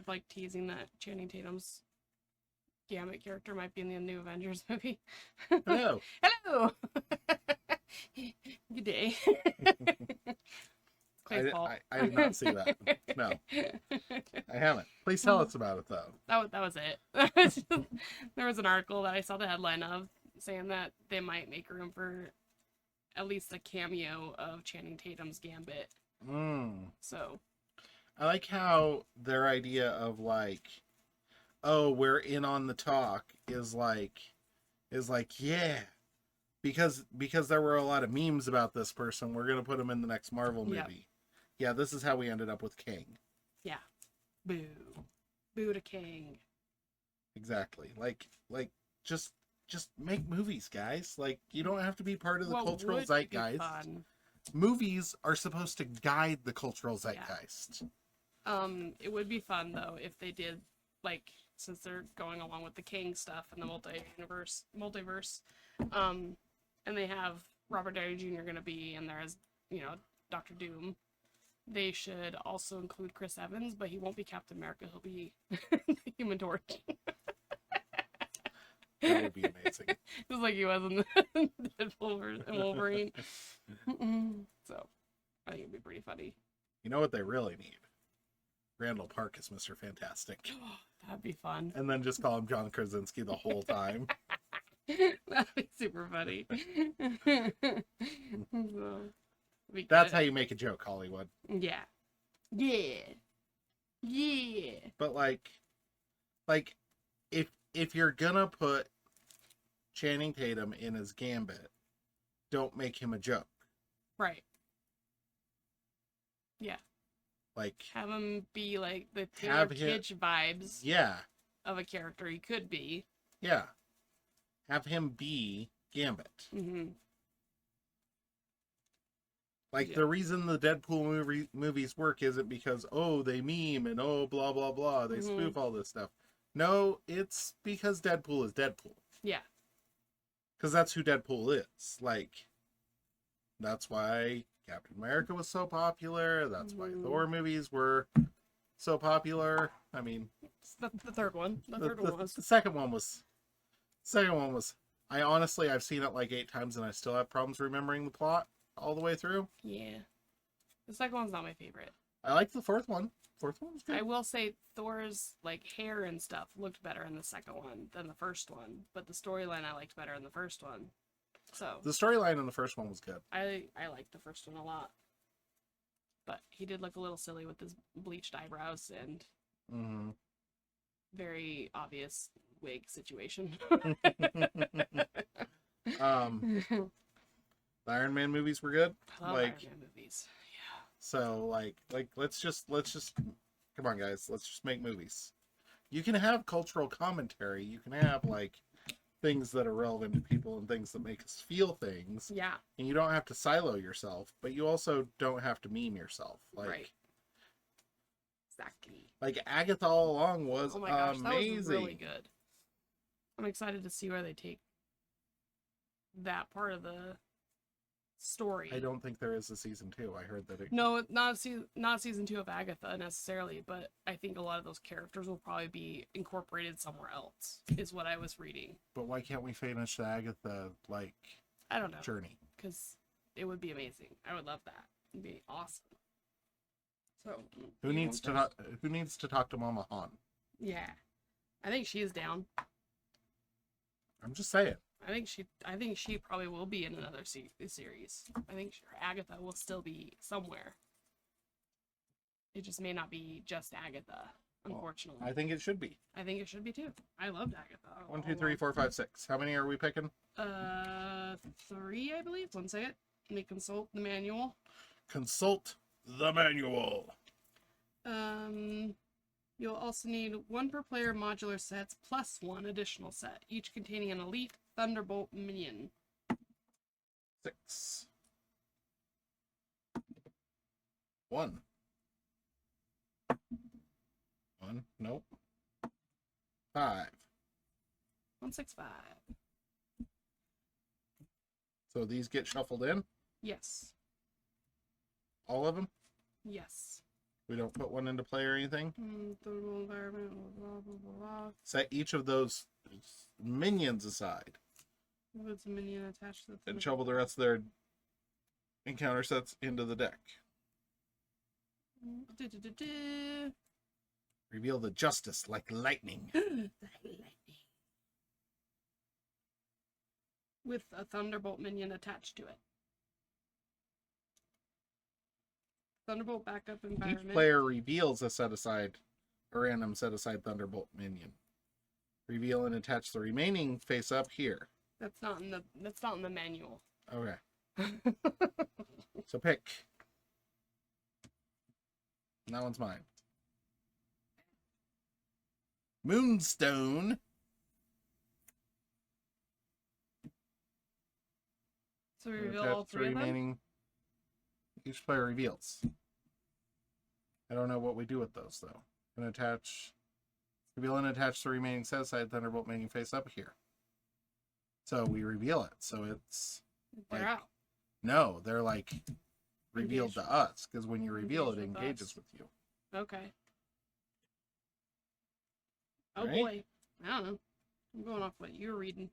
for like teasing that Channing Tatum's Gambit character might be in the new Avengers movie. Hello. Hello. Good day. Clay's fault. I did not see that. No, I haven't. Please tell us about it, though. That was it. There was an article that I saw the headline of saying that they might make room for at least a cameo of Channing Tatum's Gambit. So I like how their idea of like, oh, we're in on the talk is like, yeah, because there were a lot of memes about this person. We're gonna put him in the next Marvel movie. Yep. Yeah, this is how we ended up with King. yeah, boo, boo to King. Exactly. Like just make movies, guys. Like, you don't have to be part of the cultural zeitgeist. Movies are supposed to guide the cultural zeitgeist. Yeah. It would be fun though if they did, like, since they're going along with the King stuff and the multiverse, and they have Robert Downey Jr. gonna be in there as, Dr. Doom. They should also include Chris Evans, but he won't be Captain America. He'll be the Human Torch. That would be amazing. Just like he was in the Deadpool and Wolverine. So, I think it'd be pretty funny. You know what they really need? Randall Park is Mr. Fantastic. That'd be fun. And then just call him John Krasinski the whole time. That'd be super funny. So, that's how you make a joke, Hollywood. Yeah. But like if you're gonna put Channing Tatum in his Gambit, don't make him a joke. Right. Yeah. Like, have him be like the Taylor Kitsch vibes. Yeah. Of a character he could be. Yeah. Have him be Gambit. Mm-hmm. Like, the reason the Deadpool movies work isn't because, oh, they meme and, oh, blah, blah, blah. They spoof all this stuff. No, it's because Deadpool is Deadpool. Yeah. Because that's who Deadpool is. Like, that's why Captain America was so popular. That's why Thor movies were so popular. I mean... The third one. The third one was... The second one was... I've seen it like 8 times and I still have problems remembering the plot all the way through. Yeah. The second one's not my favorite. I like the fourth one. Fourth one was good. I will say Thor's like hair and stuff looked better in the second one than the first one, but the storyline I liked better in the first one. So the storyline in the first one was good. I liked the first one a lot. But he did look a little silly with his bleached eyebrows and very obvious wig situation. The Iron Man movies were good. I love Iron Man movies. Yeah. So like let's just come on, guys, let's just make movies. You can have cultural commentary, you can have like things that are relevant to people and things that make us feel things. Yeah. And you don't have to silo yourself, but you also don't have to meme yourself. Like, right. Exactly. Like Agatha All Along was oh my gosh, amazing. That was really good. I'm excited to see where they take that part of the story. I don't think there is a season 2. I heard that it... No, not season 2 of Agatha necessarily, but I think a lot of those characters will probably be incorporated somewhere else, is what I was reading. But why can't we finish the Agatha, like, I don't know, journey? Because it would be amazing. I would love that. It'd be awesome. So who needs to talk to Mama Han? Yeah, I think she's down. I'm just saying. I think she probably will be in another series. I think Agatha will still be somewhere. It just may not be just Agatha, unfortunately. Well, I think it should be. I think it should be too. I loved Agatha. 1, 2, 3, 4, 5, 6. How many are we picking? 3, I believe. One second. Let me consult the manual. Consult the manual. You'll also need 1 per player modular sets plus 1 additional set, each containing an elite Thunderbolt minion. 6. 1. 1. Nope. 5. 165. So these get shuffled in? Yes. All of them? Yes. We don't put one into play or anything. Thunderbolt environment, blah, blah, blah, blah. Set each of those minions aside. If it's a minion attached to the And shuffle the rest of their encounter sets into the deck. Reveal the justice like lightning. With a Thunderbolt minion attached to it. Thunderbolt backup environment. Each player reveals a random set aside Thunderbolt minion. Reveal and attach the remaining face up here. That's not in the manual. Okay. So pick. And that one's mine. Moonstone. So we reveal all Attach the three of them? remaining. Each player reveals. I don't know what we do with those though. And attach. Reveal and attach the remaining set aside Thunderbolt minion face up here. So we reveal it. So it's They're like, out. no, they're like revealed Engaged. to us because when you reveal it, it Engaged with engages us. with you. Okay. Oh Right? boy. I don't know. I'm going off what you're reading.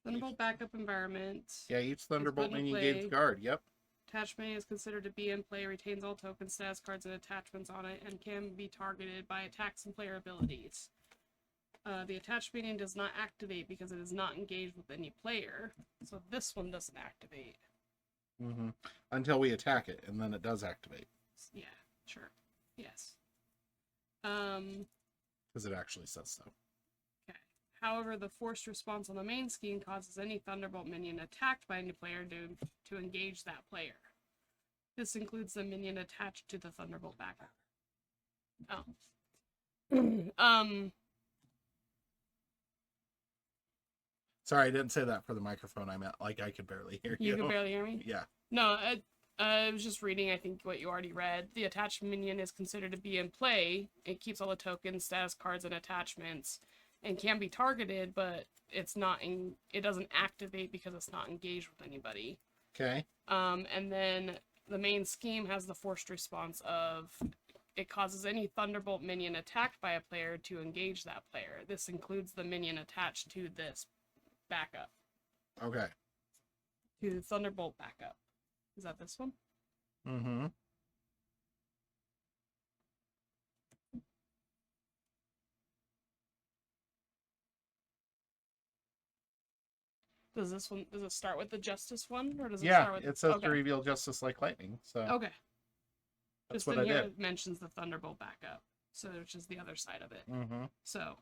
Thunderbolt backup environment. Yeah, each Thunderbolt put in minion play. gains guard. Yep. Attachment is considered to be in play, retains all token status cards and attachments on it, and can be targeted by attacks and player abilities. The attached minion does not activate because it is not engaged with any player, so this one doesn't activate. Mm-hmm. Until we attack it, and then it does activate. Yeah, sure. Yes. Because it actually says so. Okay. However, the forced response on the main scheme causes any Thunderbolt minion attacked by any player to engage that player. This includes the minion attached to the Thunderbolt backup. Oh. Sorry, I didn't say that for the microphone. I meant like I could barely hear you. You can barely hear me? Yeah. No, I was just reading, I think, what you already read. The attached minion is considered to be in play. It keeps all the tokens, status cards, and attachments, and can be targeted, but it's not it doesn't activate because it's not engaged with anybody. Okay. And then the main scheme has the forced response of it causes any Thunderbolt minion attacked by a player to engage that player. This includes the minion attached to this backup. Okay. To the Thunderbolt backup. Is that this one? Mm-hmm. Does it start with the Justice one, or does it Yeah, start with... it says okay. to reveal justice like lightning. So Okay. that's Just what in I here did. it mentions the Thunderbolt backup, so which is the other side of it. Mm-hmm. So,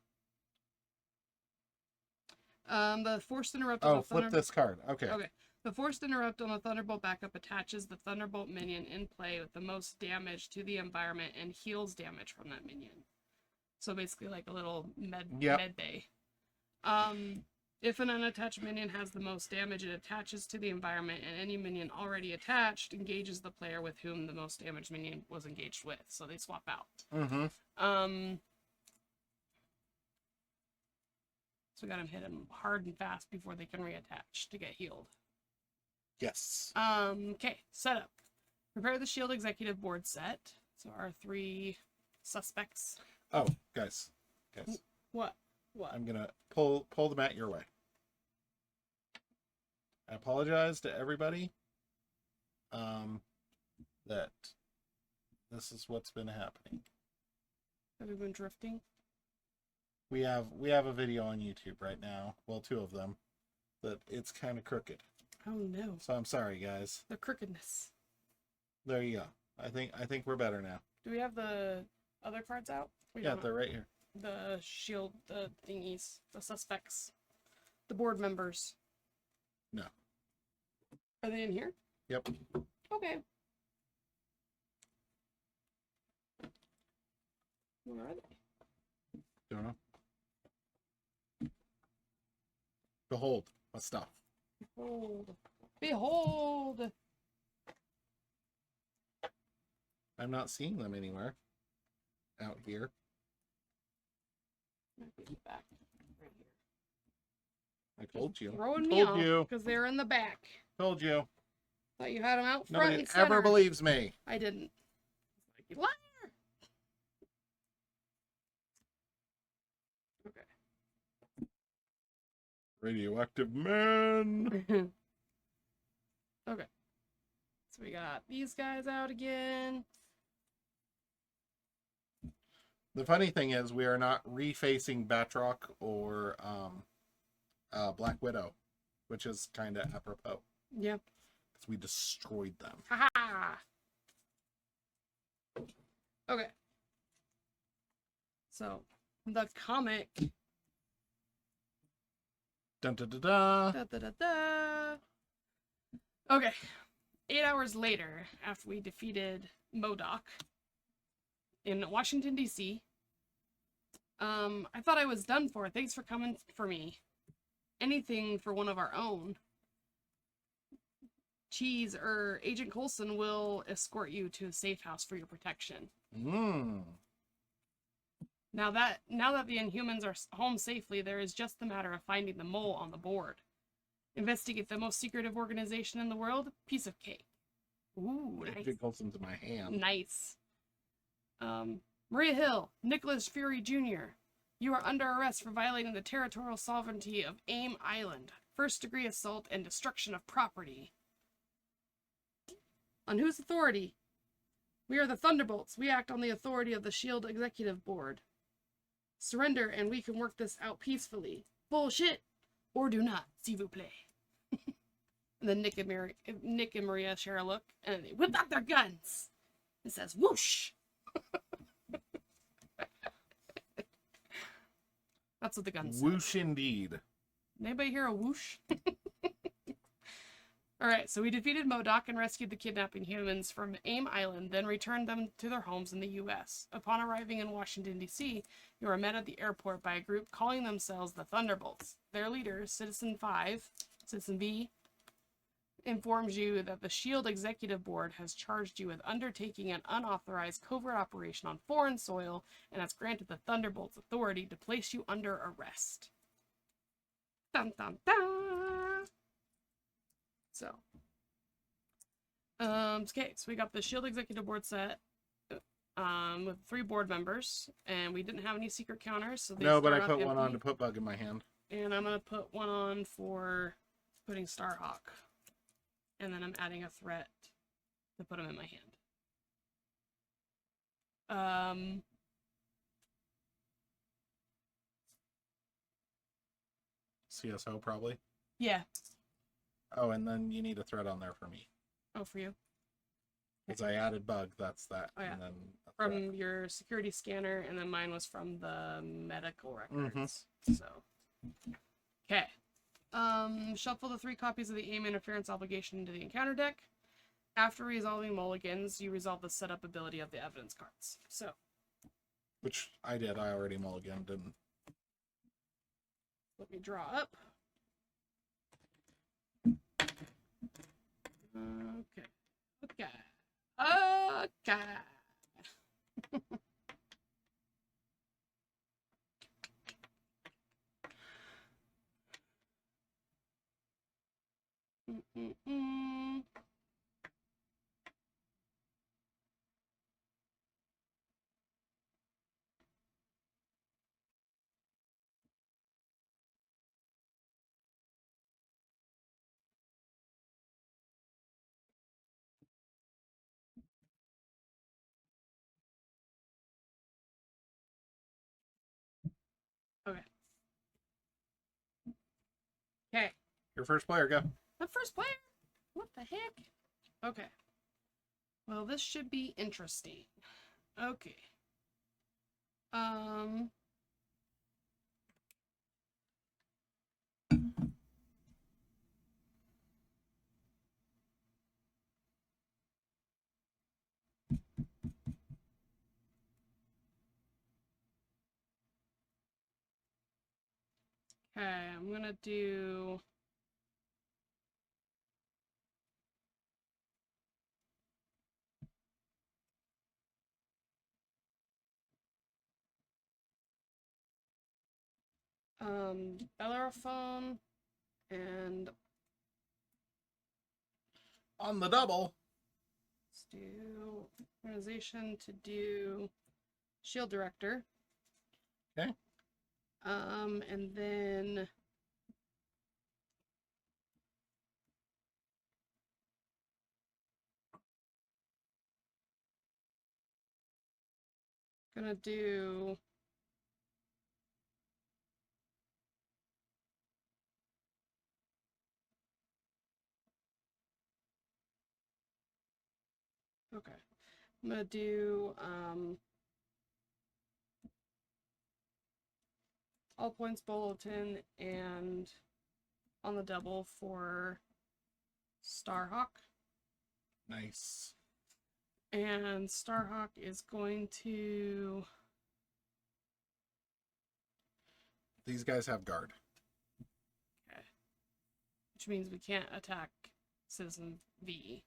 the forced interrupt. Oh, flip this card. Okay. Okay. The forced interrupt on the Thunderbolt backup attaches the Thunderbolt minion in play with the most damage to the environment and heals damage from that minion. So basically like a little med bay. If an unattached minion has the most damage, it attaches to the environment, and any minion already attached engages the player with whom the most damaged minion was engaged with. So they swap out. Mm-hmm. So we gotta hit them hard and fast before they can reattach to get healed. Yes. Okay, setup. Prepare the Shield Executive Board set. So our 3 suspects. Oh, guys. What? What? I'm gonna pull the mat your way. I apologize to everybody. That this is what's been happening. Have we been drifting? We have a video on YouTube right now. Well, 2 of them. That it's kind of crooked. Oh no. So I'm sorry, guys. The crookedness. There you go. I think we're better now. Do we have the other cards out? We Yeah, don't. they're right here. The shield, the thingies, the suspects, the board members. No. Are they in here? Yep. Okay. Where are they? Don't know. Behold, my stuff. Behold. Behold! I'm not seeing them anywhere. Out here. Might be in the back. Right here. I told you. Throwing me Told off you. because they're in the back. Told you. Thought you had them out front Nobody and center. ever believes me. I didn't. You liar! Okay. Radioactive man. Okay. So we got these guys out again. The funny thing is, we are not refacing Batroc or Black Widow, which is kind of apropos. Yeah. Because we destroyed them. Haha! Okay. So, the comic. Dun da da da. Da, da, da, da. Okay. 8 hours later, after we defeated MODOK in Washington, D.C., I thought I was done for. Thanks for coming for me. Anything for one of our own. Cheese or Agent Coulson will escort you to a safe house for your protection. Now that the Inhumans are home safely, there is just the matter of finding the mole on the board. Investigate the most secretive organization in the world. Piece of cake. Ooh, nice. Agent Coulson's in my hand. Nice. Maria Hill, Nicholas Fury Jr., you are under arrest for violating the territorial sovereignty of AIM Island. First-degree assault and destruction of property. On whose authority? We are the Thunderbolts. We act on the authority of the S.H.I.E.L.D. Executive Board. Surrender and we can work this out peacefully. Bullshit! Or do not, s'il vous plaît. And then Nick and Maria share a look, and they whip out their guns. It says, whoosh! That's what the guns say. Whoosh indeed. Anybody hear a whoosh? Alright, so we defeated MODOK and rescued the kidnapping humans from AIM Island, then returned them to their homes in the U.S. Upon arriving in Washington, D.C., you are met at the airport by a group calling themselves the Thunderbolts. Their leader, Citizen V, informs you that the S.H.I.E.L.D. Executive Board has charged you with undertaking an unauthorized covert operation on foreign soil and has granted the Thunderbolts authority to place you under arrest. Dun dun dun! So, okay, so we got the S.H.I.E.L.D. Executive Board set with 3 board members, and we didn't have any secret counters, so they No, but I start put one on empty. to put Bug in my hand. And I'm going to put one on for putting Starhawk. And then I'm adding a threat to put him in my hand. CSO probably. Yeah. Oh, and then you need a threat on there for me. Oh, for you. Because I added Bug, that's that. Oh, yeah. And then From your security scanner, and then mine was from the medical records. So, okay. Shuffle the 3 copies of the AIM interference obligation into the encounter deck. After resolving mulligans, you resolve the setup ability of the evidence cards. So, which I did. I already mulliganed, didn't. let me draw up. Okay. Okay. Okay. Your first player, go. The first player? What the heck? Okay. Well, this should be interesting. Okay. Okay, I'm gonna do... Bellerophone and On the double. Let's do organization to do shield director. Okay. And then gonna do okay. I'm gonna do all points bulletin and on the double for Starhawk. Nice. And Starhawk is going to These guys have guard. okay. Which means we can't attack Citizen V.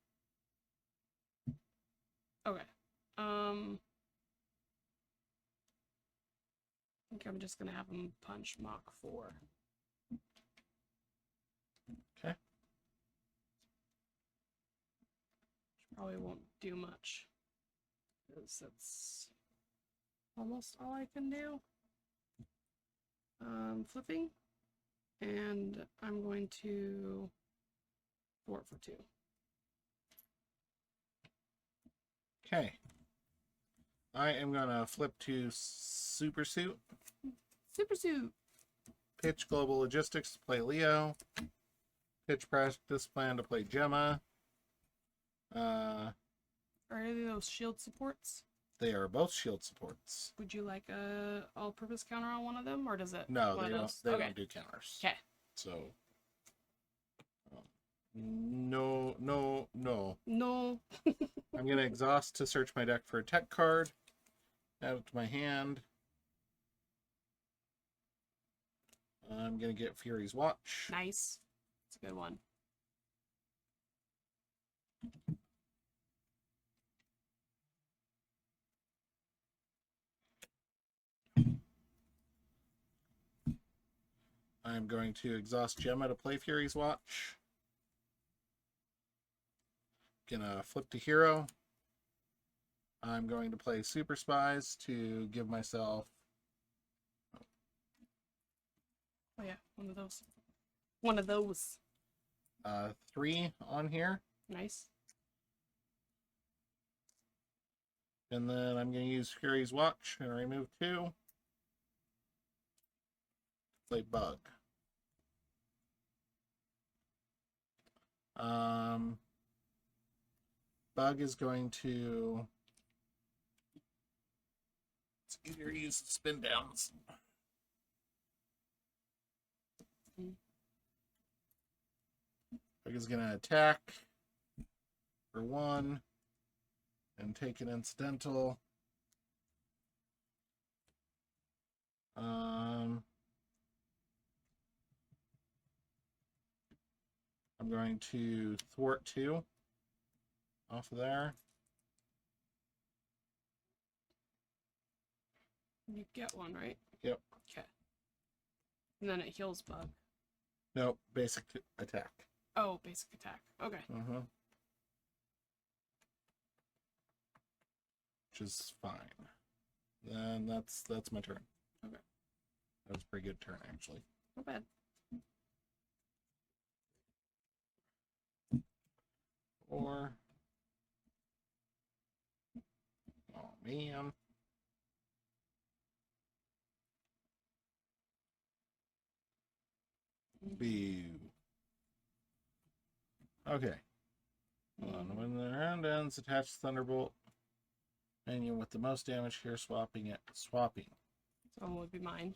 Okay. I think I'm just gonna have him punch Mach 4. Okay. Probably won't do much. Because that's almost all I can do. Flipping. And I'm going to thwart for 2. Okay. I am gonna flip to Super Suit. Super Suit. Pitch Global Logistics to play Leo. Pitch Practice Plan to play Gemma. Are any of those shield supports? They are both shield supports. Would you like a all-purpose counter on one of them, or does it? No, one they of don't. those? They Okay. don't do counters. Okay. So, no, no, no. No. I'm gonna exhaust to search my deck for a tech card. Add it to my hand. I'm gonna get Fury's Watch. Nice. It's a good one. I'm going to exhaust Gemma to play Fury's Watch. Gonna flip to Hero. I'm going to play Super Spies to give myself Oh yeah, one of those. One of those. 3 on here. Nice. And then I'm going to use Fury's Watch and remove 2. Play Bug. Bug is going to... It's easier to use spin downs. Bug is going to attack for 1 and take an incidental. I'm going to thwart 2 off of there. You get one, right? Yep. Okay. And then it heals Bug. Nope, basic attack. Oh, basic attack. Okay. Which is fine. Then that's my turn. Okay. That was a pretty good turn, actually. Not bad. Or... Oh, man. Boo. Okay. Hold on. When the round ends, attach Thunderbolt. And with the most damage here, swapping it. Swapping. So it would be mine.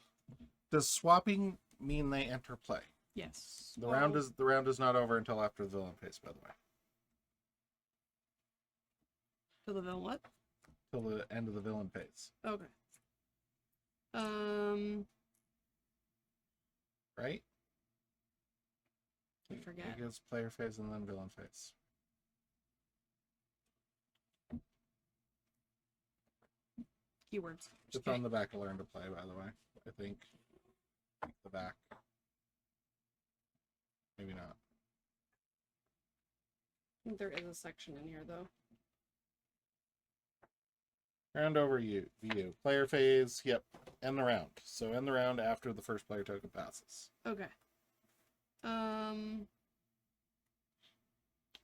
Does swapping mean they enter play? Yes. The round is not over until after the villain phase, by the way. To the villain what? Till the end of the villain phase. Okay. Right? I forget. It goes player phase and then villain phase. Keywords. It's on the back of Learn to Play, by the way. I think. The back. Maybe not. I think there is a section in here, though. Round over you. Player phase. Yep. End the round. So end the round after the first player token passes. Okay. On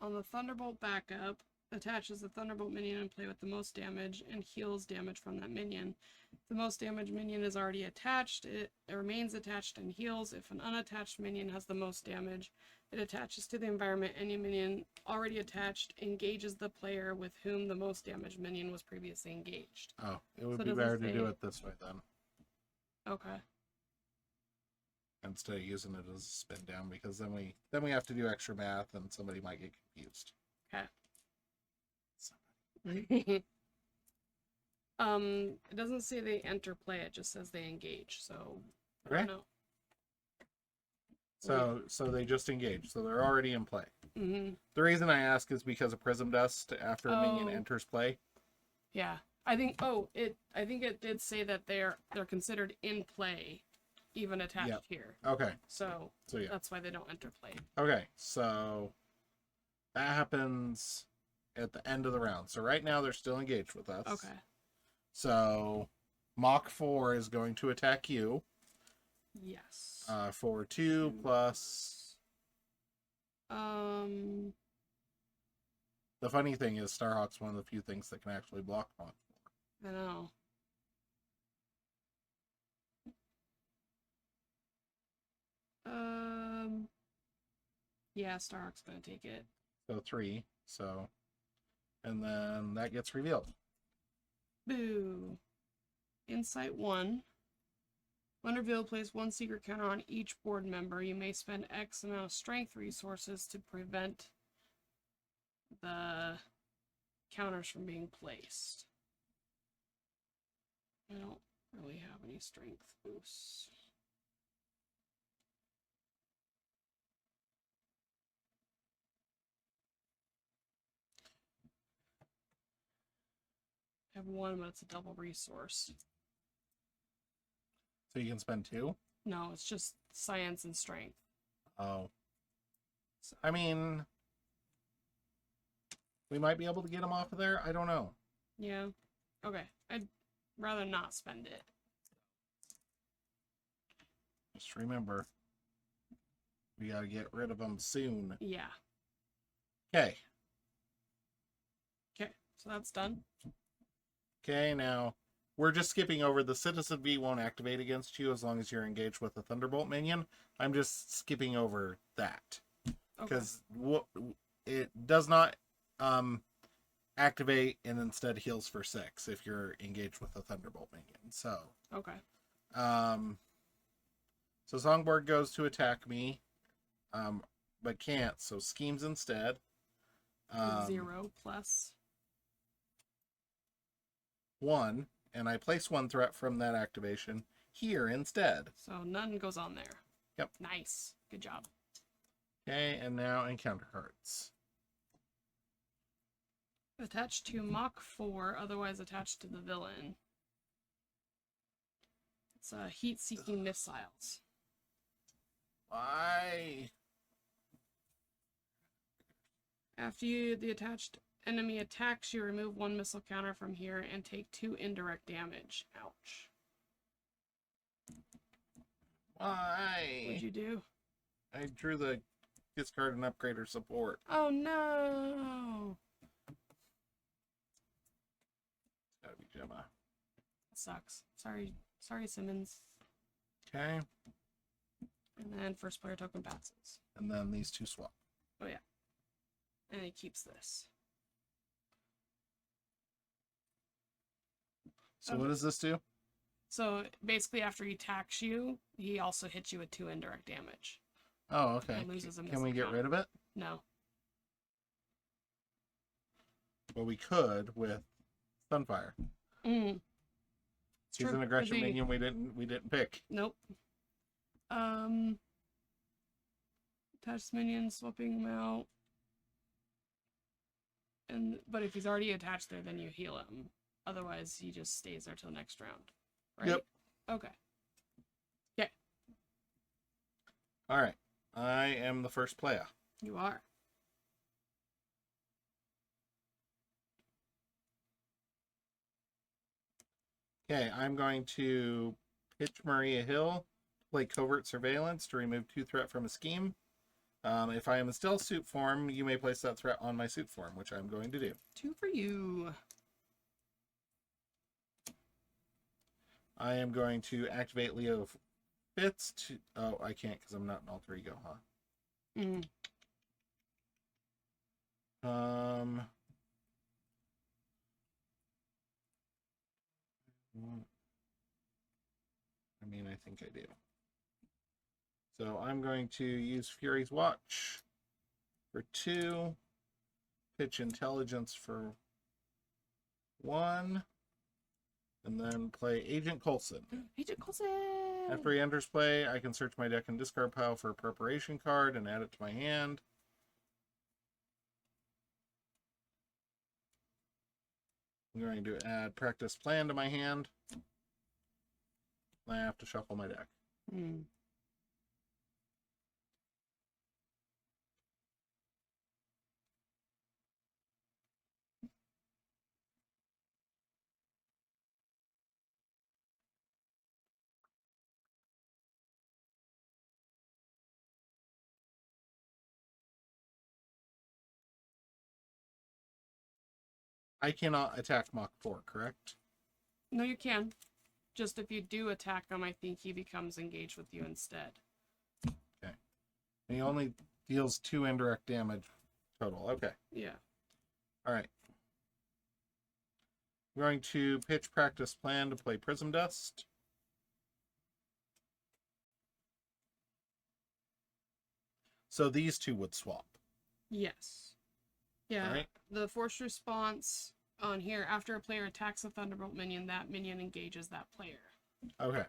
the Thunderbolt backup, attaches the Thunderbolt minion and play with the most damage and heals damage from that minion. If the most damage minion is already attached, it remains attached and heals. If an unattached minion has the most damage, it attaches to the environment. Any minion already attached engages the player with whom the most damaged minion was previously engaged. Oh, it would So be does it better to do say- it this way then, Okay. instead of using it as a spin down, because then we have to do extra math and somebody might get confused. Okay. It doesn't say they enter play, it just says they engage, so I Okay. don't know. So they just engage, so they're already in play. Mm-hmm. The reason I ask is because of Prism Dust after a minion Oh. enters play. Yeah. I think it did say that they're considered in play, even attached Yep. here. Okay, So so yeah. that's why they don't enter play. Okay, so that happens at the end of the round. So right now they're still engaged with us. Okay. So Mach 4 is going to attack you Yes. for 2 plus. Um The funny thing is Starhawk's one of the few things that can actually block Mach 4. I know. Yeah, Starhawk's gonna take it. So 3. So, and then that gets revealed. Boo. Insight 1. When revealed, place 1 secret counter on each board member. You may spend X amount of strength resources to prevent the counters from being placed. I don't really have any strength boosts. I have 1, but it's a double resource. So you can spend 2? No, it's just science and strength. Oh. I mean, we might be able to get him off of there. I don't know. Yeah. Okay. I'd rather not spend it. Just remember, we gotta get rid of them soon. Yeah. Okay. Okay. So that's done. Okay, now we're just skipping over the Citizen V won't activate against you as long as you're engaged with a Thunderbolt minion. I'm just skipping over that Okay. because it does not activate and instead heals for 6 if you're engaged with a Thunderbolt minion. So Okay. so Songbird goes to attack me, but can't. So schemes instead. 0 plus. 1, and I place 1 threat from that activation here instead. So none goes on there. Yep. Nice. Good job. Okay, and now encounter cards. Attached to Mach 4, otherwise attached to the villain. It's heat-seeking missiles. Why? After the attached enemy attacks, you remove 1 missile counter from here and take 2 indirect damage. Ouch. Why? What'd you do? I drew the discard and upgrader support. Oh no! Gotta be Gemma. That sucks. Sorry, Simmons. Okay, And then first player token passes. and then these 2 swap. Oh yeah. And he keeps this. So what does this do? So basically, after he attacks you, he also hits you with 2 indirect damage. Oh, okay. And loses a Can missile we get counter. rid of it? No. Well, we could with Sunfire. Mm. It's He's true, an aggression 'cause he- minion we didn't pick. Nope. Attached minion, swapping him out. But if he's already attached there, then you heal him. Otherwise, he just stays there till the next round. Right? Yep. Okay. All right. I am the first player. You are. Okay, I'm going to pitch Maria Hill, play covert surveillance to remove 2 threat from a scheme. If I am in stealth suit form, you may place that threat on my suit form, which I'm going to do. 2 for you. I am going to activate Leo Fitz to... Oh, I can't because I'm not an alter ego, huh? Mm. I mean, I think I do. So I'm going to use Fury's Watch for 2, pitch Intelligence for 1, and then play Agent Coulson. Agent Coulson! After he enters play, I can search my deck and discard pile for a preparation card and add it to my hand. I'm going to add Practice Plan to my hand. I have to shuffle my deck. Mm. I cannot attack Mach 4, correct? No, you can. Just if you do attack him, I think he becomes engaged with you instead. Okay. And he only deals 2 indirect damage total. Okay. Yeah. Alright. I'm going to pitch Practice Plan to play Prism Dust. So these 2 would swap. Yes. Yeah. Alright. The forced response on here, after a player attacks a Thunderbolt minion, that minion engages that player. Okay.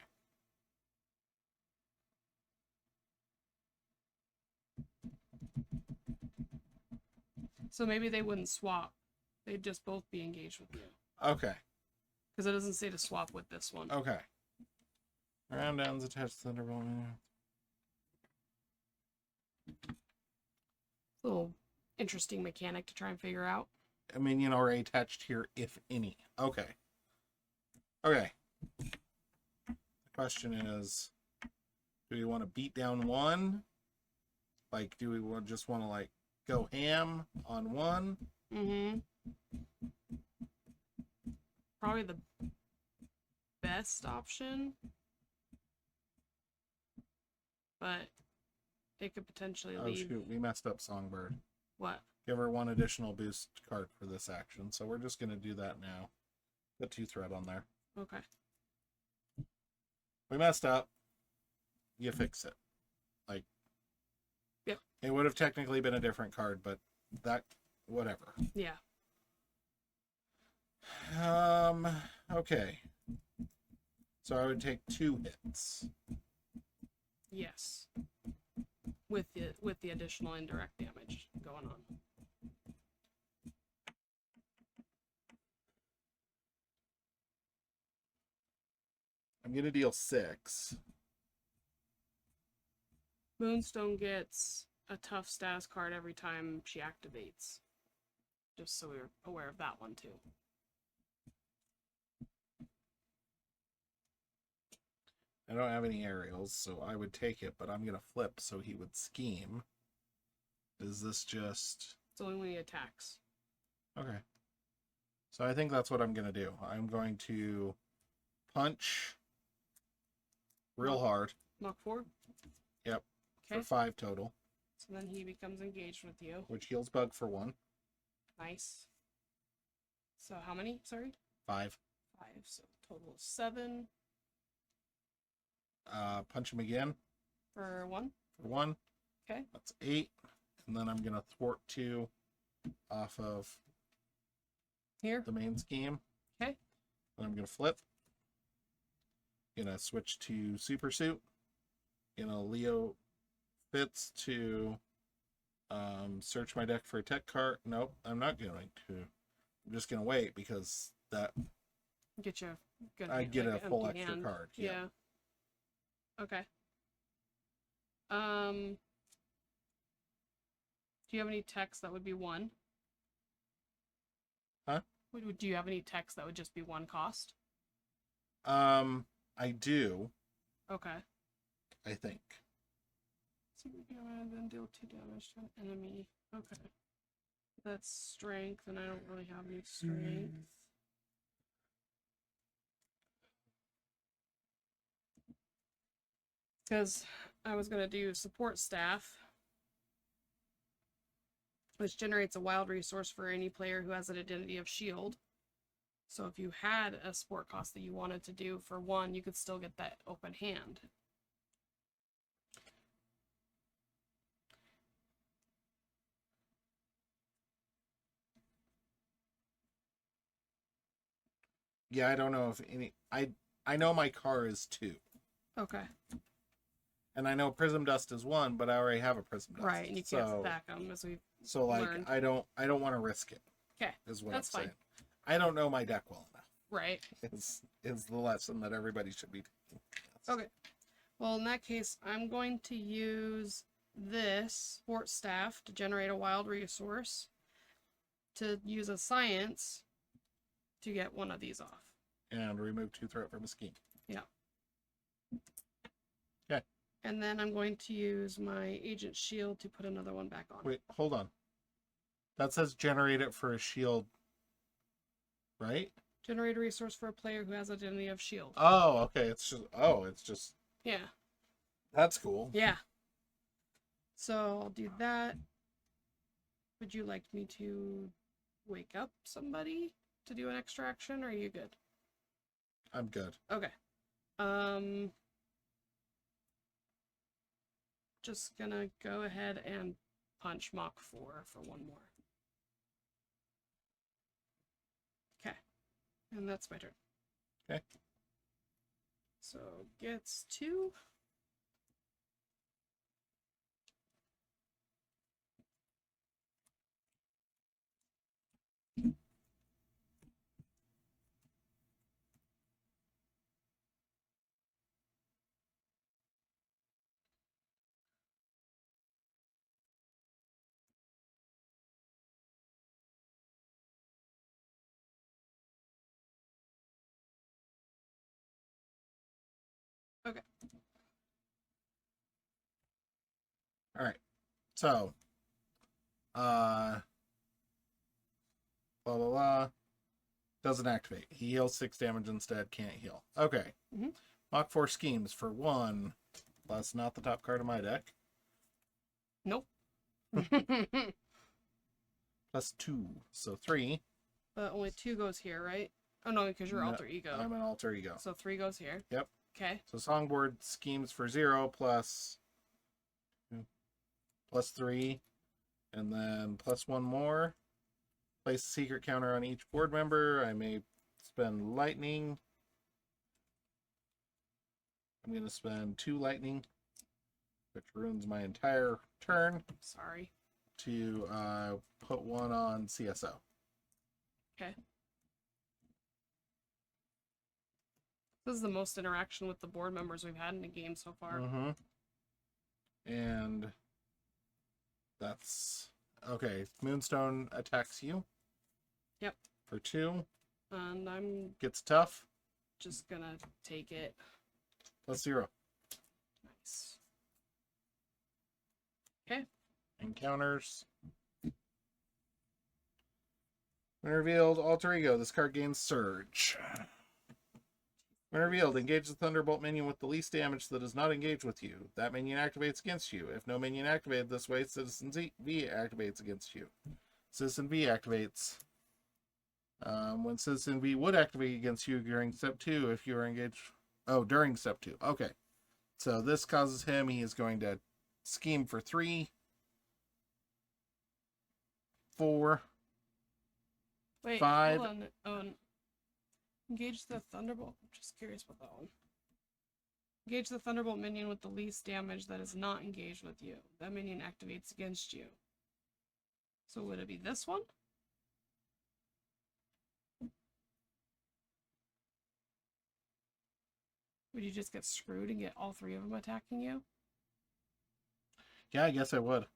So maybe they wouldn't swap. They'd just both be engaged with you. Okay. Because it doesn't say to swap with this one. Okay. Round downs attached to Thunderbolt. Little interesting mechanic to try and figure out. A minion already attached here, if any. Okay. Okay. The question is, do we want to beat down 1? Like, do we just want to, like, go ham on 1? Mm-hmm. Probably the best option. But it could potentially Oh, leave... shoot. We messed up Songbird. What? Give her 1 additional boost card for this action. So we're just going to do that now. Put 2 threat on there. Okay. We messed up. You fix it. Like, yep. It would have technically been a different card, but that, whatever. Yeah. Okay. So I would take 2 hits. Yes. With the additional indirect damage going on. I'm going to deal 6. Moonstone gets a tough status card every time she activates. Just so we're aware of that one too. I don't have any aerials, so I would take it, but I'm going to flip so he would scheme. Is this just... It's only when he attacks. Okay. So I think that's what I'm going to do. I'm going to punch real hard. Mach 4? Yep. Okay. For 5 total. So then he becomes engaged with you. Which heals Bug for 1. Nice. So how many? Sorry? 5. 5. So total of 7. Punch him again. For 1? For 1. Okay. That's 8. And then I'm going to thwart 2 off of Here? the main scheme. Okay. And I'm going to flip. Gonna switch to Super Suit. Gonna Leo Fitz to search my deck for a tech card. Nope, I'm not going to. I'm just gonna wait because that Get you good. I get like a full empty extra hand. card. Yeah. Okay. Do you have any text that would be 1? Huh? Do you have any text that would just be 1 cost? I do. Okay. I think. So we go ahead and then deal 2 damage to an enemy. Okay. That's strength, and I don't really have any strength. Because I was going to do support staff, which generates a wild resource for any player who has an identity of shield. So if you had a support cost that you wanted to do for 1, you could still get that open hand. Yeah, I don't know if any. I know my car is 2. Okay. And I know Prism Dust is 1, but I already have a Prism Dust. Right, and you can't stack them as we've learned. I don't want to risk it. Okay, is what that's I'm fine. saying. I don't know my deck well enough. Right. Is the lesson that everybody should be taking. Yes. Okay. Well, in that case, I'm going to use this support staff to generate a wild resource to use a science to get one of these off. And remove 2 threat from a scheme. Yeah. Okay. And then I'm going to use my agent shield to put another one back on. Wait, hold on. That says generate it for a shield, right? Generate a resource for a player who has identity of shield. Oh, okay. It's just. Yeah. That's cool. Yeah. So I'll do that. Would you like me to wake up somebody to do an extra action, or are you good? I'm good. Okay. Just gonna go ahead and punch Mach 4 for 1 more. Okay. And that's my turn. Okay. So gets 2. Okay. All right. So, blah blah blah. Doesn't activate. He heals 6 damage instead. Can't heal. Okay. Mhm. Mach 4 schemes for 1. That's not the top card of my deck. Nope. Plus 2, so 3. But only 2 goes here, right? Oh no, because you're No, alter ego. I'm an alter ego. So 3 goes here. Yep. Okay. So Songboard schemes for 0 plus 3, and then plus 1 more. Place a secret counter on each board member. I may spend lightning. I'm going to spend 2 lightning, which ruins my entire turn, Sorry. to put 1 on CSO. Okay. This is the most interaction with the board members we've had in the game so far. Mm-hmm. And that's okay. Moonstone attacks you. Yep. For 2. And I'm Gets tough. just gonna take it. Plus 0. Nice. Okay. Encounters. When revealed, alter ego. This card gains surge. When revealed, engage the Thunderbolt minion with the least damage that does not engage with you. That minion activates against you. If no minion activated this way, Citizen V activates against you. Citizen V activates. When Citizen V would activate against you during step 2 if you are engaged. Oh, during step 2. Okay. So this causes him, he is going to scheme for 3, 4, Wait, 5. hold on. Oh, engage the Thunderbolt. I'm just curious about that one. Engage the Thunderbolt minion with the least damage that is not engaged with you. That minion activates against you. So would it be this one? Would you just get screwed and get all 3 of them attacking you? Yeah, I guess I would.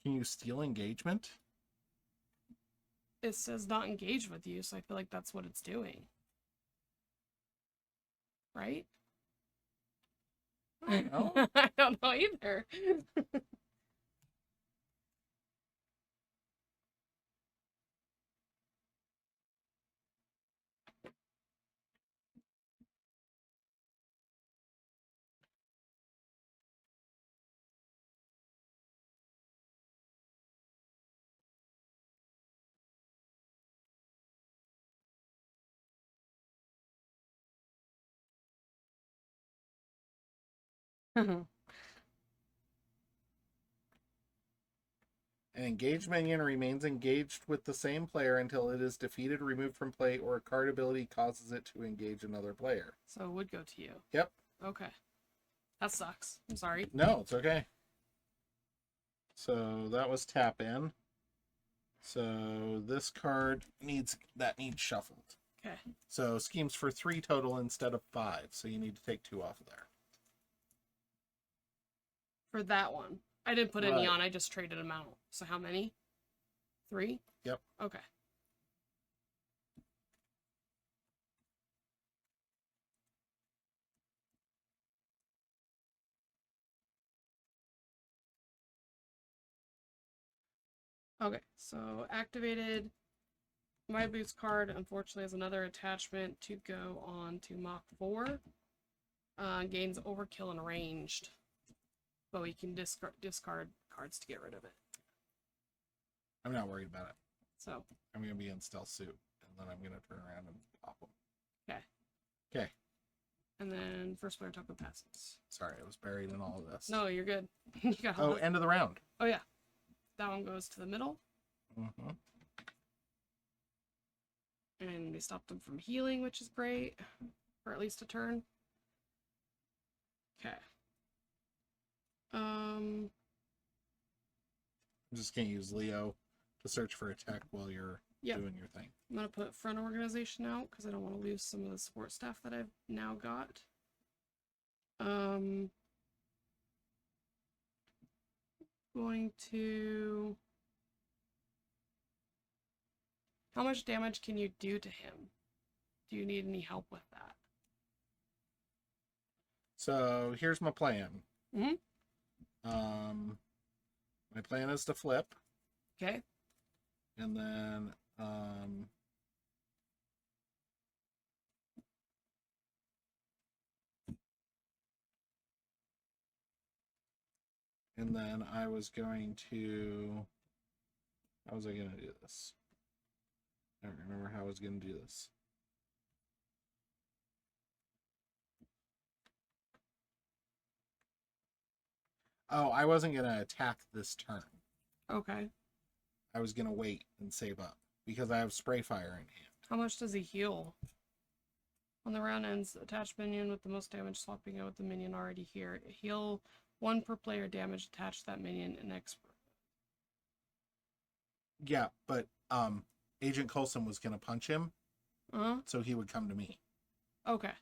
Can you steal engagement? It says not engaged with you, so I feel like that's what it's doing. Right? I don't know. I don't know either. An engaged minion remains engaged with the same player until it is defeated, removed from play, or a card ability causes it to engage another player. So it would go to you. Yep. Okay. That sucks. I'm sorry. No, it's okay. So that was tap in. So this card needs shuffled. Okay. So schemes for 3 total instead of 5. So you need to take 2 off of there. For that one. I didn't put any Right. on, I just traded them out. So how many? 3? Yep. Okay. Okay, so activated. My boost card, unfortunately, has another attachment to go on to Mach 4. Gains overkill and ranged. But we can discard cards to get rid of it. I'm not worried about it. So. I'm going to be in stealth suit, and then I'm going to turn around and pop them. Okay. Okay. And then first player token passes. Sorry, I was buried in all of this. No, you're good. You got Oh, end of the round. Oh, yeah. That one goes to the middle. Mm-hmm. And we stopped them from healing, which is great. For at least a turn. Okay. I'm just going to use Leo to search for a tech while you're doing your thing. I'm going to put front organization out because I don't want to lose some of the support staff that I've now got. Going to... How much damage can you do to him? Do you need any help with that? So here's my plan. Mm-hmm. My plan is to flip. Okay. And then I was going to... How was I going to do this? I don't remember how I was going to do this. Oh, I wasn't going to attack this turn. Okay. I was going to wait and save up because I have spray fire in hand. How much does he heal? On the round ends, attached minion with the most damage swapping out with the minion already here. Heal 1 per player damage attached to that minion and expert. Yeah, but Agent Coulson was going to punch him, so he would come to me. Okay.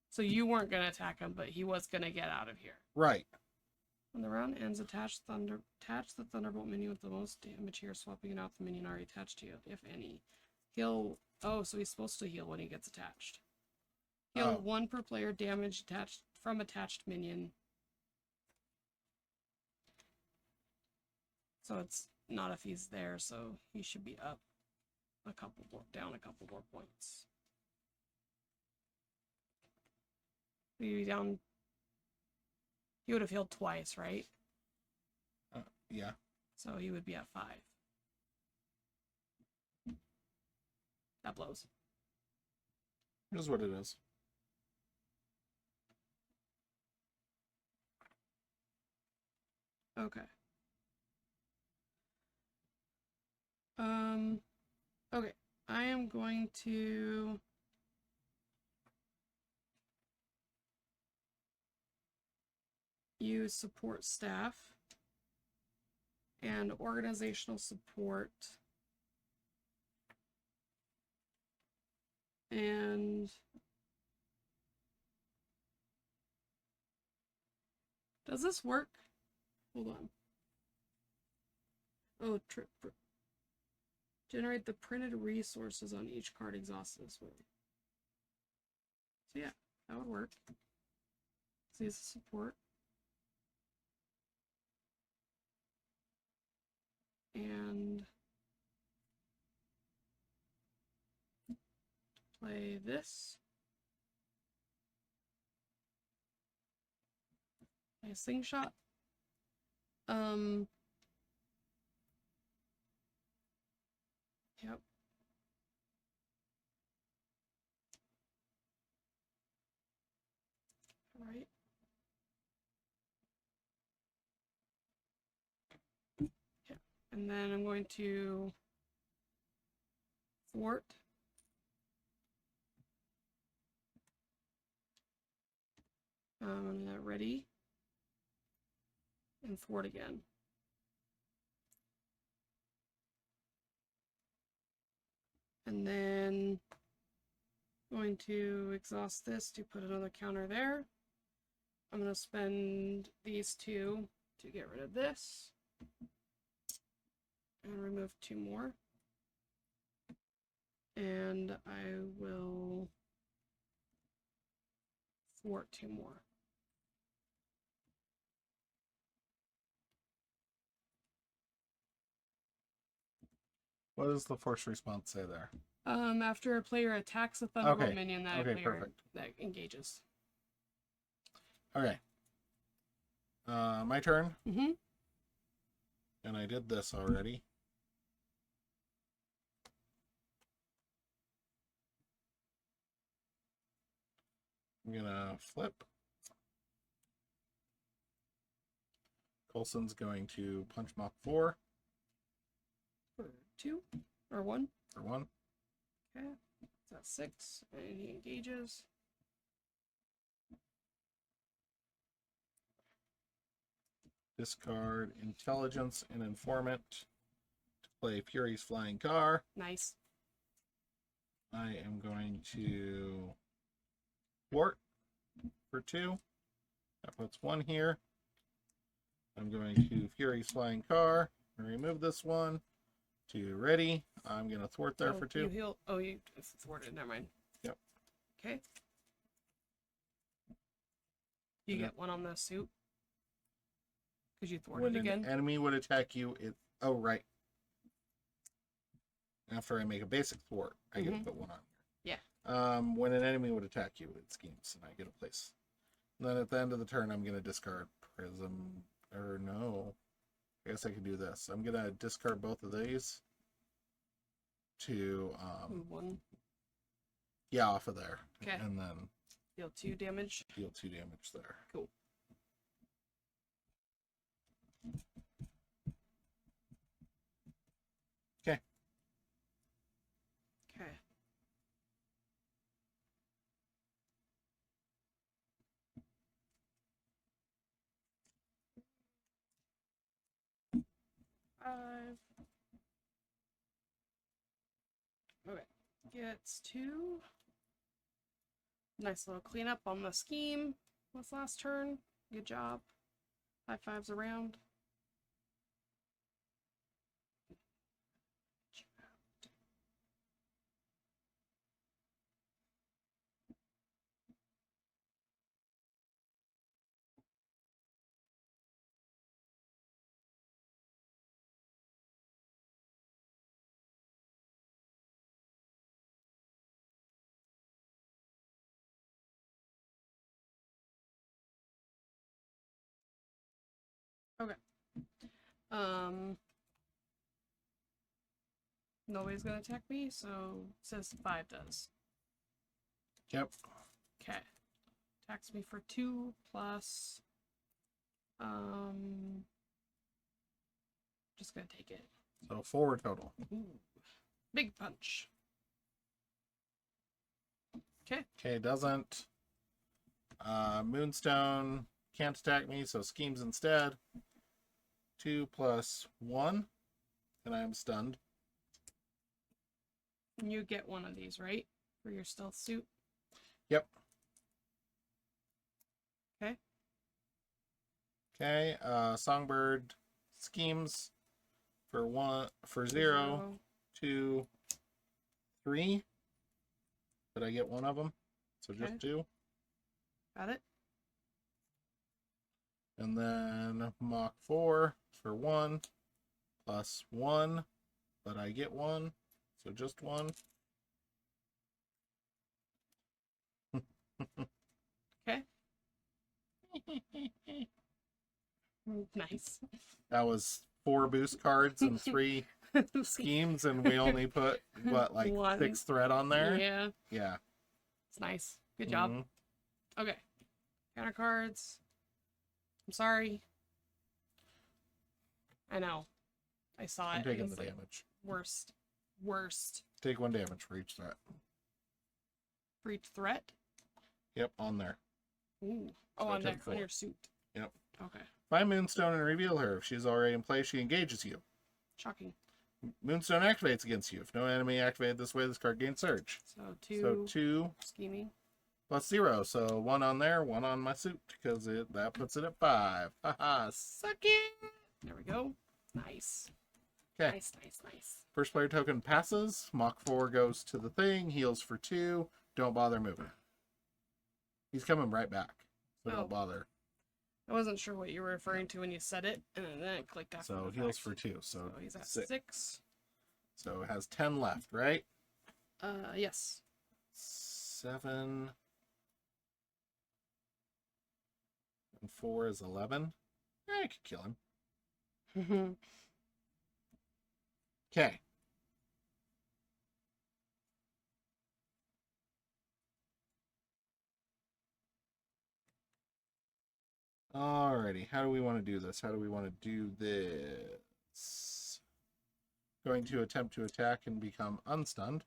So you weren't going to attack him, but he was going to get out of here. Right. When the round ends, attach the Thunderbolt minion with the most damage here, swapping it out the minion already attached to you, if any. Heal... Oh, so he's supposed to heal when he gets attached. Heal 1 per player damage attached from attached minion. So it's not if he's there, so he should be up a couple more, down a couple more points. He'd be down. He would have healed twice, right? Yeah. So he would be at 5. That blows. Here's what it is. Okay. Okay. I am going to use support staff and organizational support and does this work? Hold on. Oh, generate the printed resources on each card exhausted this way. So yeah, that would work. See, it's support. And play this. Play a slingshot. Yep. All right. Yeah. And then I'm going to thwart. I'm gonna ready and thwart again. And then I'm going to exhaust this to put another counter there. I'm going to spend these 2 to get rid of this. And remove 2 more. And I will thwart 2 more. What does the force response say there? After a player attacks a Thunderbolt minion that that engages. Okay. My turn. Mm-hmm. And I did this already. I'm gonna flip. Coulson's going to punch Mach 4. For 2 or 1. For 1. Okay. That's 6. And he engages. Discard Intelligence and Informant to play Fury's Flying Car. Nice. I am going to thwart for 2. That puts 1 here. I'm going to Fury's Flying Car. Remove this one. To ready. I'm going to thwart there for 2. You heal. Oh, you thwarted. Never mind. Yep. Okay. You get 1 on the suit. Because you thwarted when again. An enemy would attack you, it. Oh, right. After I make a basic thwart, I get to put 1 on here. Yeah. When an enemy would attack you, it schemes, and I get a place. And then at the end of the turn, I'm going to discard Prism. Or no. I guess I could do this. I'm going to discard both of these to... Move 1. Yeah, off of there. Okay. And then... Deal 2 damage. Deal 2 damage there. Cool. Okay. Okay. Okay. Gets 2. Nice little cleanup on the scheme this last turn. Good job. High fives around. Okay. Nobody's gonna attack me, so says 5 does. Yep. Okay. Attacks me for 2 plus just gonna take it. So 4 total. Ooh. Big punch. Okay. Okay, doesn't. Moonstone can't attack me, so schemes instead. 2 plus 1. And I am stunned. You get 1 of these, right? For your stealth suit? Yep. Okay. Okay, Songbird schemes for 0, 2, 3. Did I get one of them? So Okay. just 2. Got it. And then Mach 4 for 1 plus 1. But I get 1. So just 1. Okay. Nice. That was 4 boost cards and 3 schemes, and we only put, what, like 1. 6 thread on there? Yeah. Yeah. It's nice. Good job. Mhm. Okay. Counter cards. I'm sorry. I know. I saw I'm it. taking It's the like damage. worst. Take 1 damage for each threat. For each threat? Yep, on there. Ooh. Oh, So I on there. took On 4. your suit. Yep. Okay. Find Moonstone and reveal her. If she's already in play, she engages you. Shocking. Moonstone activates against you. If no enemy activated this way, this card gains surge. So 2. So 2 Scheming. plus 0. So 1 on there, 1 on my suit, because that puts it at 5. Haha, suck it! There we go. Nice. Okay. Nice, nice, nice. First player token passes. Mach 4 goes to the thing, heals for 2. Don't bother moving. He's coming right back. So Oh. don't bother. I wasn't sure what you were referring to when you said it, and then it clicked after. So the heals fact. for 2. So he's at 6. 6. So it has 10 left, right? Yes. 7. And 4 is 11. I could kill him. Okay. Alrighty, how do we want to do this? How do we want to do this? Going to attempt to attack and become unstunned.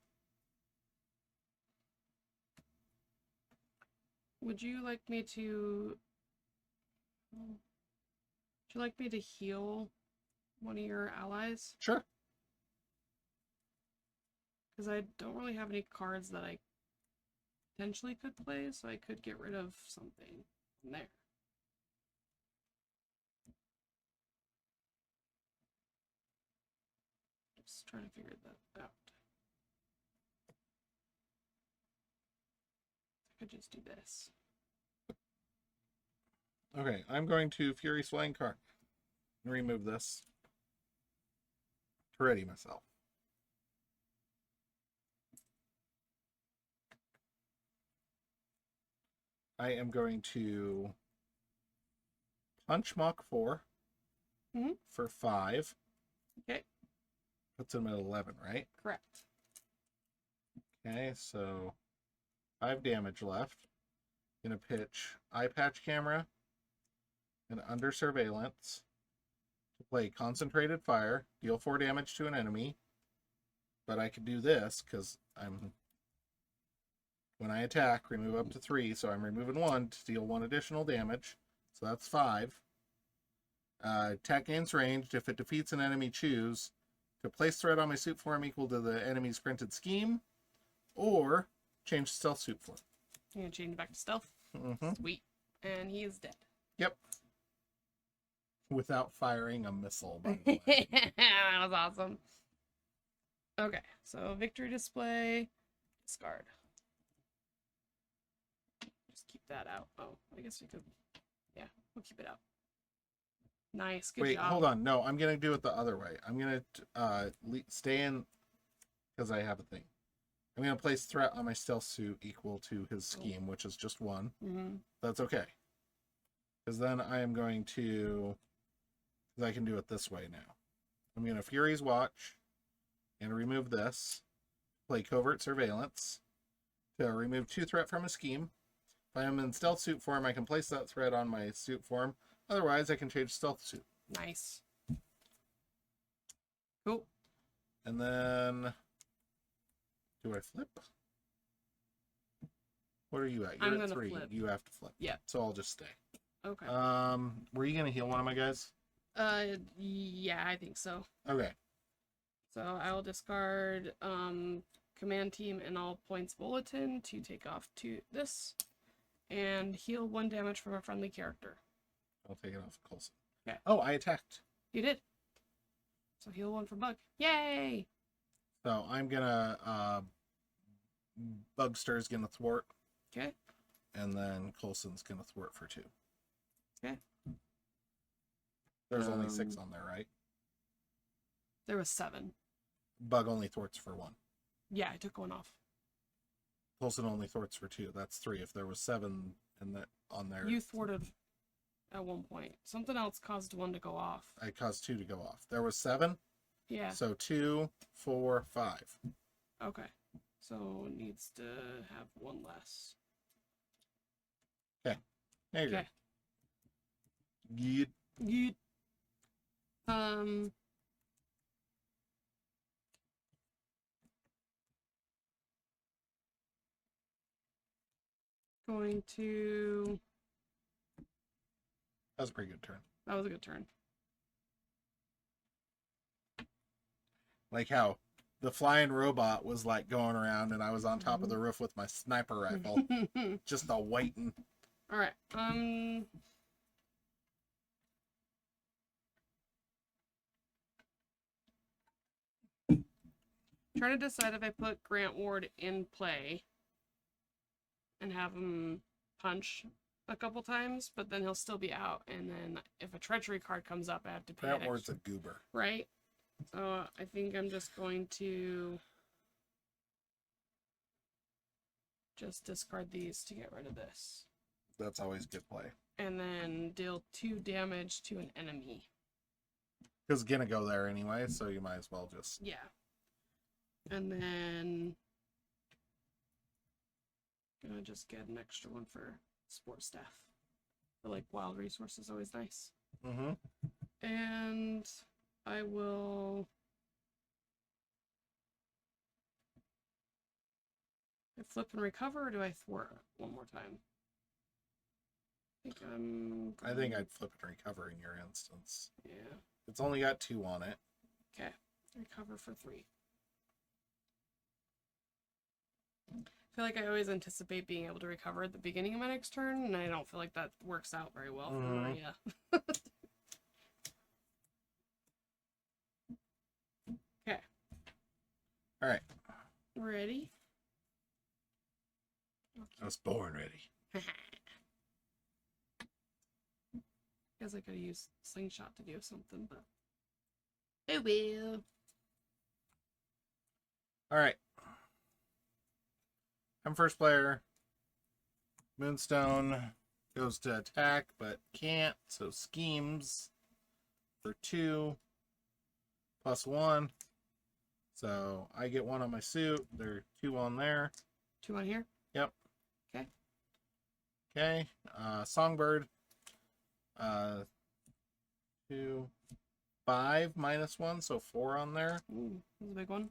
Would you like me to... Would you like me to heal one of your allies? Sure. Because I don't really have any cards that I potentially could play, so I could get rid of something from there. Just trying to figure that out. I could just do this. Okay, I'm going to Fury Swaying card and remove this to ready myself. I am going to punch Mach 4 for 5. Okay. Puts him at 11, right? Correct. Okay, so 5 damage left. Gonna pitch eye patch camera and under surveillance to play concentrated fire, deal 4 damage to an enemy. But I could do this because when I attack, remove up to 3, so I'm removing 1 to deal 1 additional damage. So that's 5. Attack gains ranged. If it defeats an enemy, choose to place threat on my suit form equal to the enemy's printed scheme, or change stealth suit form. You're gonna change back to stealth? Mm-hmm. Sweet. And he is dead. Yep. Without firing a missile, by the way. That was awesome. Okay, so victory display, discard. Just keep that out. Oh, I guess we could. Yeah, we'll keep it out. Nice, good Wait, job. hold on. No, I'm going to do it the other way. I'm going to stay in, because I have a thing. I'm going to place threat on my stealth suit equal to his scheme, which is just 1. Mm-hmm. That's okay. Because then I am going to, because I can do it this way now. I'm going to Fury's Watch and remove this. Play Covert Surveillance to remove 2 threat from a scheme. If I am in stealth suit form, I can place that threat on my suit form. Otherwise, I can change stealth suit. Nice. Cool. And then, do I flip? What are you at? I'm You're at gonna 3. flip. You have to flip. Yeah. So I'll just stay. Okay. Were you gonna heal one of my guys? Yeah, I think so. Okay. So I will discard command team and all points bulletin to take off to this and heal 1 damage from a friendly character. I'll take it off of Coulson. Okay. Oh, I attacked. You did. So heal 1 for Bug. Yay! So I'm gonna Bugster's gonna thwart, Okay. and then Coulson's gonna thwart for 2. Okay. There's only 6 on there, right? There was 7. Bug only thwarts for 1. Yeah, I took 1 off. Coulson only thwarts for 2. That's 3. If there was 7 in that on there, You thwarted at one point. Something else caused 1 to go off. I caused 2 to go off. There was 7. Yeah. So 2, 4, 5. Okay. So it needs to have 1 less. There you Okay. go. Yeet. Yeet. Going to. That was a pretty good turn. That was a good turn. Like how the flying robot was like going around, and I was on top of the roof with my sniper rifle, just a waiting. All right. Trying to decide if I put Grant Ward in play and have him punch a couple times, but then he'll still be out. And then if a treachery card comes up, I have to pay Grant it Ward's extra, a goober. right? So I think I'm just going to just discard these to get rid of this. That's always good play. And then deal 2 damage to an enemy. Because it's gonna go there anyway, so you might as well just. Yeah. And then gonna just get an extra 1 for sport staff. For like wild resources, always nice. Mm-hmm. And I will. I flip and recover, or do I thwart 1 more time? I think I'd flip and recover in your instance. Yeah. It's only got 2 on it. Okay. Recover for 3. I feel like I always anticipate being able to recover at the beginning of my next turn, and I don't feel like that works out very well for Maria. Okay. All right. Ready? I was born ready. Guess I could have used slingshot to do something, but I will. All right. I'm first player. Moonstone goes to attack, but can't, so schemes for 2 plus 1. So I get 1 on my suit. There are 2 on there. 2 on here? Yep. Okay. Okay. Songbird. 2, 5 minus 1, so 4 on there. Ooh, that's a big one.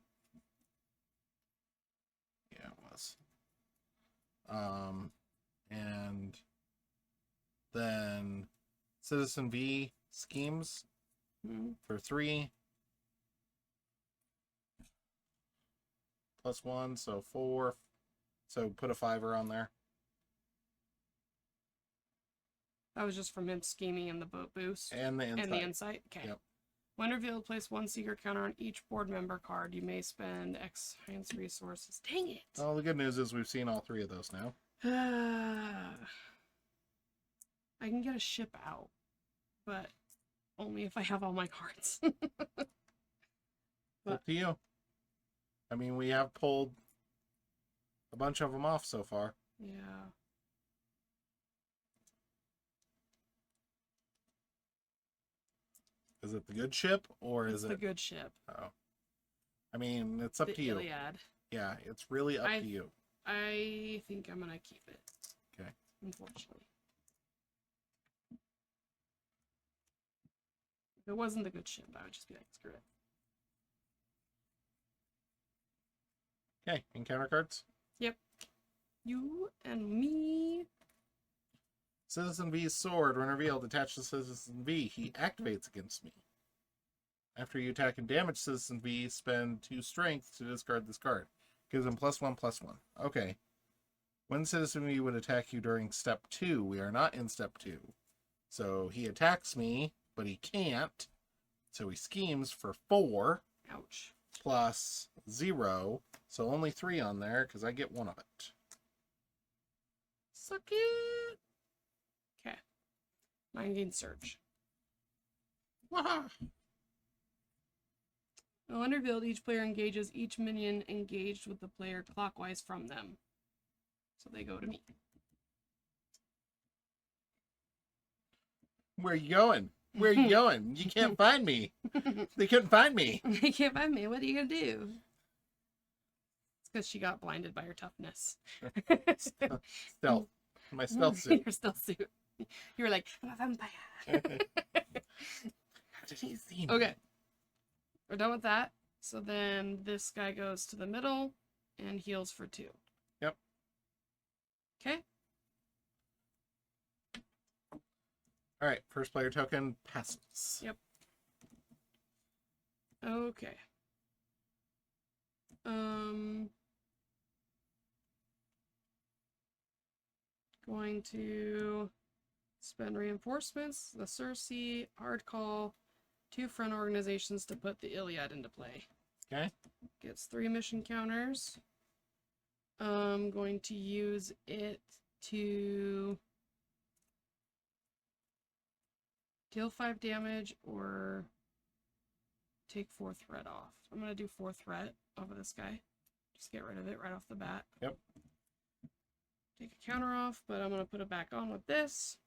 Yeah, it was. And then Citizen V schemes for 3 plus 1, so 4. So put a 5er on there. That was just from him scheming and the boat boost. And the insight. And the insight? Okay. Yep. When revealed, place 1 secret counter on each board member card. You may spend X hands resources. Dang it! Well, the good news is we've seen all 3 of those now. I can get a ship out, but only if I have all my cards. Up to you. I mean, we have pulled a bunch of them off so far. Yeah. Is it the good ship, or It's is the it good ship. Oh. I mean, it's up The to you. Iliad. Yeah, it's really up to you. I think I'm gonna keep it. Okay. Unfortunately. If it wasn't the good ship, I would just be like, screw it. Okay, encounter cards. Yep. You and me. Citizen V's sword, when revealed, attached to Citizen V. He activates against me. After you attack and damage Citizen V, spend 2 strength to discard this card. Gives him +1/+1. Okay. When Citizen V would attack you during step 2, we are not in step 2. So he attacks me, but he can't So he schemes for 4 Ouch. plus 0. So only 3 on there because I get 1 of it. Suck it. Okay. Mind Gain Surge. Wah! Under build, each player engages each minion engaged with the player clockwise from them. So they go to me. Where are you going? Where are you going? You can't find me. They couldn't find me. They can't find me. What are you gonna do? It's because she got blinded by her toughness. Stealth. My stealth suit. Your stealth suit. You were like, I'm a vampire. How did he see me? Okay. We're done with that. So then this guy goes to the middle and heals for 2. Yep. Okay. All right. First player token passes. Yep. Okay. Going to spend reinforcements, the Circe, hard call, 2 front organizations to put the Iliad into play. Okay. Gets 3 mission counters. I'm going to use it to deal 5 damage or take 4 threat off. I'm going to do 4 threat off of this guy. Just get rid of it right off the bat. Yep. Take a counter off, but I'm going to put it back on with this.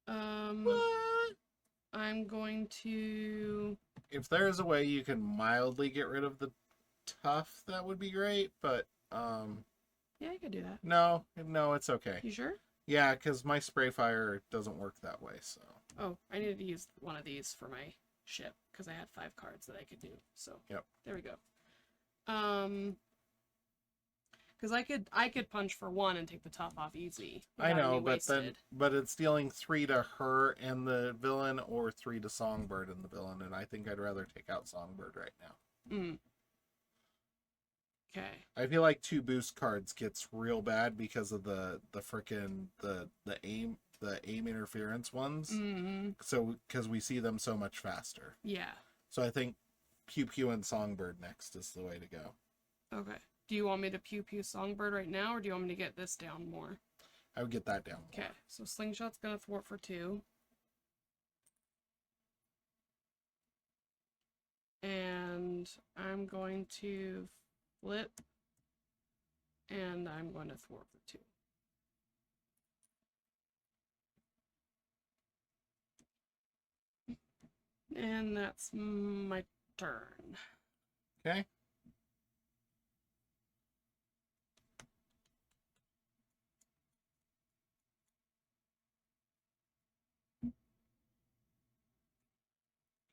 What? I'm going to... If there's a way you can mildly get rid of the tough, that would be great, but Yeah, I could do that. no, it's okay. You sure? Yeah, because my spray fire doesn't work that way, so. Oh, I needed to use one of these for my ship because I had 5 cards that I could do. So Yep. There we go. Because I could punch for 1 and take the tough off easy. I know, any wasted. but it's dealing 3 to her and the villain, or 3 to Songbird and the villain, and I think I'd rather take out Songbird right now. Okay. I feel like 2 boost cards gets real bad because of the frickin' the aim interference ones. So because we see them so much faster. Yeah. So I think Pew Pew and Songbird next is the way to go. Okay. Do you want me to pew pew Songbird right now, or do you want me to get this down more? I would get that down more. Okay. So Slingshot's gonna thwart for 2. And I'm going to flip. And I'm going to thwart for 2. And that's my turn. Okay.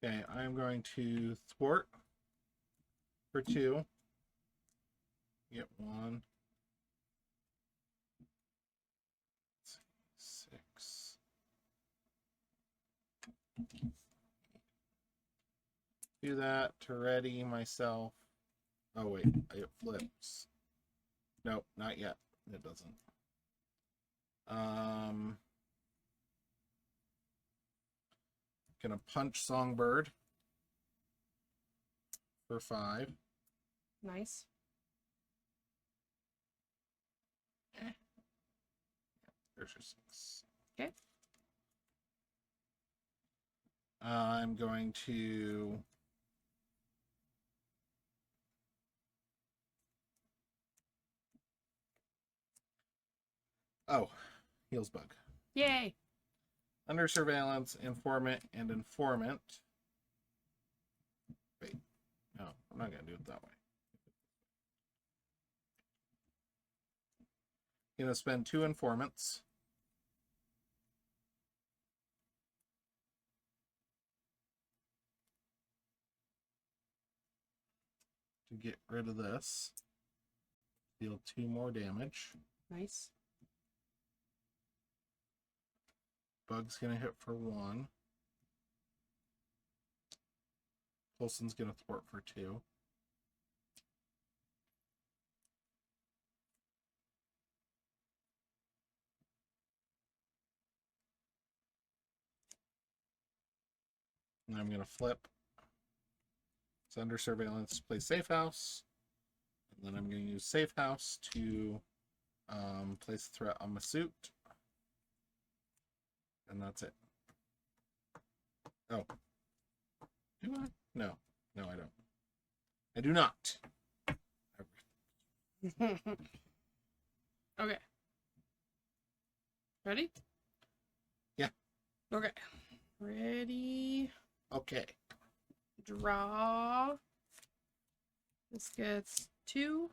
Okay, I'm going to thwart for 2. Get 1. 6. Do that to ready myself. Oh wait, it flips. Nope, not yet. It doesn't. Gonna punch Songbird for 5. Nice. There's your 6. Okay. I'm going to heals bug. Yay! Under surveillance, informant, and informant. Wait, no, I'm not gonna do it that way. Gonna spend 2 informants. To get rid of this. Deal 2 more damage. Nice. Bug's gonna hit for 1. Coulson's gonna thwart for 2. And I'm going to flip. It's under surveillance, play safe house. And then I'm going to use safe house to place a threat on my suit. And that's it. Oh. Do I? No. No, I don't. I do not. Okay. Ready? Yeah. Okay. Ready. Okay. Draw. This gets 2.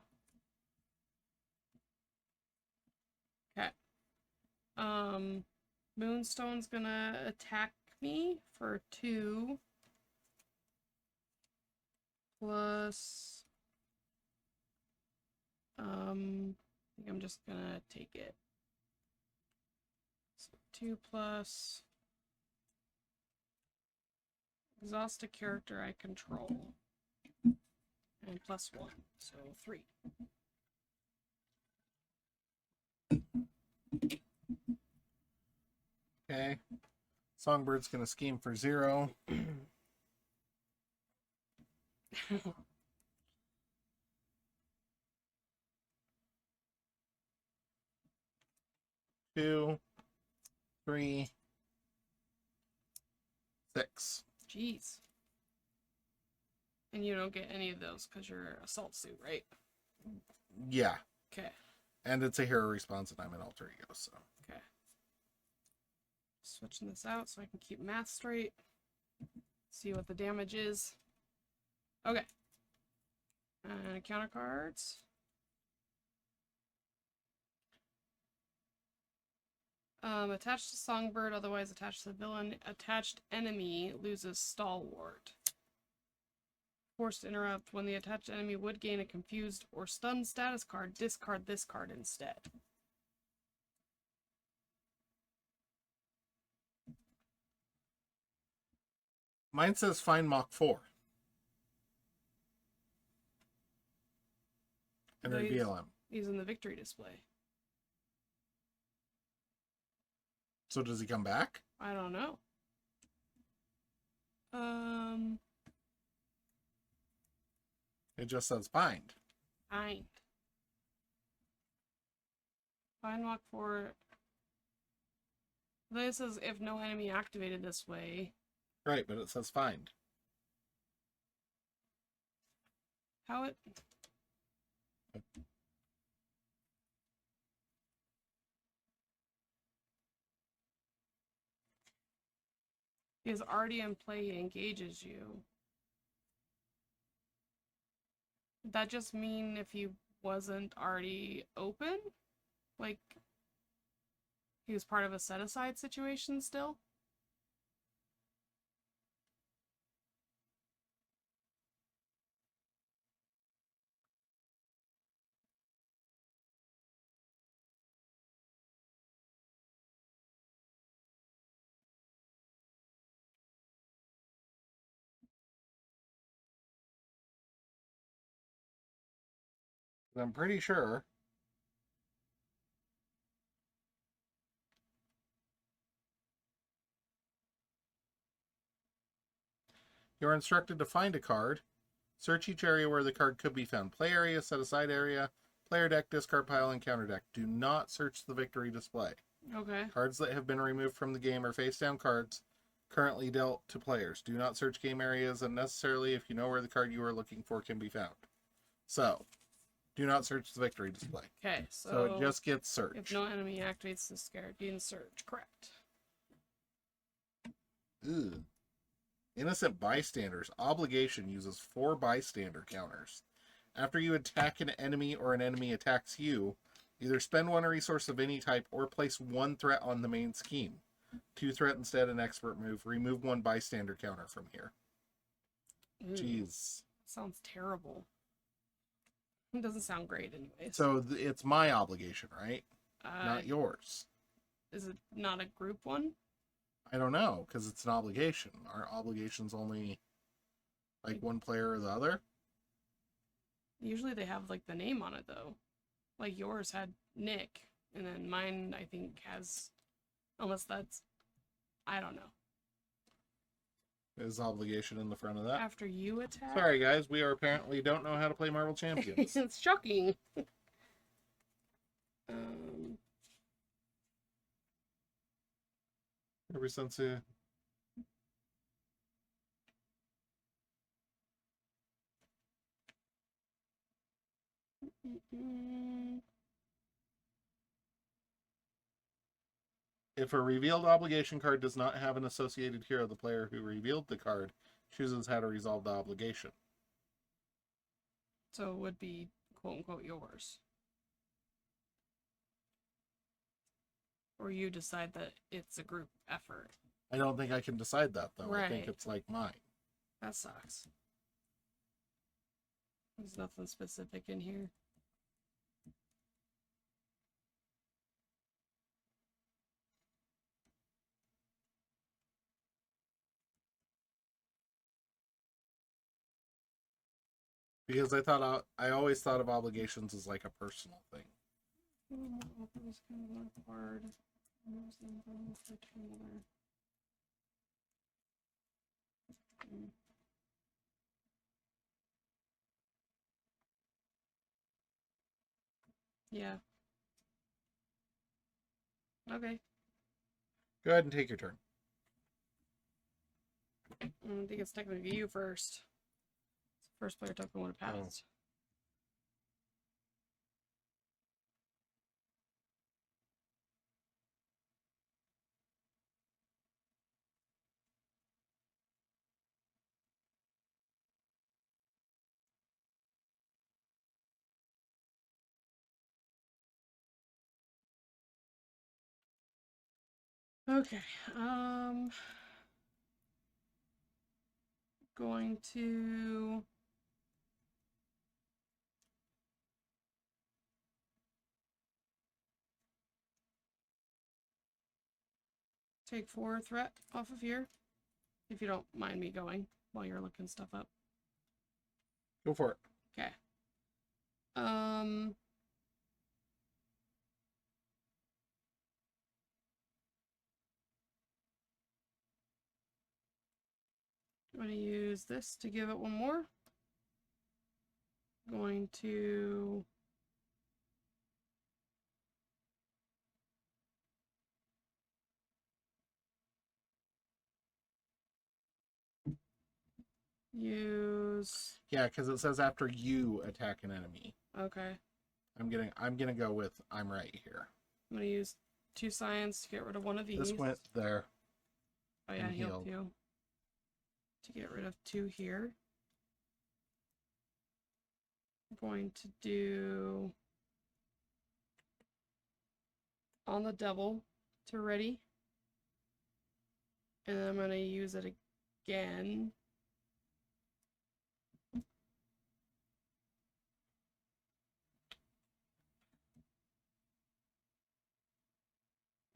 Okay. Moonstone's gonna attack me for 2. Plus, I think I'm just gonna take it. So 2 plus exhaust a character I control. And plus 1, so 3. Okay. Songbird's gonna scheme for 0. 2, 3, 6. Jeez. And you don't get any of those because you're assault suit, right? Yeah. Okay. And it's a hero response and I'm an alter ego, so. Okay. Switching this out so I can keep math straight. See what the damage is. Okay. And counter cards. Attached to Songbird, otherwise attached to the villain. Attached enemy loses Stalwart. Forced to interrupt. When the attached enemy would gain a confused or stunned status card, discard this card instead. Mine says find Mach 4. And So reveal him. He's in the victory display. So does he come back? I don't know. It just says find. Find. Find Mach 4. This is if no enemy activated this way. Right, but it says find. How it... is already in play engages you. Would that just mean if he wasn't already open? Like, he was part of a set-aside situation still? I'm pretty sure. You're instructed to find a card. Search each area where the card could be found. Play area, set aside area, player deck, discard pile, and counter deck. Do not search the victory display. Okay. Cards that have been removed from the game are face down cards currently dealt to players. Do not search game areas unnecessarily if you know where the card you are looking for can be found. So, do not search the victory display. Okay, So it just gets searched. if no enemy activates this card, gain search. Correct. Ugh. Innocent Bystanders. Obligation uses 4 bystander counters. After you attack an enemy or an enemy attacks you, either spend 1 resource of any type or place 1 threat on the main scheme. 2 threat instead, an expert move. Remove 1 bystander counter from here. Ooh, Jeez. sounds terrible. It doesn't sound great anyways. So it's my obligation, right? Not yours. Is it not a group one? I don't know, because it's an obligation. Our obligation's only like one player or the other. Usually they have like the name on it though. Like yours had Nick, and then mine I think has, unless that's, I don't know. is obligation in the front of that. After you attack? Sorry, guys. We are apparently don't know how to play Marvel Champions. It's shocking. um, Ever since it... If a revealed obligation card does not have an associated hero, the player who revealed the card chooses how to resolve the obligation. So it would be quote unquote yours. Or you decide that it's a group effort. I don't think I can decide that, though. Right. I think it's like mine. That sucks. There's nothing specific in here. Because I always thought of obligations as like a personal thing. Hard. Yeah. Okay. Go ahead and take your turn. I think it's technically you first. First player token would have passed. Okay. Going to take 4 threat off of here. If you don't mind me going while you're looking stuff up. Go for it. Okay. I'm going to use this to give it one more. Going to use... Yeah, because it says after you attack an enemy. Okay. I'm gonna go with I'm right here. I'm going to use 2 science to get rid of one of these. This went there. Oh yeah, and heal healed. 2. To get rid of 2 here. I'm going to do on the double to ready. And then I'm going to use it again.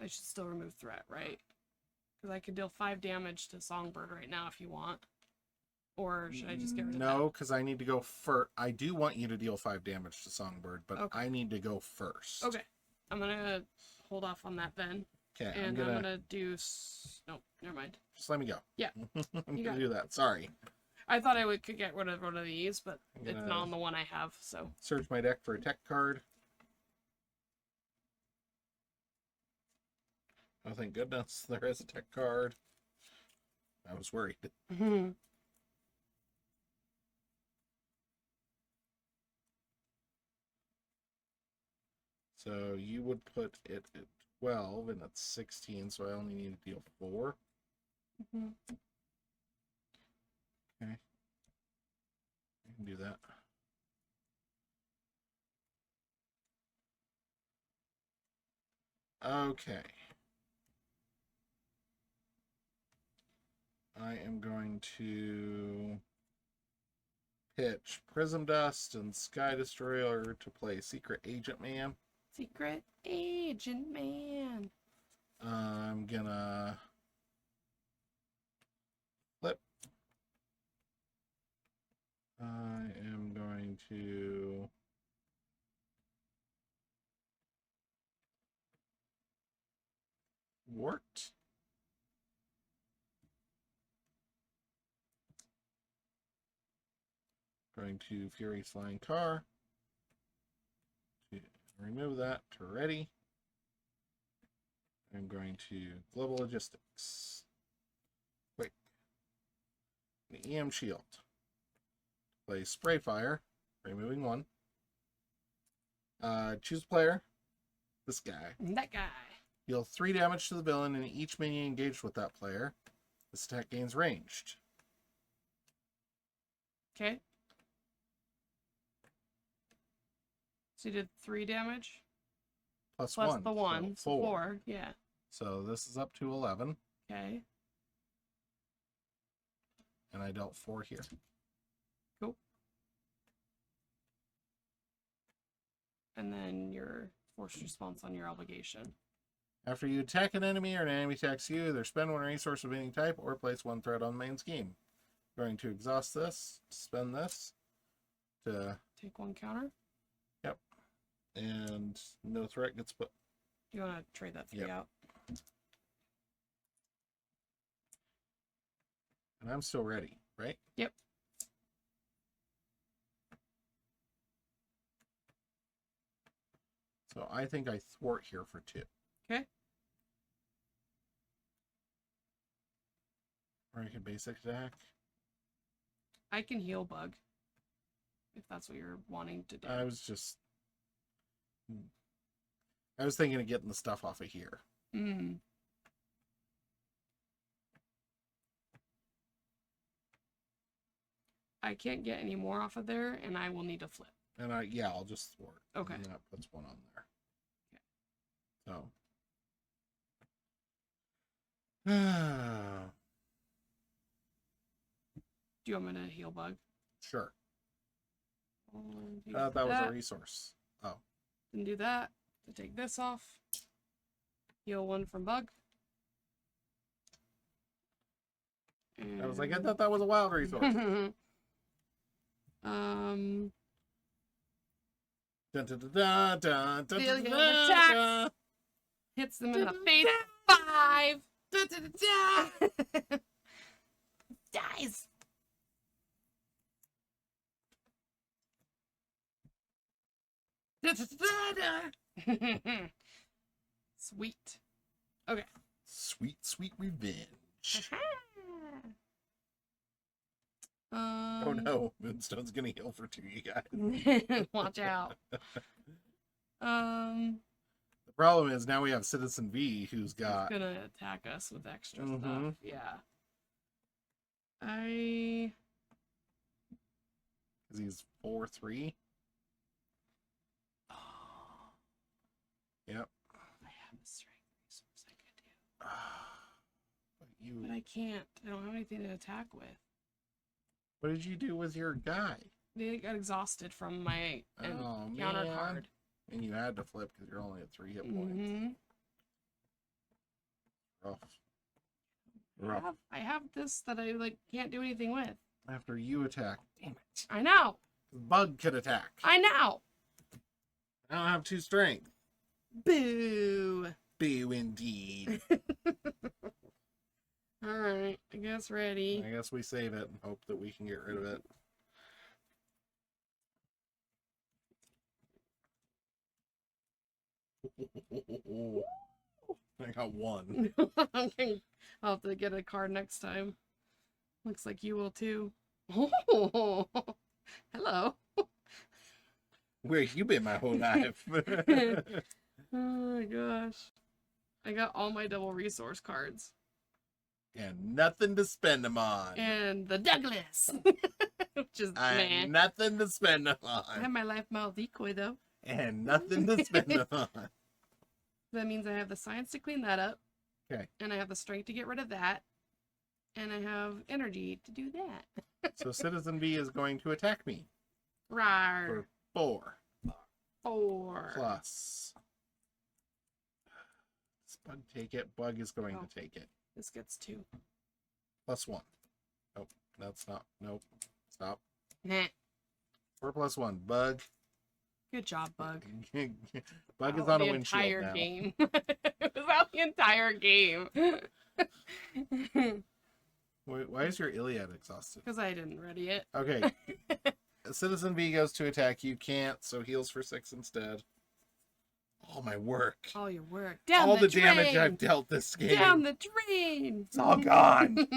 I should still remove threat, right? Because I could deal 5 damage to Songbird right now if you want. Or should I just get rid of that? No, because I need to go first. I do want you to deal 5 damage to Songbird, but Okay. I need to go first. Okay. I'm going to hold off on that then. Okay, And I'm going to do... Nope, never mind. Just let me go. Yeah. I'm You going got to do that. Sorry. I thought I could get rid of one of these, but it's gonna- not on the one I have, so... Search my deck for a tech card. Oh, thank goodness. There is a tech card. I was worried. So you would put it at 12, and it's 16, so I only need to deal 4. Okay. I can do that. Okay. I am going to pitch Prism Dust and Sky Destroyer to play Secret Agent Man. Secret Agent Man. I'm gonna flip. I am going to wart. Going to Fury Flying Car. To remove that to ready. I'm going to Global Logistics. Quick. An EM Shield. Play Spray Fire. Removing one. Choose player. This guy. That guy. Deal 3 damage to the villain and each minion engaged with that player. This attack gains ranged. Okay. So you did 3 damage? Plus Plus 1. the 1. So 4. 4. Yeah. So this is up to 11. Okay. And I dealt 4 here. Cool. And then your forced response on your obligation. After you attack an enemy or an enemy attacks you, either spend 1 resource of any type or place 1 threat on the main scheme. Going to exhaust this, spend this to Take 1 counter. Yep. And no threat gets put. You want to trade that 3 Yep. out? And I'm still ready, right? Yep. So I think I thwart here for 2. Okay. Or I can basic attack. I can heal bug. If that's what you're wanting to do. I was thinking of getting the stuff off of here. Mm. I can't get any more off of there, and I will need to flip. And I'll just thwart. Okay. And that puts 1 on there. Okay. So. Do you want me to heal bug? Sure. Do That was a resource. Oh. Then do that. To take this off. Heal 1 from bug. I was like, I thought that was a wild resource. Um. Dun, dun, dun, dun, dun, dun, Dealing dun, with dun, attacks. dun. Hits them in the face. 5. Dies. Sweet. Okay. Sweet, sweet revenge. Oh no, Moonstone's gonna heal for 2, you guys. Watch out. The problem is now we have Citizen V who's got. He's gonna attack us with extra Mhm. stuff. Yeah. I. Because he's 4/3. Oh, Yep. I have a strength resource I could do. But But I can't. I don't have anything to attack with. what did you do with your guy? They got exhausted from my Oh, counter man. card. And you had to flip because you're only at 3 hit points. Mm-hmm. Rough. I have this that I can't do anything with. After you attack. Damn it. I know. Bug could attack. I know. I don't have 2 strength. Boo. Boo indeed. All right. I guess ready. I guess we save it and hope that we can get rid of it. I got 1. Okay. I'll have to get a card next time. Looks like you will too. Oh, hello. Where you been my whole life? Oh my gosh. I got all my double resource cards. And nothing to spend them on. And the Douglas. Which is meh. Nothing to spend them I have on. my life mile decoy though. And nothing to spend them on. That means I have the science to clean that up. Okay. And I have the strength to get rid of that. And I have energy to do that. So Citizen V is going to attack me Rawr. for 4 4. plus. Does Bug take it? Bug is going to take it. This gets 2. Plus 1. Nope, that's not. Nope. Stop. Nah. 4 plus 1. Bug. Good job, Bug. Bug is Out on a the windshield entire now. game. It was out the entire game. Why is your Iliad exhausted? Because I didn't ready it. Okay. Citizen V goes to attack. You can't, so heals for 6 instead. All my work. All your work. Down All the drain. damage I've dealt this game. Down the drain. It's all gone.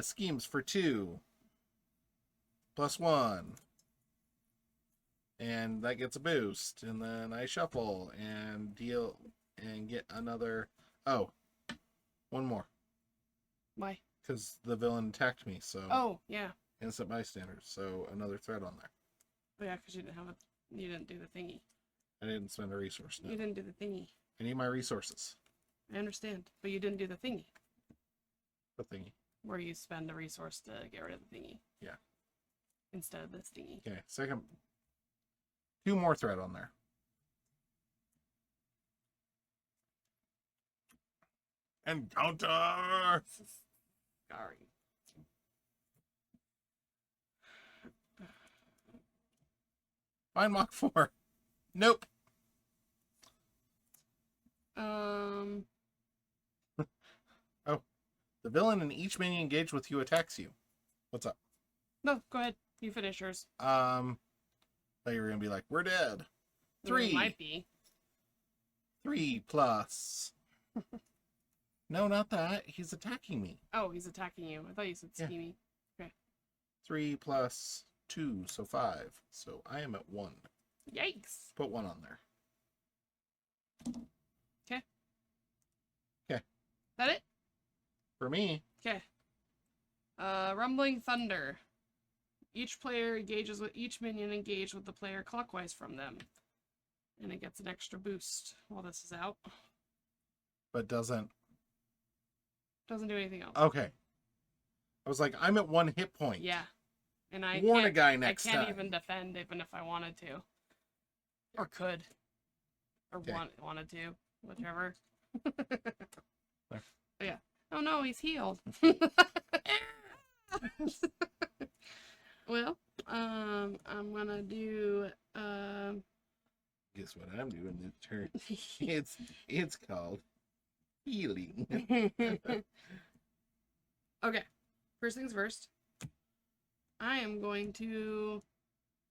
Schemes for 2. +1. And that gets a boost. And then I shuffle and deal and get another. Oh, one more. Why? Because the villain attacked me, so. Oh, yeah. Innocent bystanders, so another threat on there. Oh, yeah, because you didn't have a. You didn't do the thingy. I didn't spend a resource. No. You didn't do the thingy. I need my resources. I understand, but you didn't do the thingy. What thingy? Where you spend a resource to get rid of the thingy. Yeah. Instead of this thingy. Okay, second. 2 more threat on there. Encounter! Sorry. Find Mach 4. Nope. Oh. The villain and each minion engaged with you attacks you. What's up? No, go ahead. You finish yours. Thought you were gonna be like, we're dead. 3. It might be. 3 plus. No, not that. He's attacking me. Oh, he's attacking you. I thought you said Yeah. scheming. 3 plus 2, so 5. So I am at 1. Yikes. Put 1 on there. Okay. Okay. That it? For me. Okay. Rumbling Thunder. Each player engages with each minion engaged with the player clockwise from them. And it gets an extra boost while this is out. But doesn't. Doesn't do anything else. Okay. I was like, I'm at 1 hit point. Yeah. And I Warn a can't, guy next I can't time. even defend even if I wanted to. Or could. Or Okay. wanted to. Whichever. There. Yeah. Oh no, he's healed. Well, I'm gonna do Guess what I'm doing this turn? It's called healing. Okay. First things first. I am going to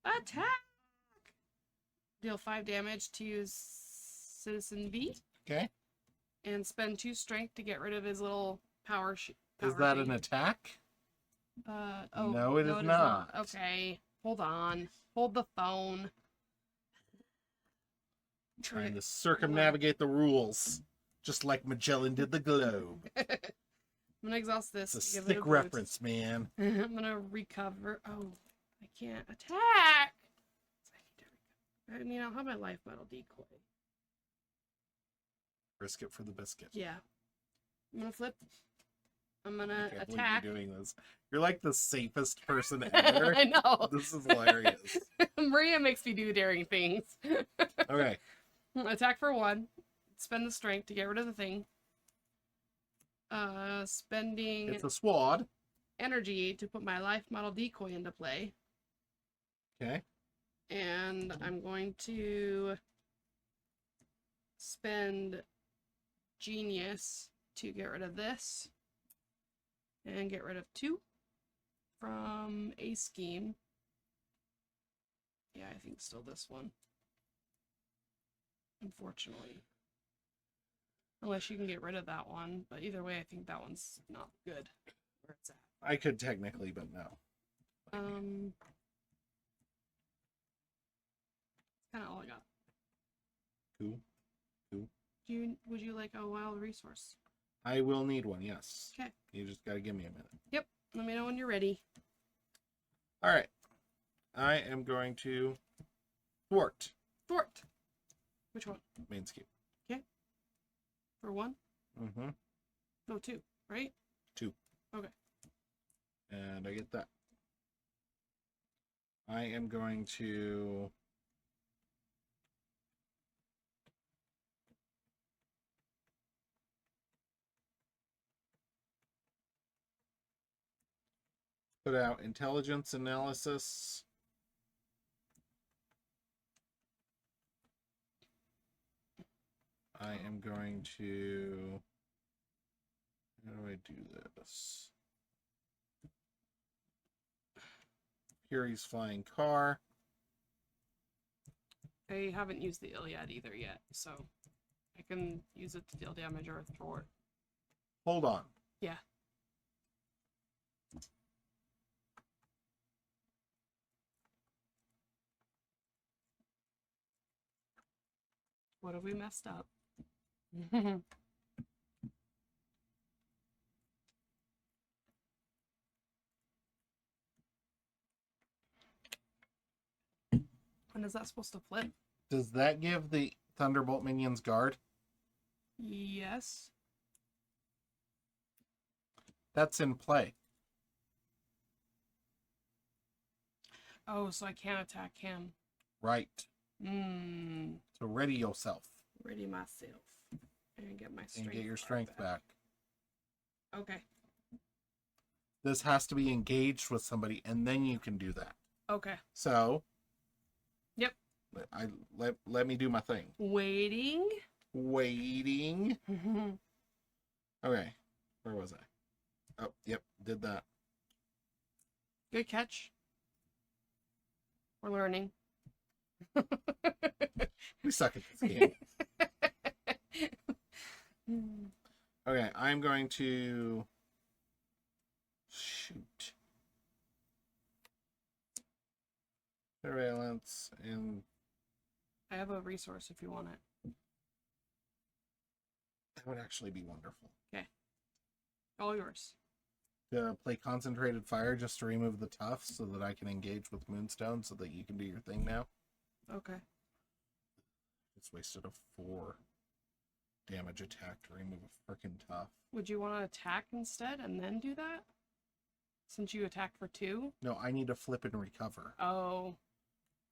attack. Deal 5 damage to Citizen V. Okay. And spend 2 strength to get rid of his little power. Is that an attack? Oh, No, it is not. Okay. Hold on. Hold the phone. Trying to circumnavigate the rules, just like Magellan did the globe. I'm gonna exhaust this. It's a give it sick boost. reference, man. I'm gonna recover. Oh, I can't attack. I mean, I'll have my life metal decoy. Risk it for the biscuit. Yeah. I'm gonna flip. I'm gonna I can't believe attack. you're doing this. You're like the safest person ever. I know. This is hilarious. Maria makes me do daring things. Okay. Attack for 1. Spend the strength to get rid of the thing. Spending It's a swad. energy to put my life model decoy into play. Okay. And I'm going to spend genius to get rid of this. And get rid of 2 from a scheme. Yeah, I think still this one. Unfortunately. Unless you can get rid of that one. But either way, I think that one's not good where it's at. I could technically, but no. Kind of all I got. Cool. Would you like a wild resource? I will need one, yes. Okay. You just gotta give me a minute. Yep. Let me know when you're ready. Alright. I am going to thwart Thwart. Which one? Mainscape. For 1? Mm-hmm. No, 2, right? 2. Okay. And I get that. I am going to put out intelligence analysis. I am going to, how do I do this? Fury's flying car. I haven't used the Iliad either yet, so I can use it to deal damage or thwart. Hold on. Yeah. What have we messed up? When is that supposed to flip? Does that give the Thunderbolt minions guard? Yes. That's in play. Oh, so I can't attack him. Right. Hmm. So ready yourself. Ready myself. And get my strength. And get your strength back. Okay. This has to be engaged with somebody, and then you can do that. Okay. So. Yep. Let me do my thing. Waiting. Okay. Where was I? Oh, yep. Did that. Good catch. We're learning. We suck at this game. Okay, I'm going to shoot. Surveillance and I have a resource if you want it. that would actually be wonderful. Okay. All yours. To play concentrated fire just to remove the tufts so that I can engage with Moonstone so that you can do your thing now. Okay. It's wasted a 4 damage attack to remove a freaking tuft. Would you want to attack instead and then do that? Since you attacked for 2? No, I need to flip and recover. Oh.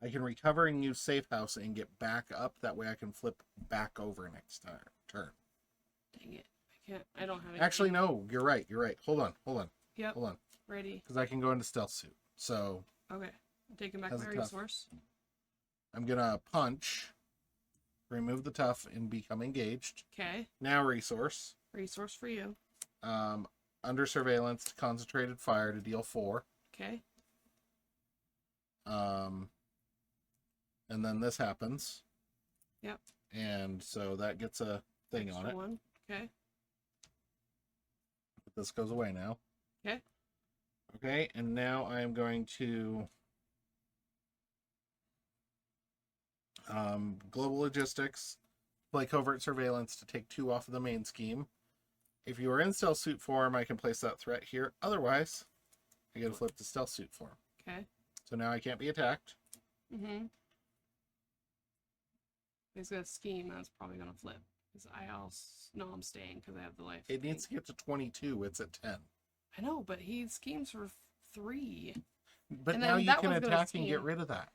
I can recover and use safe house and get back up. That way I can flip back over next turn. Dang it. I can't. I don't have any. Actually, no. You're right. Hold on. Yep. Hold on. Ready. Because I can go into stealth suit. So Okay. I'm taking back How's my it tough? resource. I'm going to punch, remove the tuft, and become engaged. Okay. Now resource. Resource for you. Under surveillance, concentrated fire to deal 4. Okay. And then this happens. Yep. And so that gets a thing on Extra it. one. Okay. But this goes away now. Okay. Okay, and now I am going to global logistics, play covert surveillance to take 2 off of the main scheme. If you are in stealth suit form, I can place that threat here. Otherwise, I get to flip to stealth suit form. Okay. So now I can't be attacked. Mm-hmm. He's got a scheme that's probably gonna flip. Because I also know I'm staying because I have the life. It needs to get to 22. It's at 10. I know, but he schemes for 3. But And now then you that can one's gonna attack and get scheme. rid of that.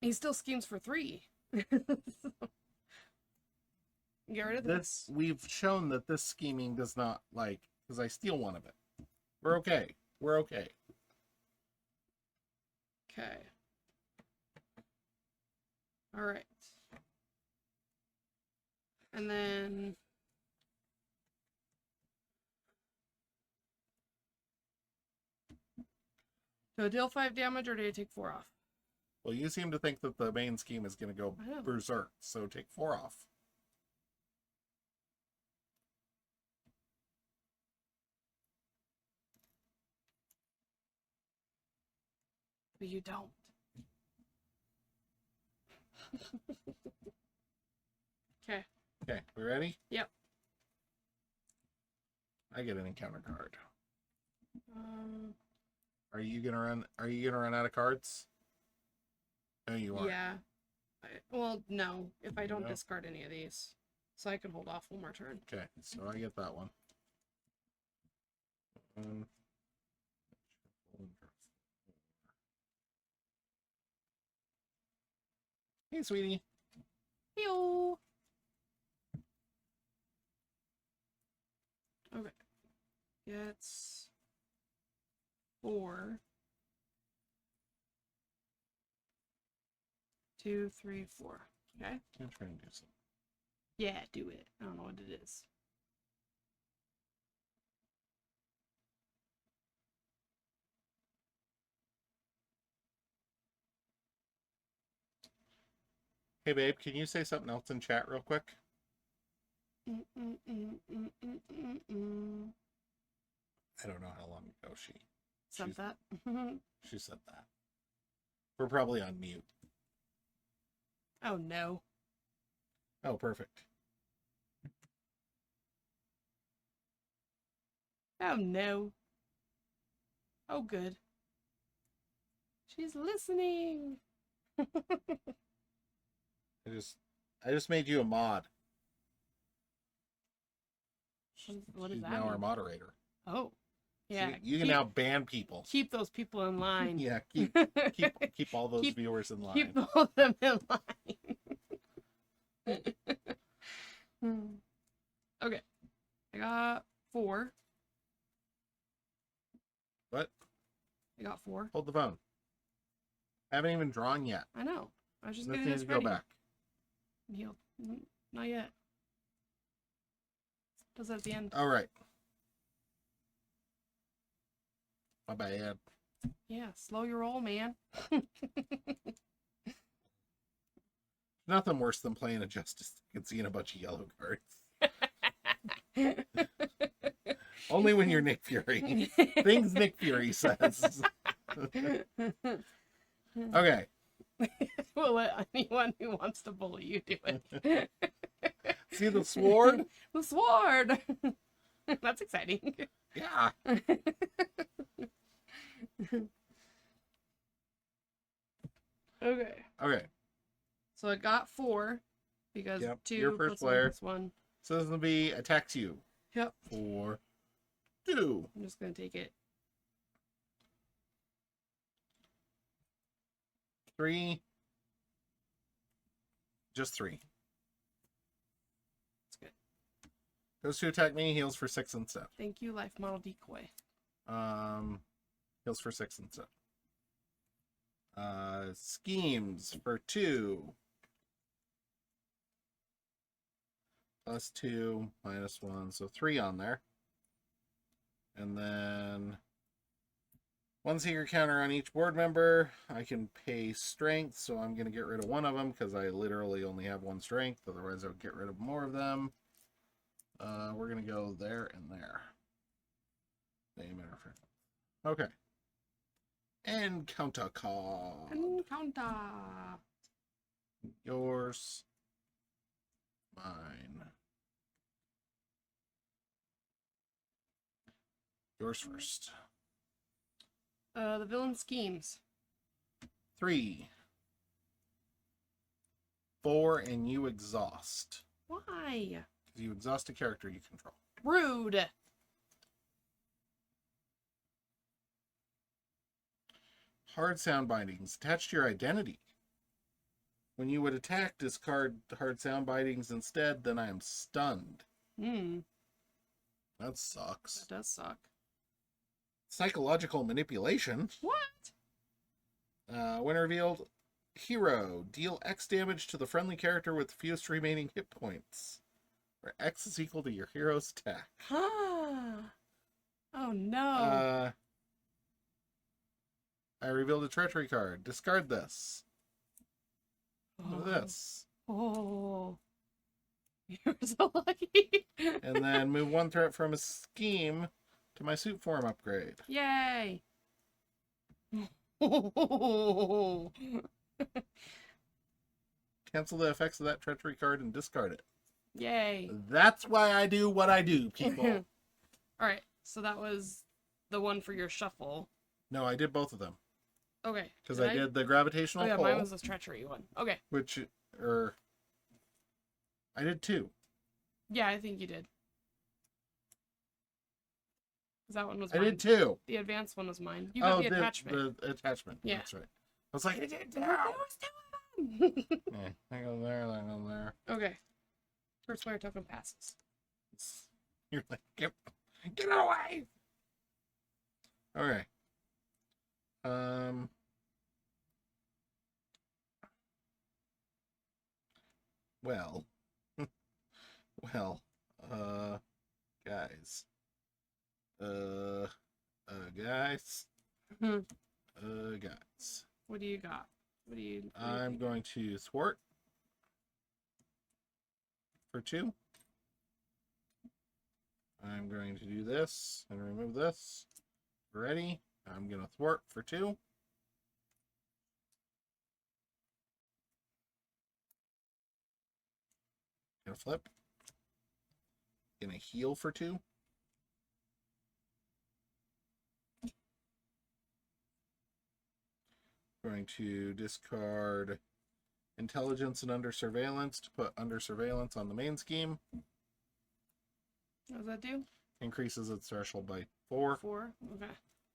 He still schemes for 3. Get rid of this. We've shown that this scheming does not, like, because I steal one of it. We're okay. Okay. All right. And then do I deal 5 damage or do I take 4 off? Well, you seem to think that the main scheme is going to go I know. berserk, so take 4 off. But you don't. Okay. Okay, we ready? Yep. I get an encounter card. Um. Are you gonna run out of cards? No, you are. Yeah. Well, no. If I don't No? discard any of these, so I can hold off one more turn. Okay, so I get that one. Hey, sweetie. Heyo. Okay. Gets 4. 2, 3, 4. Okay. I'm trying to do something. Yeah, do it. I don't know what it is. Hey babe, can you say something else in chat real quick? I don't know how long ago Said that. she said that. We're probably on mute. Oh no. Oh, perfect. Oh no. Oh good. She's listening. I just made you a mod. What is She's that? now our Mean? moderator. Oh. So Yeah. you can now ban people. Keep those people in line. Yeah, keep all those viewers in line. Keep all of them in line. Okay. I got 4. What? I got 4. Hold the phone. I haven't even drawn yet. I know. I was just Let's getting need this to ready. go back. Healed. Not yet. Does that at the end. All right. My bad. Yeah, slow your roll, man. Nothing worse than playing a Justice and seeing a bunch of yellow cards. Only when you're Nick Fury. Things Nick Fury says. Okay. We'll let anyone who wants to bully you do it. See the sword? The sword! That's exciting. Yeah. Okay. Okay. So I got 4 because Yep, 2 your first plus player. 1 plus 1. So this will be attacks you. Yep. 4, 2. I'm just gonna take it. 3. Just 3. It's good. Goes to attack me, heals for 6 instead. Thank you, life model decoy. Heals for 6 instead. Schemes for 2. Plus 2, minus 1, so 3 on there. And then 1 secret counter on each board member. I can pay strength, so I'm going to get rid of 1 of them because I literally only have 1 strength. Otherwise, I would get rid of more of them. We're going to go there and there. Name interference. Okay. Encounter card. Encounter. Yours. Mine. Yours first. The villain schemes. 3. 4, and you exhaust. Why? Because you exhaust a character you control. Rude. Hard sound bindings attached to your identity. When you would attack, discard hard sound bindings instead, then I am stunned. That sucks. That does suck. Psychological manipulation. What? When revealed, hero. Deal X damage to the friendly character with the fewest remaining hit points. Where X is equal to your hero's attack. Huh. Oh no. I revealed a treachery card. Discard this. Look at this. Oh. You're so lucky. And then move 1 threat from a scheme to my suit form upgrade. Yay. Cancel the effects of that treachery card and discard it. Yay. That's why I do what I do, people. Alright, so that was the one for your shuffle. No, I did both of them. Okay. Because I did the gravitational Oh yeah, pull. mine was this treachery one. Okay. I did 2. Yeah, I think you did. Because that one was mine. I did 2. The advanced one was mine. You got the attachment. The attachment. Yeah. That's right. I was like, I did 2. There was 2 of them! Yeah, that goes there, that goes there. Okay. First player token passes. You're like, get it away! Okay. Well, guys, guys, guys. What do you got? What do you I'm think? going to thwart for 2. I'm going to do this and remove this. Ready? I'm going to thwart for 2. Gonna flip. Gonna heal for 2. Going to discard intelligence and under surveillance to put under surveillance on the main scheme. What does that do? Increases its threshold by 4. 4. Okay.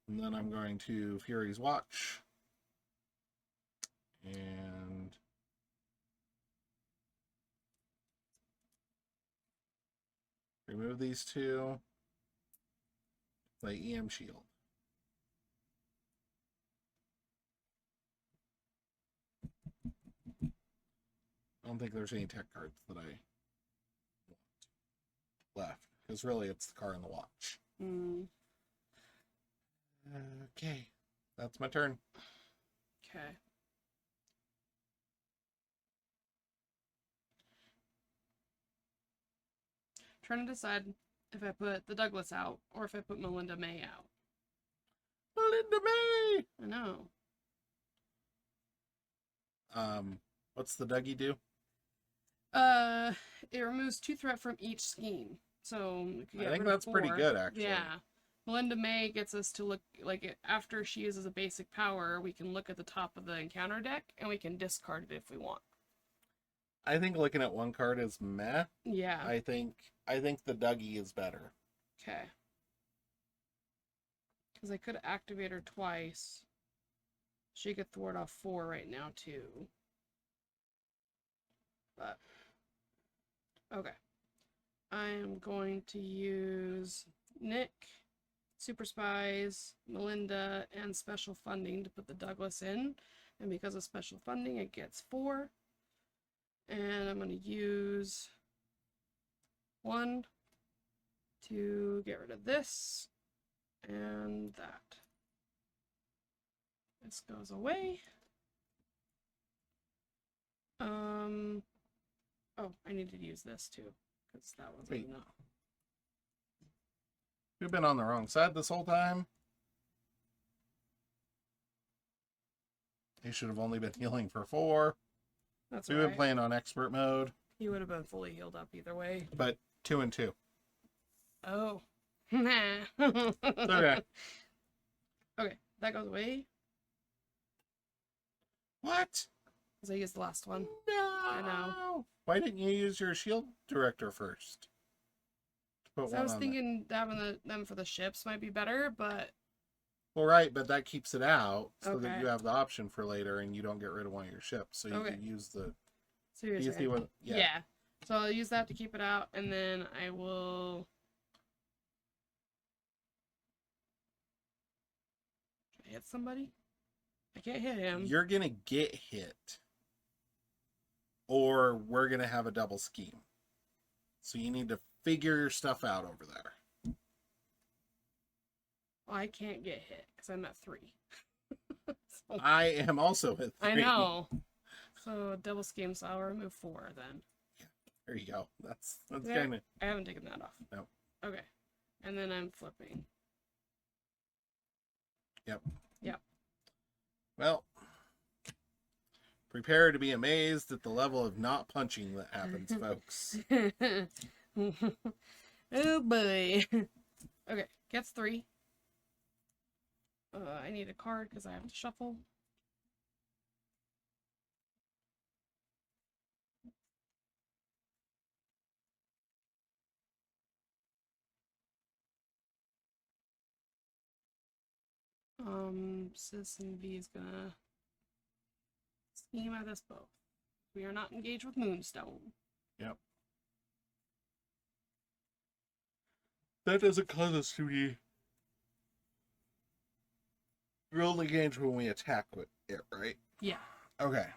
And then I'm going to Fury's Watch. And remove these 2. Play EM Shield. I don't think there's any tech cards that I want left. Because really it's the car and the watch. Mm. Okay. That's my turn. Okay. Trying to decide if I put the Douglas out or if I put Melinda May out. Melinda May! I know. What's the Dougie do? It removes 2 threat from each scheme. So I think that's pretty good, actually. Yeah. Melinda May gets us to look, like, after she uses a basic power, we can look at the top of the encounter deck, and we can discard it if we want. I think looking at one card is meh. Yeah. I think the Dougie is better. Okay. Because I could activate her twice. She could thwart off 4 right now, too. But, okay. I am going to use Nick, Super Spies, Melinda, and Special Funding to put the Douglas in. And because of Special Funding, it gets 4. And I'm going to use 1 to get rid of this and that. This goes away. Oh, I need to use this too, because that wasn't Wait. enough. We've been on the wrong side this whole time. He should have only been healing for 4. That's We've right. been playing on expert mode, He would have been fully healed up either way. but 2 and 2. Oh. Nah. Okay. Okay, that goes away. What? Because I used the last one. No. I know. Why didn't you use your shield director first? To put So one I was on thinking having them for the ships might be better, but there. Well, right, but that keeps it out so that Okay. you have the option for later, and you don't get rid of one of your ships. So you Okay. can use the. so you're You see saying- what? Yeah. So I'll use that to keep it out, and then I will. Should I hit somebody? I can't hit him. You're gonna get hit, or we're gonna have a double scheme. So you need to figure your stuff out over there. Well, I can't get hit because I'm at 3. So, I am also at 3. I know. So double scheme, so I'll remove 4 then. There you go. That's There. kind of. I haven't taken that off. No. Okay. And then I'm flipping. Yep. Yep. Well, prepare to be amazed at the level of not punching that happens, folks. Oh boy. Okay, gets 3. I need a card because I have to shuffle. Citizen V is gonna scheme at us both. We are not engaged with Moonstone. Yep. That doesn't cause us to be. We're only engaged when we attack with it, right? Yeah. Okay.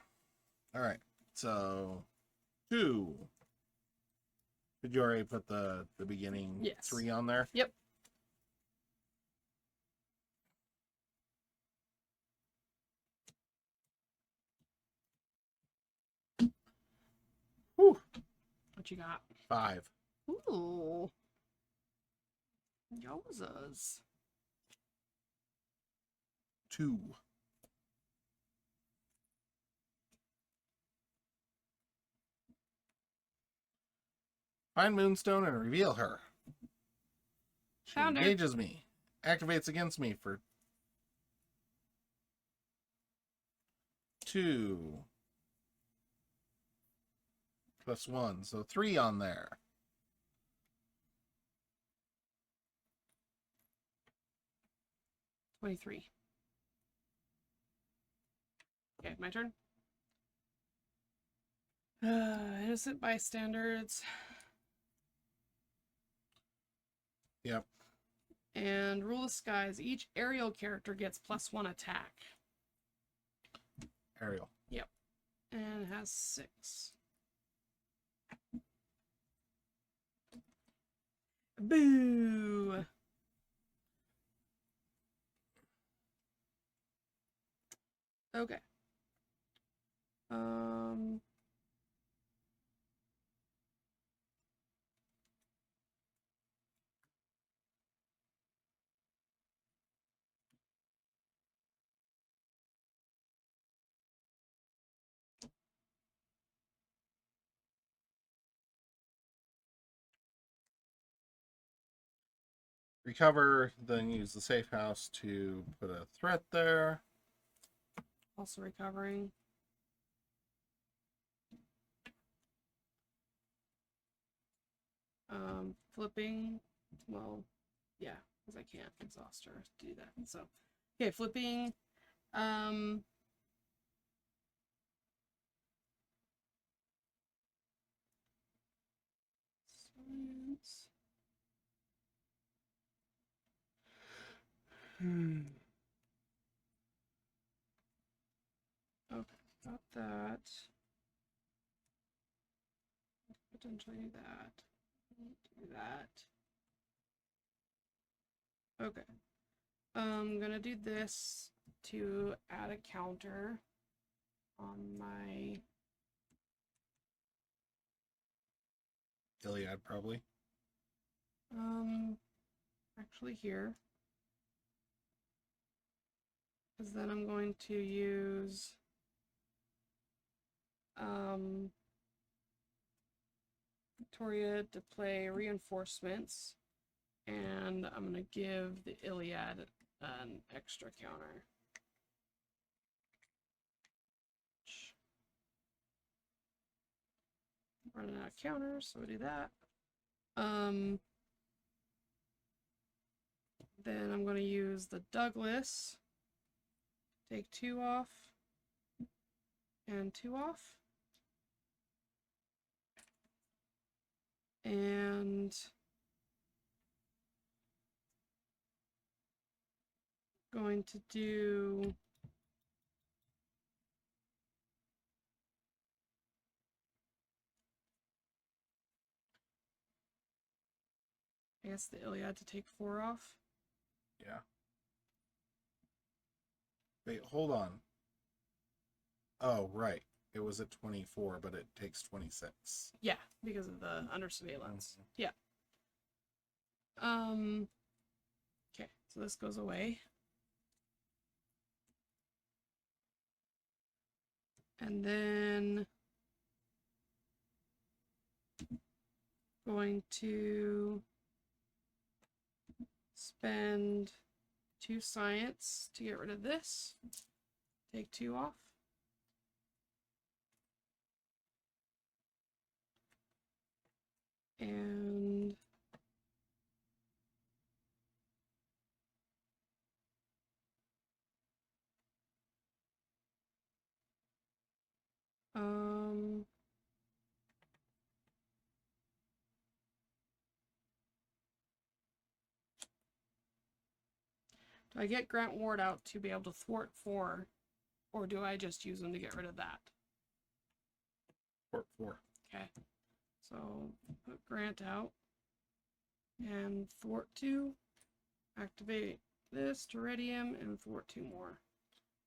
All right. So 2. Did you already put the beginning Yes. 3 on there? Yep. Whew. I What you got? 5. Ooh. Yowzas. 2. Find Moonstone and reveal her. She Found her. engages me. Activates against me for 2. +1. So 3 on there. $23. Okay, my turn. Innocent bystanders. Yep. And Rule of Skies. Each aerial character gets +1 attack. Ariel. Yep. And it has 6. Boo! Okay. Recover, then use the safe house to put a threat there. Also recovering. Flipping. Well, yeah, because I can't exhaust her to do that. So, okay, flipping. Science. Okay, got that. Potentially do that. Do that. Okay. I'm gonna do this to add a counter on my Iliad, probably. actually here. Because then I'm going to use Victoria to play reinforcements, and I'm gonna give the Iliad an extra counter. Running out of counters, so we do that. Then I'm gonna use the Douglas. Take 2 off. And 2 off. And going to do I guess the Iliad to take 4 off. Yeah. Wait, hold on. Oh, right. It was at 24, but it takes 26. Yeah, because of the under surveillance. Mm-hmm. Yeah. Okay, so this goes away. And then going to spend 2 science to get rid of this. Take 2 off. And do I get Grant Ward out to be able to thwart 4, or do I just use them to get rid of that? 4. Okay, so put Grant out and thwart 2. Activate this to ready him and thwart 2 more.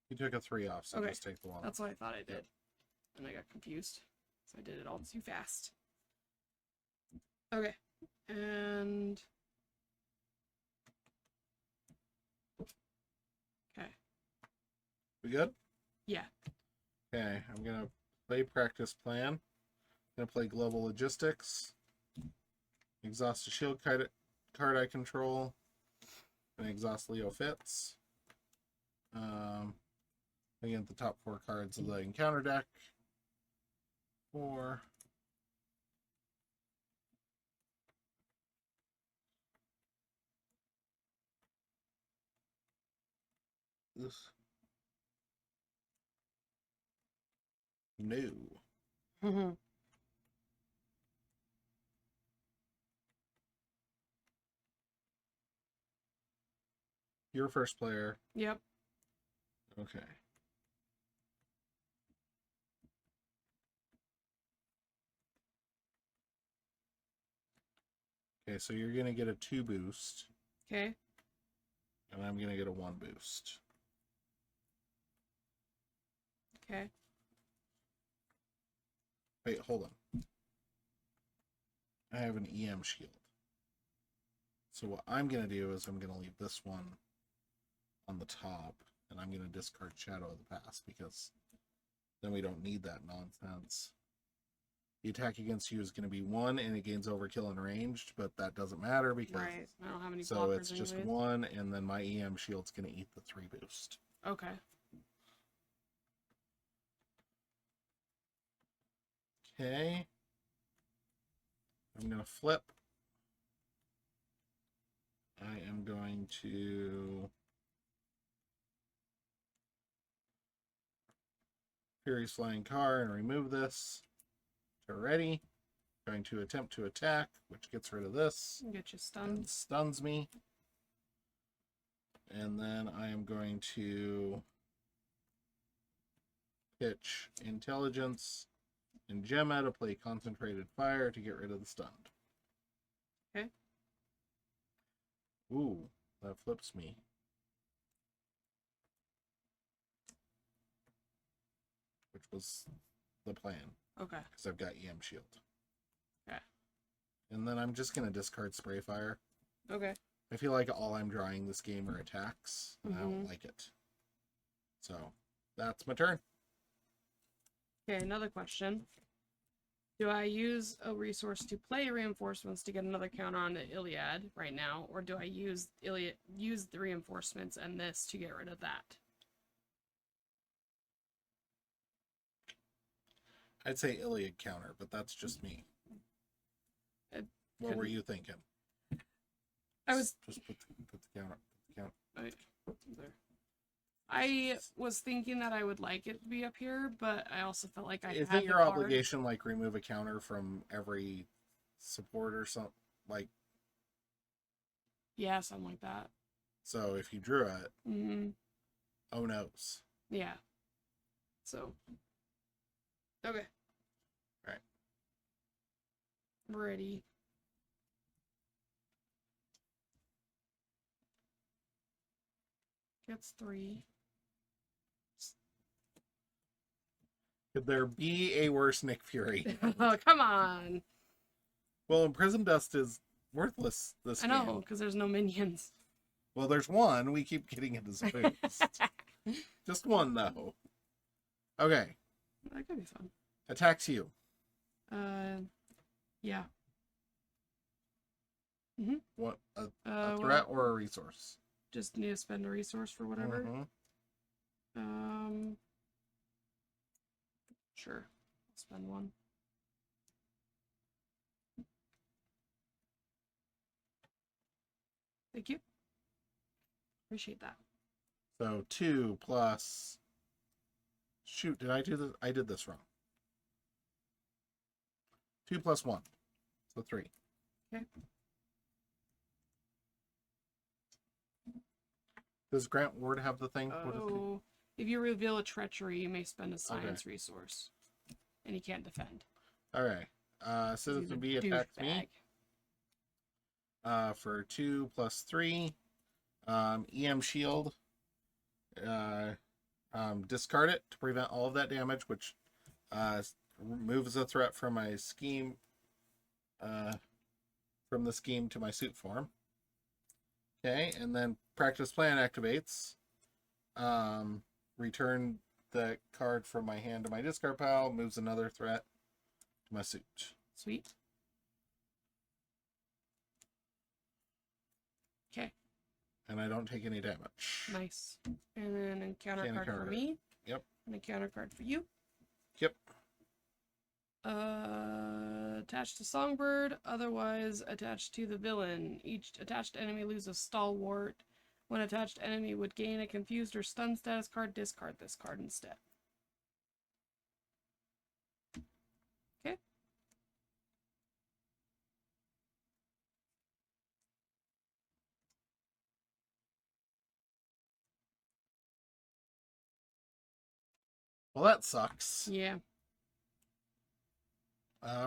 You took a 3 off, so Okay. just take the 1. That's what I thought I did. And I got confused. So I did it all too fast. Okay. And okay. We good? Yeah. Okay, I'm gonna play practice plan. I'm gonna play global logistics. Exhaust a shield card I control. And exhaust Leo Fitz. Again, the top 4 cards of the encounter deck. 4. This. No. Mm-hmm. You're first player. Yep. Okay. Okay, so you're gonna get a 2 boost. Okay. And I'm gonna get a 1 boost. Okay. Wait, hold on. I have an EM shield. So what I'm gonna do is I'm gonna leave this one on the top, and I'm gonna discard Shadow of the Past because then we don't need that nonsense. The attack against you is going to be 1, and it gains overkill and ranged, but that doesn't matter because Right. I don't have any so blockers it's just anyways. 1, and then my EM shield's going to eat the 3 boost. Okay. Okay. I'm going to flip. I am going to Fury's Flying Car and remove this. So ready. Going to attempt to attack, which gets rid of this. Get you And stunned. stuns me. And then I am going to pitch Intelligence and Gemma to play Concentrated Fire to get rid of the stunned. Okay. Ooh, that flips me. Which was the plan, Okay. because I've got EM Shield. Okay. And then I'm just going to discard Spray Fire. Okay. I feel like all I'm drawing this game are attacks. And I don't Mhm. like it. So, that's my turn. Okay, another question. Do I use a resource to play reinforcements to get another counter on the Iliad right now, or do I use the reinforcements and this to get rid of that? I'd say Iliad counter, but that's just me. What were you thinking? I was Just put the counter. there. I was thinking that I would like it to be up here, but I also felt like I Is had it your the card. obligation, like, remove a counter from every support or something? Like, Yeah, something like that. so if you drew it, Mm-hmm. oh noes. Yeah. So. Okay. Right. Ready. Gets 3. Could there be a worse Nick Fury? Oh, come on. Well, Imprisoned Dust is worthless this I game. know, because there's no minions. Well, there's one. We keep getting it as a boost. Just one, though. Okay. That could be fun. Attacks you. Yeah. What? A Well, threat or a resource? just need to spend a resource for whatever. Mhm. Sure. I'll spend 1. Thank you. Appreciate that. So 2 plus. Shoot, did I do this? I did this wrong. 2 plus 1. So 3. Okay. Does Grant Ward have the thing? What is it? Oh, if you reveal a treachery, you may spend a science resource, and he can't defend. All right. Citizen B attacks me. For 2 plus 3. EM Shield. Discard it to prevent all of that damage, which removes a threat from my scheme. from the scheme to my suit form. Okay, and then practice plan activates. Return the card from my hand to my discard pile, moves another threat to my suit. Sweet. Okay. And I don't take any damage. Nice. And then a counter card for card. me. Yep. And a counter card for you. Yep. Attached to Songbird, otherwise attached to the villain. Each attached enemy loses a stalwart. When attached enemy would gain a confused or stunned status card, discard this card instead. Okay. Well, that sucks. Yeah.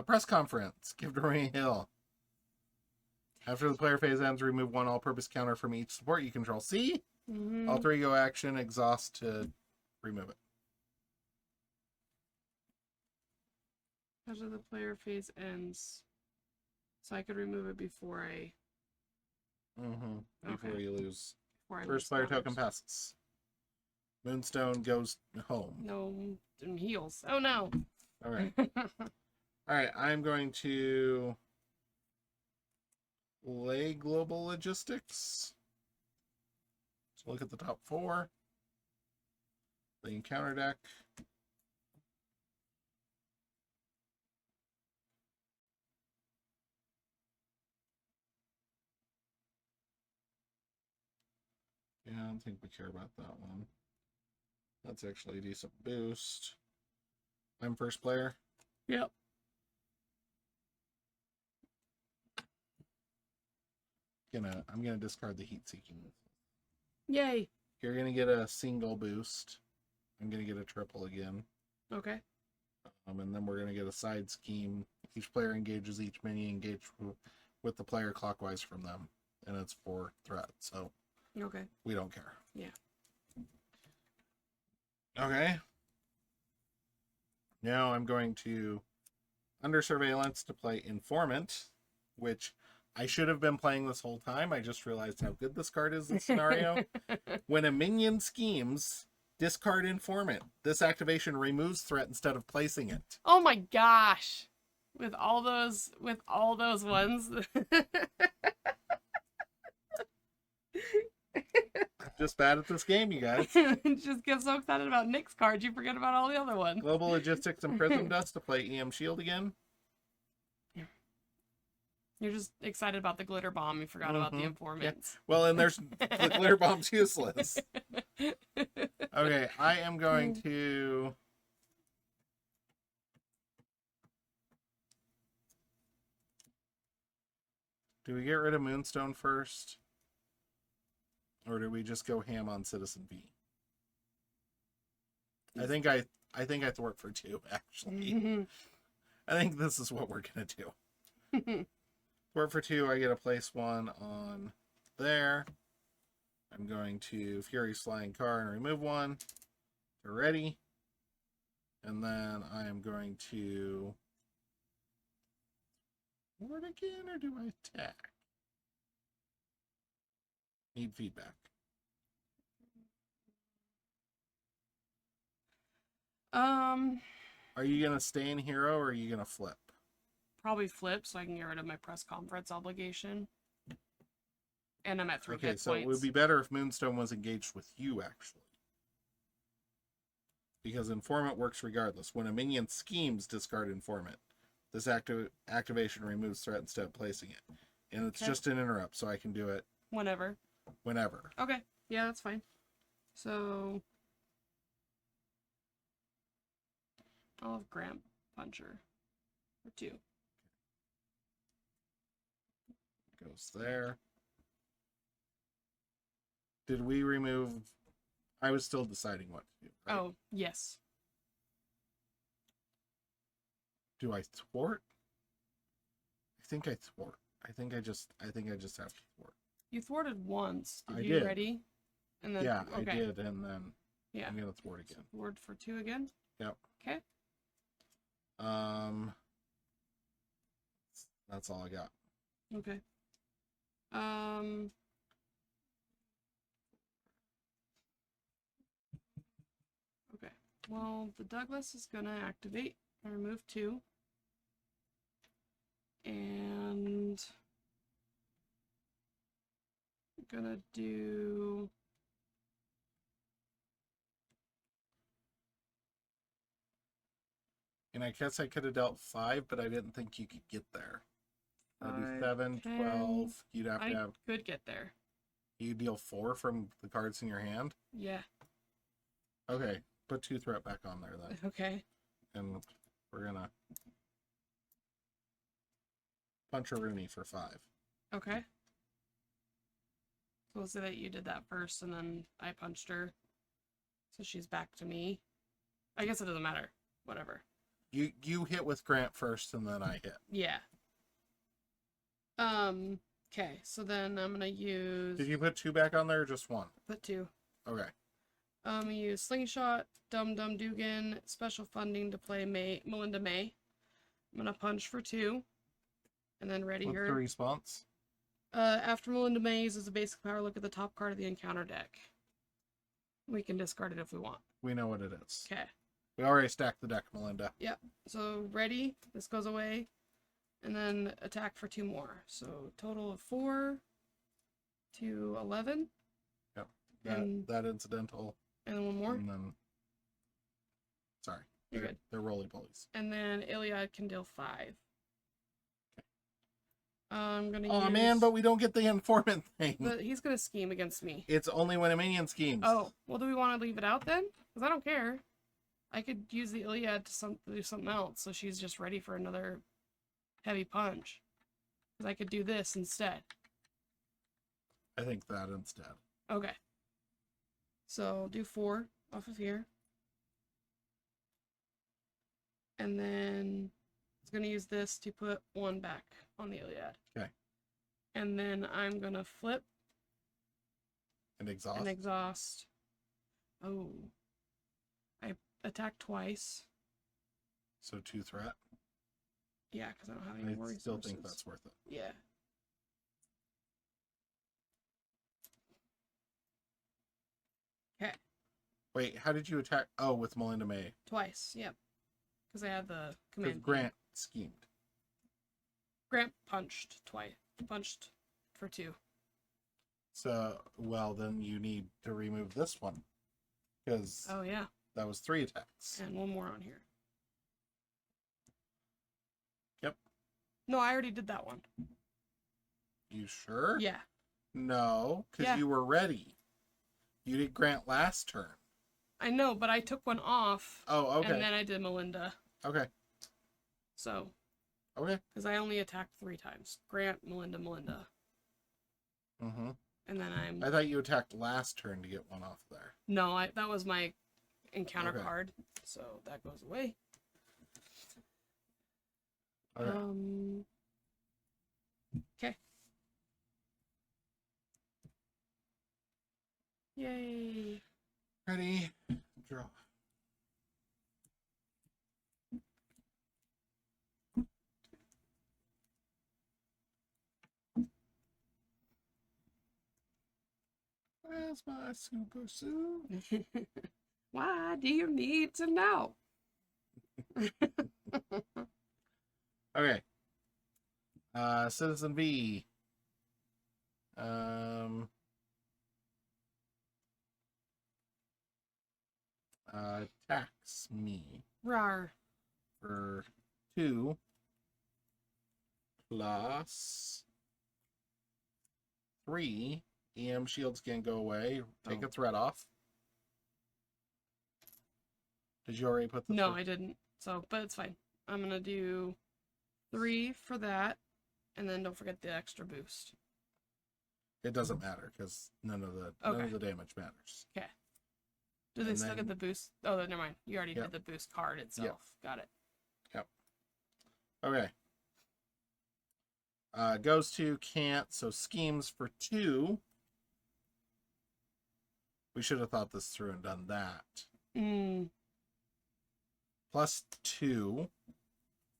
Press conference. Give Dorian Hill. After the player phase ends, remove one all-purpose counter from each support you control. See? Mm-hmm. All three go action, exhaust to remove it. After the player phase ends. So I could remove it before I... Before Okay. you lose. Before I First lose player counters. token passes. Moonstone goes home. No heals. Oh no. All right. All right. I'm going to lay global logistics. So look at the top four. The encounter deck. Yeah, I don't think we care about that one. That's actually a decent boost. I'm first player. Yep. I'm gonna discard the heat seeking. Yay. You're gonna get a single boost. I'm gonna get a triple again. Okay. And then we're gonna get a side scheme. Each player engages each minion engaged with the player clockwise from them, and it's 4 threat. So Okay. we don't care. Yeah. Okay. Now I'm going to under surveillance to play informant, which I should have been playing this whole time. I just realized how good this card is in this scenario. When a minion schemes, discard informant. This activation removes threat instead of placing it. Oh my gosh. With all those ones. Just bad at this game, you guys. Just get so excited about Nick's card, you forget about all the other ones. Global Logistics and Prism Dust to play EM Shield again. You're just excited about the glitter bomb. You forgot about the informants. Well, and there's the glitter bomb's useless. Okay, I am going to do we get rid of Moonstone first? Or do we just go ham on Citizen V? I think I thwart for 2, actually. I think this is what we're gonna do. Thwart for 2, I get a place 1 on there. I'm going to Fury's Flying Car and remove 1. They're ready. And then I am going to thwart again, or do I attack? Need feedback. Are you gonna stay in hero or are you gonna flip? Probably flip so I can get rid of my press conference obligation. And I'm at 3 Okay, hit so points. it would be better if Moonstone was engaged with you, actually. Because Informant works regardless. When a minion schemes, discard Informant. This activation removes threat instead of placing it. And it's just an interrupt, so I can do it Whenever. whenever. Okay. Yeah, that's fine. So I'll have Grant Puncher for 2. Goes there. Did we remove... I was still deciding what to do. Right? Oh, yes. Do I thwart? I think I thwart. I think I just have to thwart. You thwarted once. Did I you did. Ready? And then Yeah, okay. I did, and then Yeah. I'm gonna thwart again. Thwart for 2 again? Yep. Okay. That's all I got. Okay. Okay. Well, the Douglas is gonna activate. I remove 2. And I'm gonna do And I guess I could have dealt 5, but I didn't think you could get there. That'd be 5, 7, 10. 12. You'd have to I have. could get there. You deal 4 from the cards in your hand. Yeah. Okay, put 2 threat back on there then, Okay. and we're gonna punch a Rooney for 5. Okay. So we'll say that you did that first, and then I punched her, so she's back to me. I guess it doesn't matter. Whatever. You hit with Grant first, and then I hit. Yeah. Okay, so then I'm gonna use... Did you put 2 back on there, or just 1? Put 2. Okay. I'm gonna use Slingshot, Dum Dum Dugan, special funding to play Melinda May. I'm gonna punch for 2. And then ready What's her. the response? After Melinda May uses a basic power, look at the top card of the encounter deck. We can discard it if we want. We know what it is. Okay. We already stacked the deck, Melinda. Yep. So ready. This goes away. And then attack for 2 more. So total of 4 to 11. Yep. And- That incidental. And then 1 more. And then. Sorry. You're good. They're roly-polies. And then Iliad can deal 5. I'm gonna Oh use... man, but we don't get the informant thing. But he's gonna scheme against me. It's only when a minion schemes. Oh, well, do we want to leave it out then? Because I don't care. I could use the Iliad to do something else, so she's just ready for another heavy punch. Because I could do this instead. I think that instead. Okay. So do 4 off of here. And then it's gonna use this to put 1 back on the Iliad. Okay. And then I'm gonna flip And exhaust. and exhaust. Oh. I attack twice. So 2 threat. Yeah, because I don't have any more I resources. still think that's worth it. Yeah. Okay. Wait, how did you attack? Oh, with Melinda May. Twice. Yep. Because I had the Because command. Grant schemed. Grant punched twice. Punched for 2. So, well, then you need to remove this one. Because Oh, yeah. that was 3 attacks. And 1 more on here. Yep. No, I already did that one. You sure? Yeah. No, because Yeah. you were ready. You did Grant last turn. I know, but I took 1 off. Oh, okay. And then I did Melinda. Okay. So, Okay. because I only attacked 3 times. Grant, Melinda, Melinda. Mm-hmm. And then I'm... I thought you attacked last turn to get 1 off there. No, that was my encounter Okay. card. So that goes away. Okay. Okay. Yay. Ready? Draw. Where's my super suit? Why do you need to know? Okay. Citizen V. Attacks me Rar. for 2 plus 3. EM shields can't go away. Take Oh. a threat off. Did you already put the No, threat? I didn't. So, but it's fine. I'm gonna do 3 for that, and then don't forget the extra boost. It doesn't matter because none of the damage matters. Okay. Do they And still then- get the boost? Oh, never mind. You already Yep. did the boost card itself. Got it. Okay. Goes to can't, so schemes for 2. We should have thought this through and done that. Plus 2.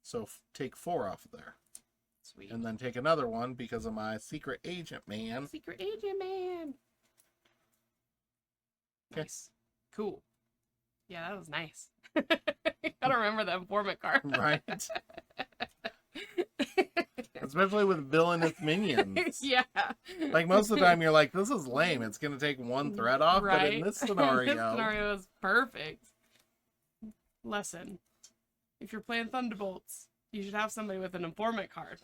So take 4 off there. It's Sweet. And then take another one because of my secret agent man. Secret agent man. Nice. Cool. Yeah, that was nice. I don't remember the informant card. Right? Especially with villainous minions. Yeah. Like, most of the time you're like, this is lame. It's going to take one thread off. Right. But in this scenario... This scenario is perfect. Lesson. If you're playing Thunderbolts, you should have somebody with an informant card.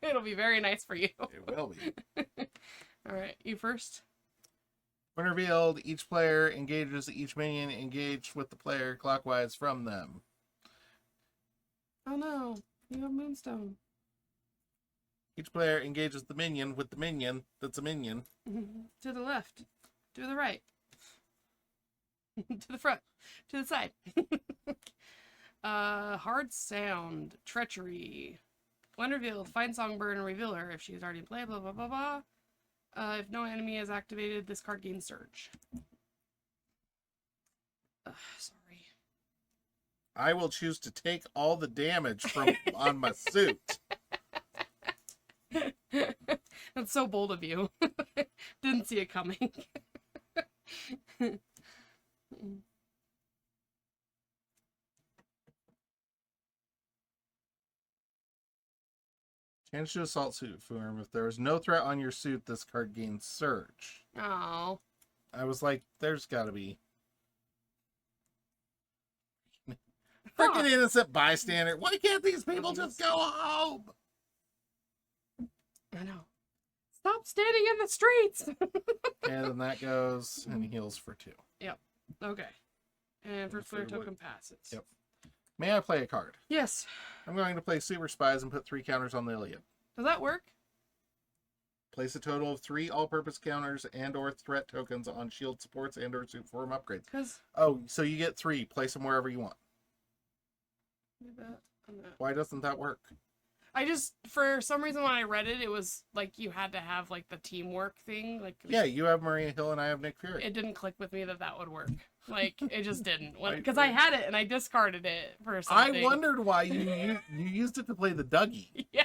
It'll be very nice for you. It will be. Alright, you first. When revealed, each player engages each minion engaged with the player clockwise from them. Oh no, you have Moonstone. Each player engages the minion with the minion that's a minion. To the left. To the right. To the front. To the side. Hard sound. Treachery. When revealed, find Songbird and reveal her if she's already in play, blah blah blah blah. If no enemy is activated, this card gains surge. Sorry. I will choose to take all the damage from on my suit. That's so bold of you. Didn't see it coming. Change to assault suit form. If there is no threat on your suit, this card gains surge. Oh. I was like, there's gotta be. Freaking innocent bystander. Why can't these people just go home? I know. Stop standing in the streets! And then that goes and heals for 2. Yep. Okay. And first player token passes. Yep. May I play a card? Yes. I'm going to play Super Spies and put 3 counters on the Iliad. Does that work? Place a total of 3 all-purpose counters and or threat tokens on shield supports and or suit form upgrades. Because... Oh, so you get 3. Place them wherever you want. That and that. Why doesn't that work? I just, for some reason when I read it, it was like you had to have like the teamwork thing. Like Yeah, you have Maria Hill and I have Nick Fury. it didn't click with me that that would work. Like it just didn't. Because I had it and I discarded it for something. I wondered why you used it to play the Dougie. Yeah.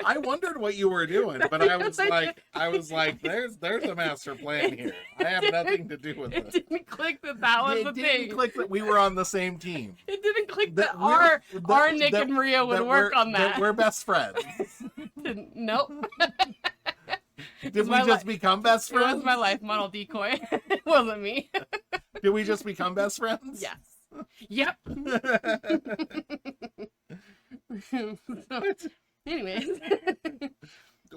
I wondered what you were doing, but I was like, there's a master plan here. I have nothing to do with It this. didn't click that that was the It didn't thing. click that we were on the same team. It didn't click that we're- our Nick and Maria would work on that. We're best friends. Nope. Did we just become best It was friends? my life model decoy. It wasn't me. Did we just become best friends? Yes. Yep. So, anyways.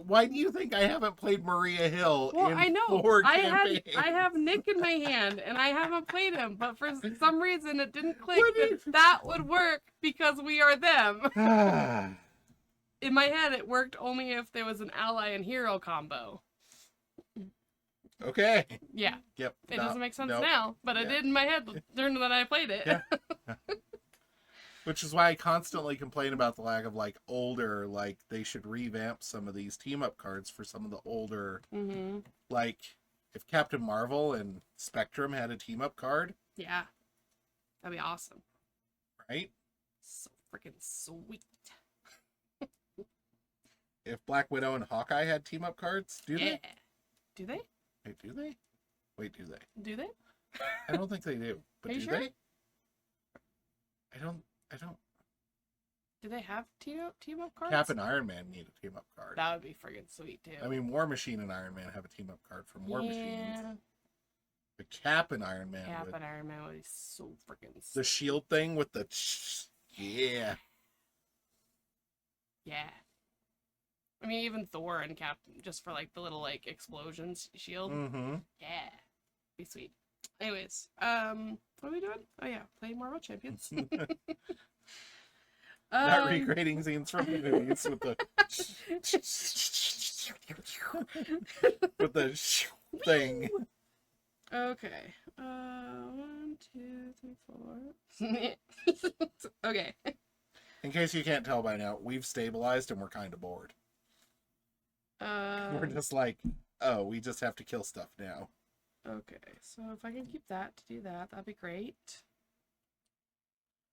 Why do you think I haven't played Maria Hill Well, in I know. 4 I campaigns? have Nick in my hand, and I haven't played him, but for some reason it didn't click What that if- that would work because we are them. In my head, it worked only if there was an ally and hero combo. Okay. Yeah. Yep. It doesn't make sense nope. now, but it Yeah. did in my head during that I played it. Yeah. Which is why I constantly complain about the lack of like older, like they should revamp some of these team up cards for some of the older, Mm-hmm. like if Captain Marvel and Spectrum had a team up card, Yeah. That'd be awesome. right? So freaking sweet. If Black Widow and Hawkeye had team up cards, do Yeah. they? Do they? Wait, do they? Wait, do they? Do they? I don't think they do. But Are you do sure? they? I don't. Do they have team up cards? Cap and Iron Man need a team up card. That would be friggin' sweet too. I mean, War Machine and Iron Man have a team up card from War Machines. Yeah. The Cap and Iron Man. Cap with and Iron Man would be so freaking the shield thing with the yeah. yeah. I mean, even Thor and Cap, just for like the little like explosions shield. Mm-hmm. Yeah, be sweet. Anyways, what are we doing? Oh yeah, play Marvel Champions. Not recreating scenes from the movies with the with the thing. Okay. 1, 2, 3, 4. Okay. In case you can't tell by now, we've stabilized and we're kind of bored. We're just like, oh, we just have to kill stuff now. Okay, so if I can keep that to do that, that'd be great.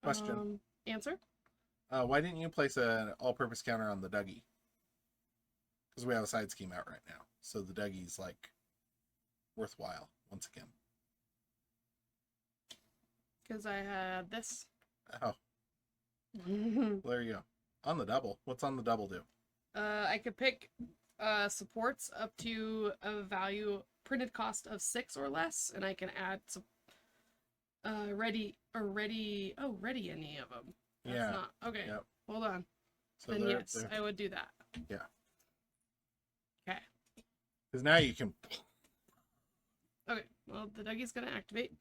Question. Answer? Why didn't you place an all-purpose counter on the Dougie? because we have a side scheme out right now. So the Dougie's like worthwhile once again. Because I had this. Oh, there you go. On the double. What's on the double do? I could pick supports up to a value printed cost of 6 or less, and I can add some ready any of them. That's Yeah. not okay. Yep. Hold on. So Then they're, yes, I would do that. Yeah. Okay. Because now you can Okay. Well, the Dougie's gonna activate.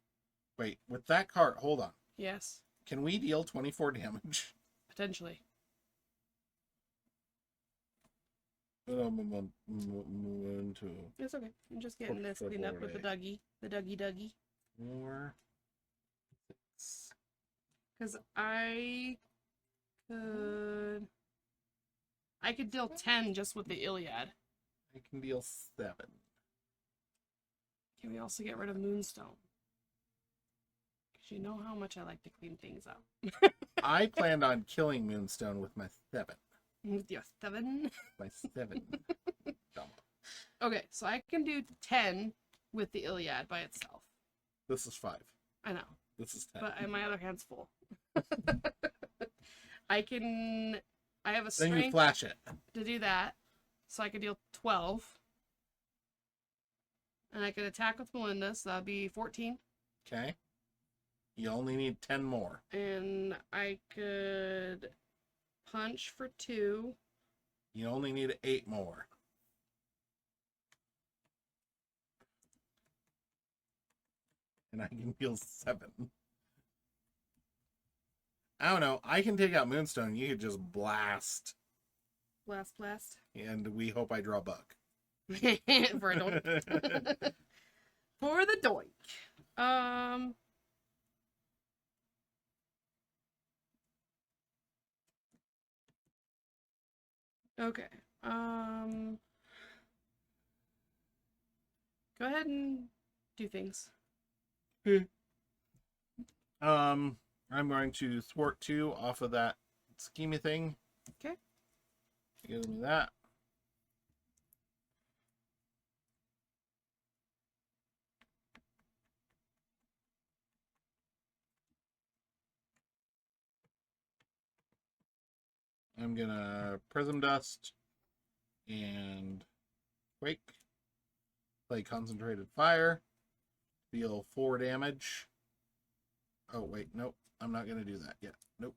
wait with that card. Hold on. Yes. Can we deal 24 damage? Potentially. It's okay. I'm just getting this cleaned up with the Dougie. The Dougie. 4, 6. Because I could deal 10 just with the Iliad. I can deal 7. Can we also get rid of Moonstone? Because you know how much I like to clean things up. I planned on killing Moonstone with my 7. With your 7. My 7. Okay, so I can do 10 with the Iliad by itself. This is 5. I know. This is 10. But my other hand's full. I have a Then you strength flash it. to do that. So I could deal 12. And I could attack with Melinda, so that'd be 14. Okay. You only need 10 more. And I could punch for 2. You only need 8 more. And I can deal 7. I don't know. I can take out Moonstone. You could just blast. Blast. And we hope I draw Buck. For a doink. For the doink. Okay. Go ahead and do things. I'm going to thwart 2 off of that schema thing. Okay. Give me that. I'm gonna Prism Dust and Quake. Play Concentrated Fire. Deal 4 damage. Oh, wait, nope. I'm not gonna do that yet. Nope.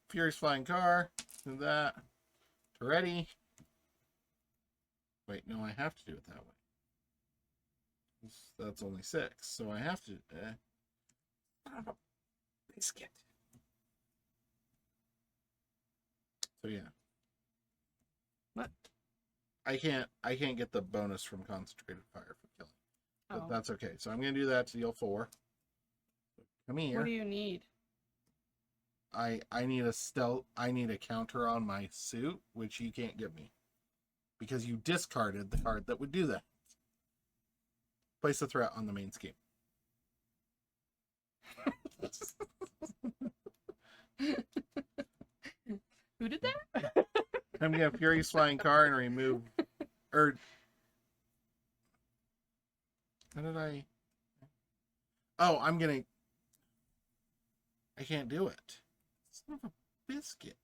Furious Flying Car. Do that. Ready. Wait, no, I have to do it that way. That's only 6, so I have to. Biscuit. So yeah. What? I can't get the bonus from Concentrated Fire for killing. But Oh. that's okay. So I'm gonna do that to deal 4. Come here. What do you need? I need a counter on my suit, which you can't give me. Because you discarded the card that would do that. Place a threat on the main scheme. Who did that? I'm gonna Furious Flying Car and remove or how did I I can't do it. Son of a biscuit.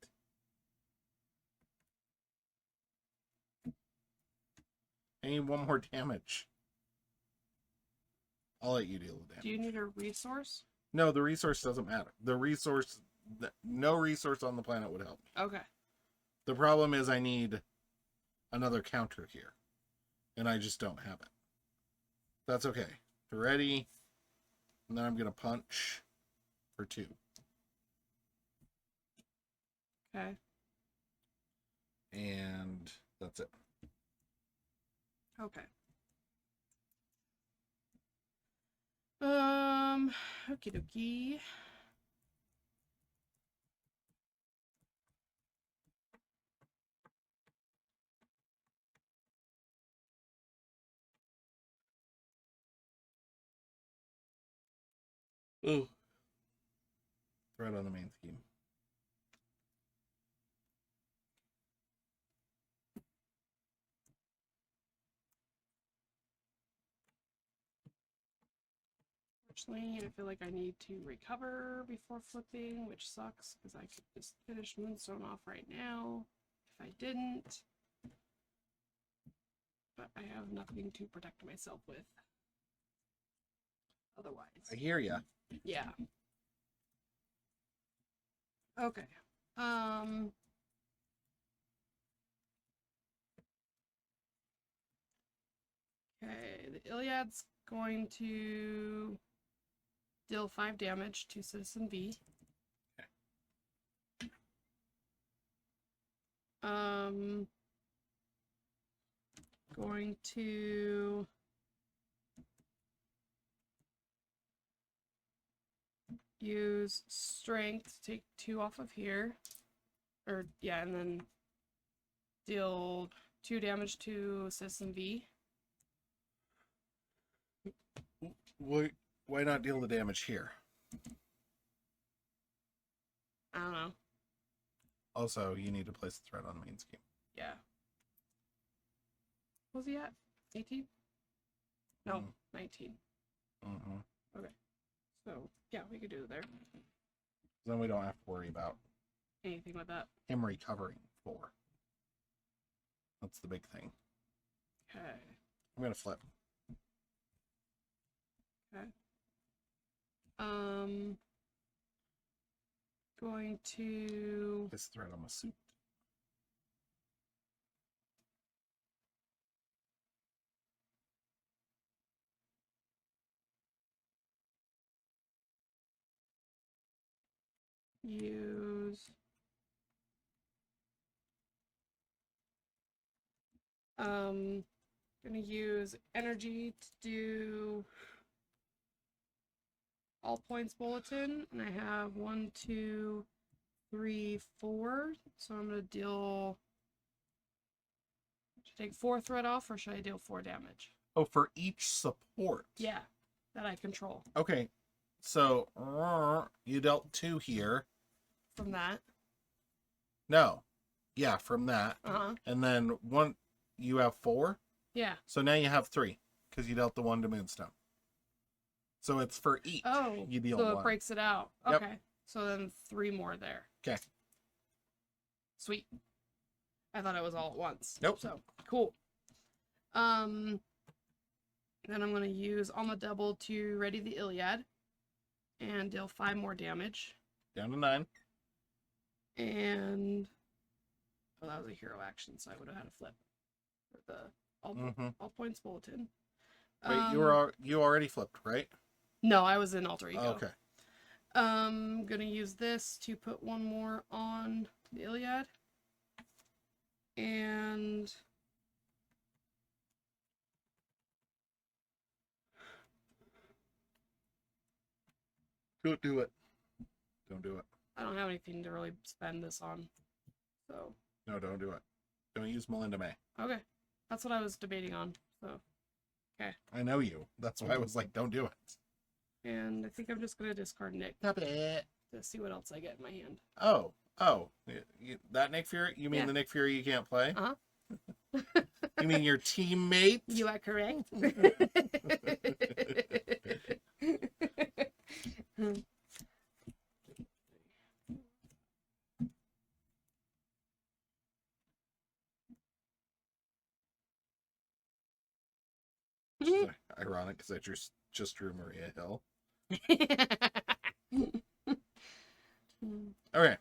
I need 1 more damage. I'll let you deal with damage. Do you need a resource? No, the resource doesn't matter. No resource on the planet would help me. Okay. The problem is I need another counter here. And I just don't have it. That's okay. Ready. And then I'm going to punch for 2. Okay. And that's it. Okay. Okie dokie. Ooh. Threat on the main scheme. Unfortunately, I feel like I need to recover before flipping, which sucks because I could just finish Moonstone off right now if I didn't. But I have nothing to protect myself with. Otherwise. I hear ya. Yeah. Okay. Okay, the Iliad's going to deal 5 damage to Citizen V. Okay. Going to use strength to take 2 off of here. Or yeah, and then deal 2 damage to Citizen V. Why not deal the damage here? I don't know. Also, you need to place the threat on the main scheme. Yeah. What was he at? 18? No, 19. Mm-hmm. Okay. So, yeah, we could do it there. Then we don't have to worry about Anything with that. him recovering 4. That's the big thing. Okay. I'm gonna flip. Okay. Going to Place the threat on the suit. use gonna use energy to do all points bulletin, and I have 1, 2, 3, 4. So I'm gonna deal. Should I take 4 threat off, or should I deal 4 damage? Oh, for each support. Yeah, that I control. Okay, so you dealt 2 here. From that. No, yeah, from that, Uh-huh. and then 1. You have 4. Yeah. So now you have 3 because you dealt the 1 to Moonstone. So it's for each. Oh, you deal so 1. it breaks it out. Yep. Okay. So then 3 more there. Okay. Sweet. I thought it was all at once. Nope. So cool. Then I'm gonna use on the double to ready the Iliad and deal 5 more damage. Down to 9. And oh, that was a hero action, so I would have had a flip for the all points bulletin. Wait, you already flipped, right? No, I was in alter ego. Oh, okay. Gonna use this to put 1 more on the Iliad. And Don't do it. Don't do it. I don't have anything to really spend this on. So No, don't do it. Don't use Melinda May. okay. That's what I was debating on. So I know you. That's why I was like, don't do it. and I think I'm just gonna discard Nick Stop it. to see what else I get in my hand. Oh. That Nick Fury? You mean Yeah. the Nick Fury you can't play? Uh-huh. You mean your teammate? You are correct. Ironic because I just drew Maria Hill. Okay.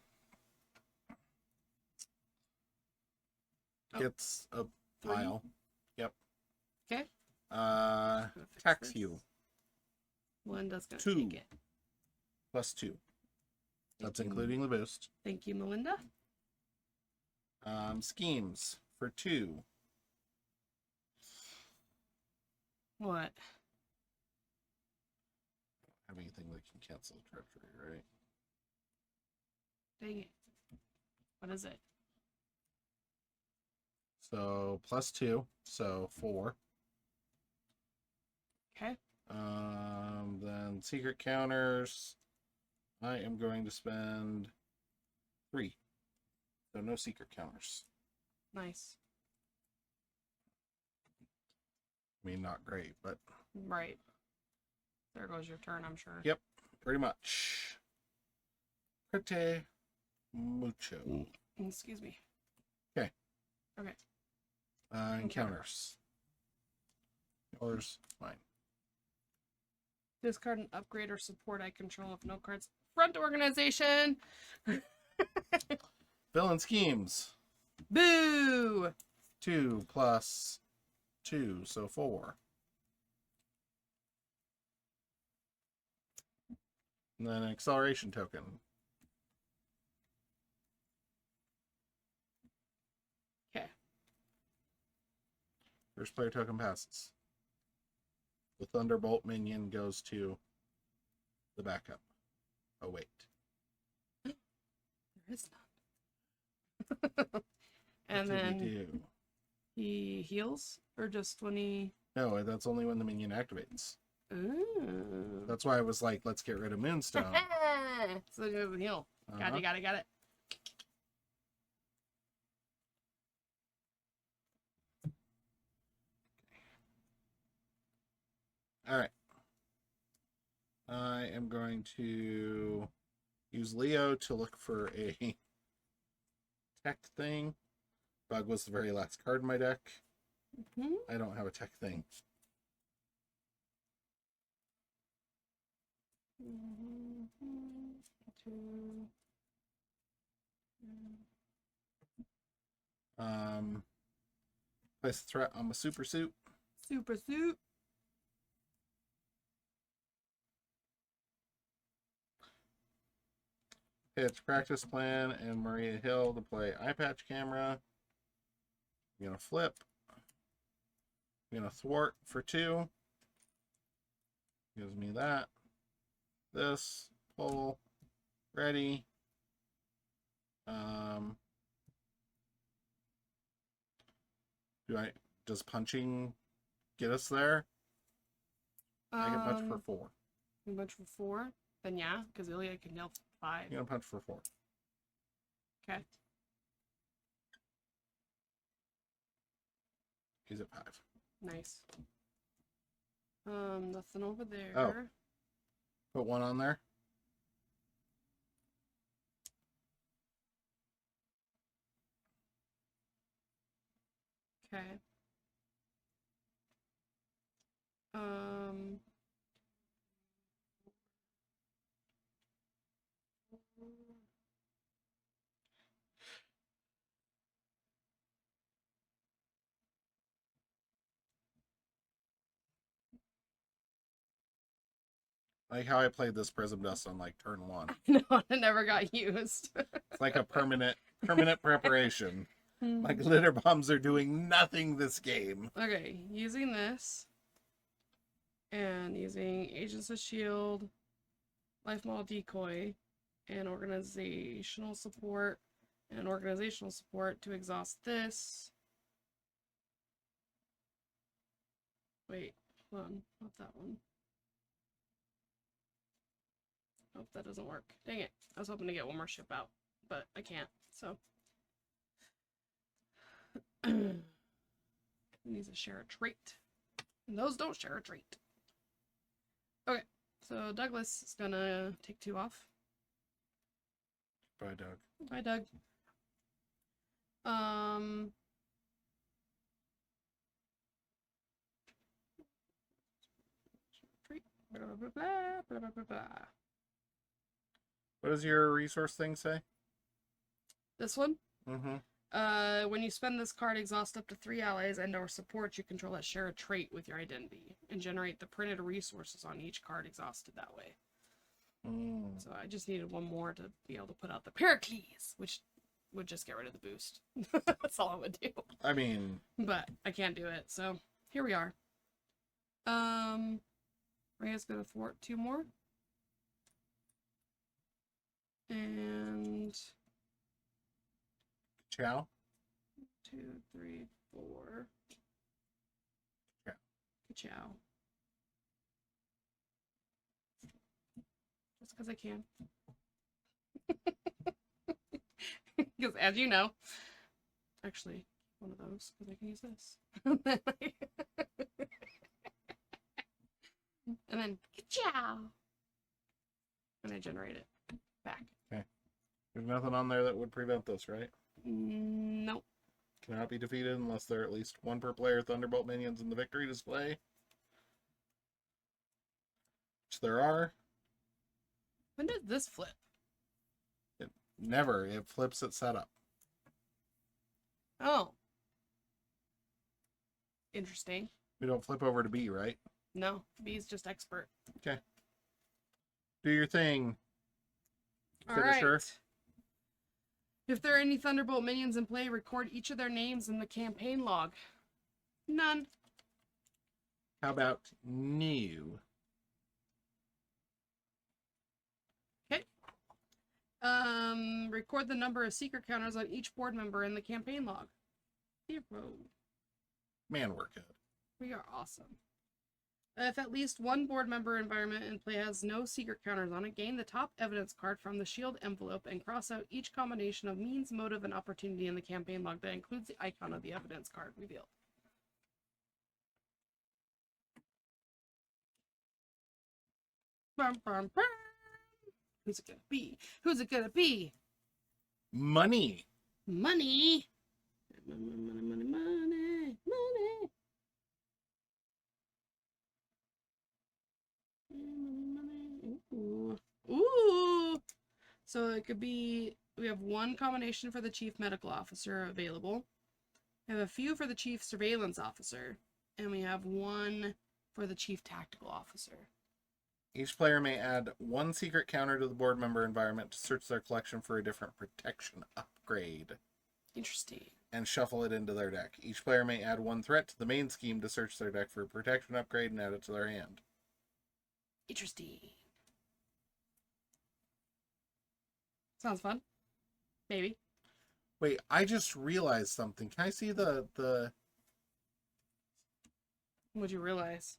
Oh. It's a 3. pile. Yep. Okay. Tax you. Melinda's gonna 2. take it. Plus 2. That's Thank you. including the boost. Thank you, Melinda. Schemes for 2. What? Have anything that can cancel treachery, right? Dang it. What is it? So plus 2, so 4. Okay. Then secret counters. I am going to spend 3. So no secret counters. Nice. I mean, not great, but Right. There goes your turn, I'm sure. Yep, pretty much. Pretty mucho. Excuse me. Okay. Okay. Encounters. Yours, mine. Discard an upgrade or support I control if no cards. Front organization! Villain schemes. Boo! 2 plus 2, so 4. And then an acceleration token. Okay. First player token passes. The Thunderbolt minion goes to the backup. Oh, wait. There is none. And What then did he do? he heals? Or just when he... No, that's only when the minion activates. Ooh. That's why I was like, let's get rid of Moonstone. So he doesn't heal. Got it. All right. I am going to use Leo to look for a tech thing. Bug was the very last card in my deck. Mm-hmm. I don't have a tech thing. Place a threat on my super suit. Super suit. Pitch practice plan and Maria Hill to play eye patch camera. I'm gonna flip. I'm gonna thwart for 2. Gives me that. This pull ready. Does punching get us there? I can punch for 4. You punch for 4? Then yeah, because Ilya can deal 5. I'm gonna punch for 4. Okay. He's at 5. Nice. Nothing over there. Oh. Put 1 on there. Okay. Like how I played this Prism Dust on like turn 1. No, it never got used. It's like a permanent preparation. My glitter bombs are doing nothing this game. Okay, using this and using Agents of Shield, Life Model Decoy, and organizational support to exhaust this. Wait, hold on, not that one. Nope, that doesn't work. Dang it. I was hoping to get one more ship out, but I can't, so. It needs to share a trait. And those don't share a trait. Okay, so Douglas is gonna take 2 off. Bye, Doug. Bye, Doug. Trait. Blah, blah, blah, blah, blah, blah, blah. What does your resource thing say? This one? Mm-hmm. When you spend this card, exhaust up to 3 allies and or support you control that share a trait with your identity and generate the printed resources on each card exhausted that way. So I just needed 1 more to be able to put out the Pericles, which would just get rid of the boost. That's all I would do. I mean... But I can't do it, so here we are. Rhea's gonna thwart 2 more. And... Chow? 2, 3, 4. Yeah. Ka-chow. Just because I can. Because as you know, actually, one of those, because I can use this. And then, Ciao. And I generate it back. There's nothing on there that would prevent this, right? Nope. Cannot be defeated unless there are at least one per player Thunderbolt minions in the victory display. Which there are. When did this flip? Never. It flips at setup. Oh. Interesting. We don't flip over to B, right? No, B's just expert. Okay. Do your thing. All Finisher. right. If there are any Thunderbolt minions in play, record each of their names in the campaign log. None. How about new? Okay. Record the number of secret counters on each board member in the campaign log. 0. Man, we're good. We are awesome. If at least one board member environment in play has no secret counters on it, gain the top evidence card from the shield envelope and cross out each combination of means, motive, and opportunity in the campaign log that includes the icon of the evidence card revealed. Bum, bum, bum. Who's it gonna be? Who's it gonna be? Money. Money. Money, money, money, money, money. Ooh. Ooh. So it could be, we have one combination for the chief medical officer available. We have a few for the chief surveillance officer. And we have one for the chief tactical officer. Each player may add one secret counter to the board member environment to search their collection for a different protection upgrade. Interesting. And shuffle it into their deck. Each player may add one threat to the main scheme to search their deck for a protection upgrade and add it to their hand. Interesting. Sounds fun. Maybe. Wait, I just realized something. Can I see the... What'd you realize?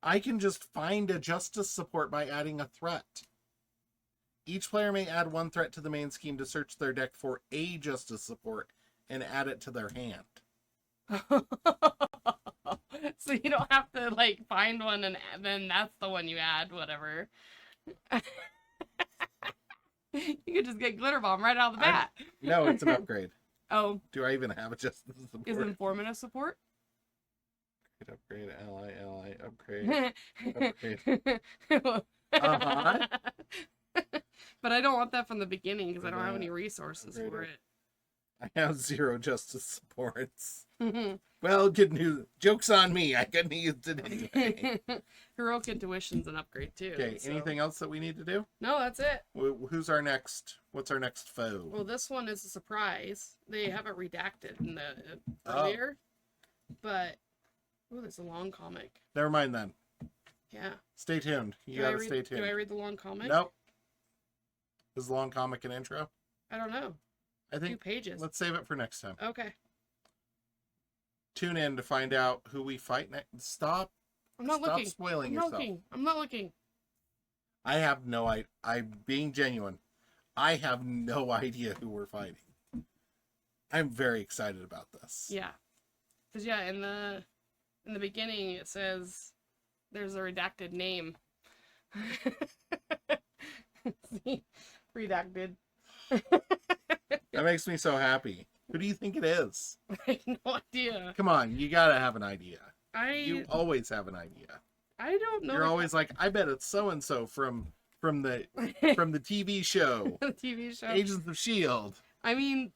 I can just find a justice support by adding a threat. Each player may add one threat to the main scheme to search their deck for a justice support and add it to their hand. So you don't have to, like, find one and then that's the one you add, whatever. You could just get Glitter Bomb right out of the bat. No, it's an upgrade. Oh. Do I even have a justice support? Is informative support? Upgrade, ally, upgrade, upgrade. Uh-huh. But I don't want that from the beginning because I don't have any resources for it. I have 0 justice supports. Well, good news. Joke's on me. I couldn't use it anyway. Heroic Intuition's an upgrade too. Okay, so. anything else that we need to do? No, that's it. Who's our next? What's our next foe? Well, this one is a surprise. They have it redacted in the earlier, but oh, there's a long comic. Never mind then. Yeah. Stay tuned. You gotta stay tuned. Do I read the long comic? Nope. Is the long comic an intro? I don't know. I think 2 pages. let's save it for next time. Okay. Tune in to find out who we fight next. Stop. I'm not looking. Stop spoiling I'm yourself. not looking. I'm not looking. I have no idea. I'm being genuine. I have no idea who we're fighting. I'm very excited about this. Yeah. Because yeah, in the beginning it says there's a redacted name. See? Redacted. That makes me so happy. Who do you think it is? I have no idea. Come on, you gotta have an idea. You I always have an idea. don't know. You're always like, I bet it's so and so from the TV show, the TV show. Agents of Shield. I mean,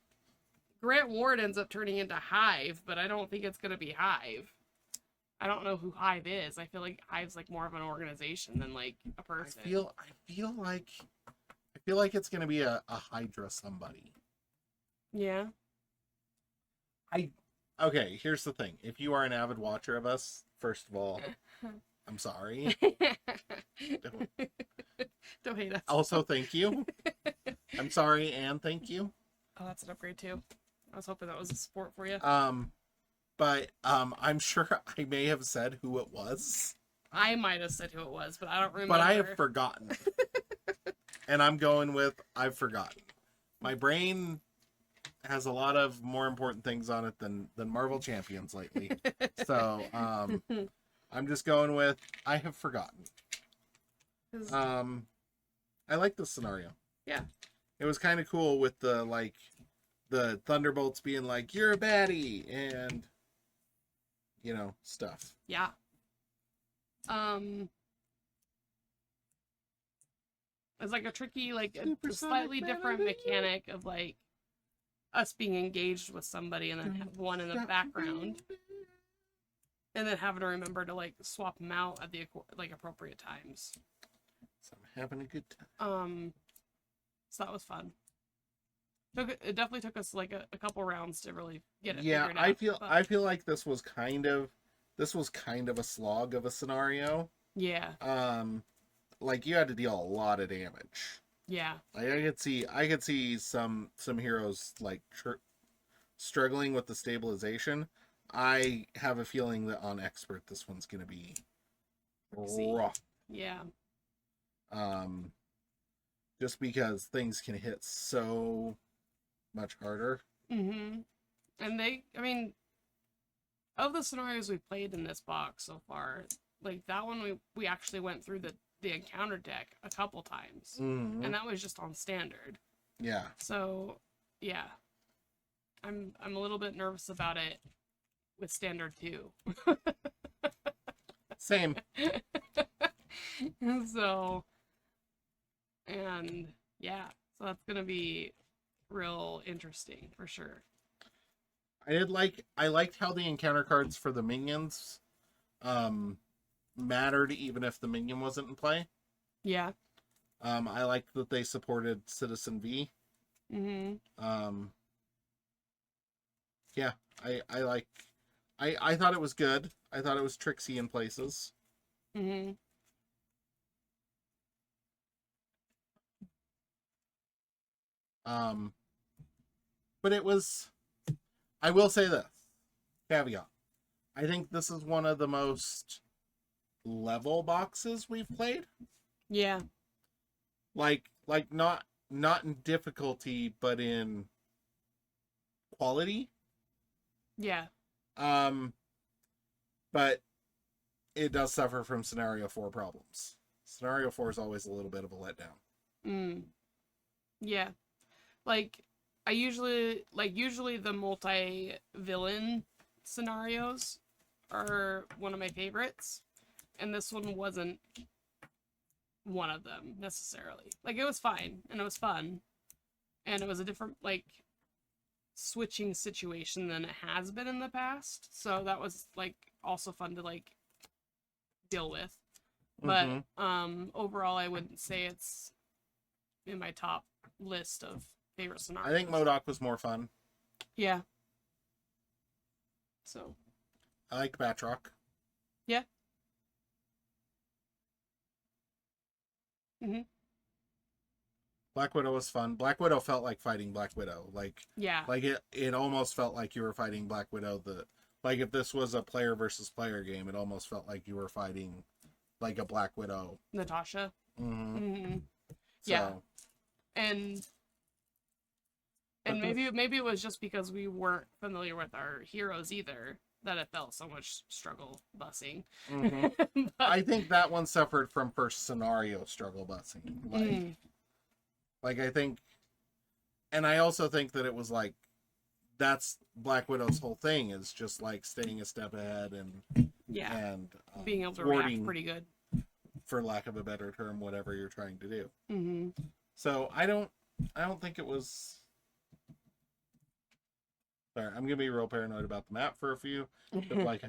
Grant Ward ends up turning into Hive, but I don't think it's gonna be Hive. I don't know who Hive is. I feel like Hive's like more of an organization than like a person. I feel like it's gonna be a Hydra somebody. Yeah. Okay, here's the thing. If you are an avid watcher of us, first of all, I'm sorry. Don't hate us. Also, thank you. I'm sorry and thank you. Oh, that's an upgrade too. I was hoping that was a support for you. But I'm sure I may have said who it was. I might have said who it was, but I don't remember. But I have forgotten. And I'm going with I've forgotten. My brain has a lot of more important things on it than Marvel Champions lately. So, I'm just going with I have forgotten. 'Cause- I like this scenario. Yeah. It was kind of cool with the Thunderbolts being like, "You're a baddie," and stuff. Yeah. It's like a tricky, like a slightly different mechanic of like us being engaged with somebody and then have one in the background, and then having to remember to like swap them out at the like appropriate times. So I'm having a good time. So that was fun. It definitely took us like a couple rounds to really get it Yeah, figured out. I feel like this was kind of a slog of a scenario. Yeah. Like you had to deal a lot of damage. Yeah. Like I could see some heroes like struggling with the stabilization. I have a feeling that on expert this one's gonna be rough. Yeah. Just because things can hit so much harder. Mm-hmm. And I mean, of the scenarios we played in this box so far, like that one we actually went through the encounter deck a couple times. Mm-hmm. And that was just on standard. Yeah. So, yeah. I'm a little bit nervous about it with standard too. Same. So, and yeah, so that's gonna be real interesting for sure. I liked how the encounter cards for the minions mattered even if the minion wasn't in play. Yeah. I liked that they supported Citizen V. Mm-hmm. Yeah, I thought it was good. I thought it was tricksy in places. Mm-hmm. But it was, I will say this, caveat. I think this is one of the most level boxes we've played. Yeah. Like not in difficulty, but in quality. Yeah. But it does suffer from scenario 4 problems. Scenario 4 is always a little bit of a letdown. Yeah. Like usually the multi-villain scenarios are one of my favorites, and this one wasn't one of them necessarily. Like it was fine and it was fun, and it was a different like switching situation than it has been in the past. So that was like also fun to like deal with. But overall I wouldn't say it's in my top list of favorite scenarios. I think MODOK was more fun. Yeah. So I liked Batroc. yeah. Black Widow was fun. Black Widow felt like fighting Black Widow. Like it almost felt like you were fighting Black Widow. Like if this was a player versus player game, it almost felt like you were fighting like a Black Widow. Natasha. So, yeah. And maybe it was just because we weren't familiar with our heroes either that it felt so much struggle busing. I think that one suffered from first scenario struggle busing. Like I think, and I also think that it was like that's Black Widow's whole thing is just like staying a step ahead and being able to react pretty good, for lack of a better term, whatever you're trying to do. So I don't think it was. Sorry, I'm gonna be real paranoid about the map for a few. Like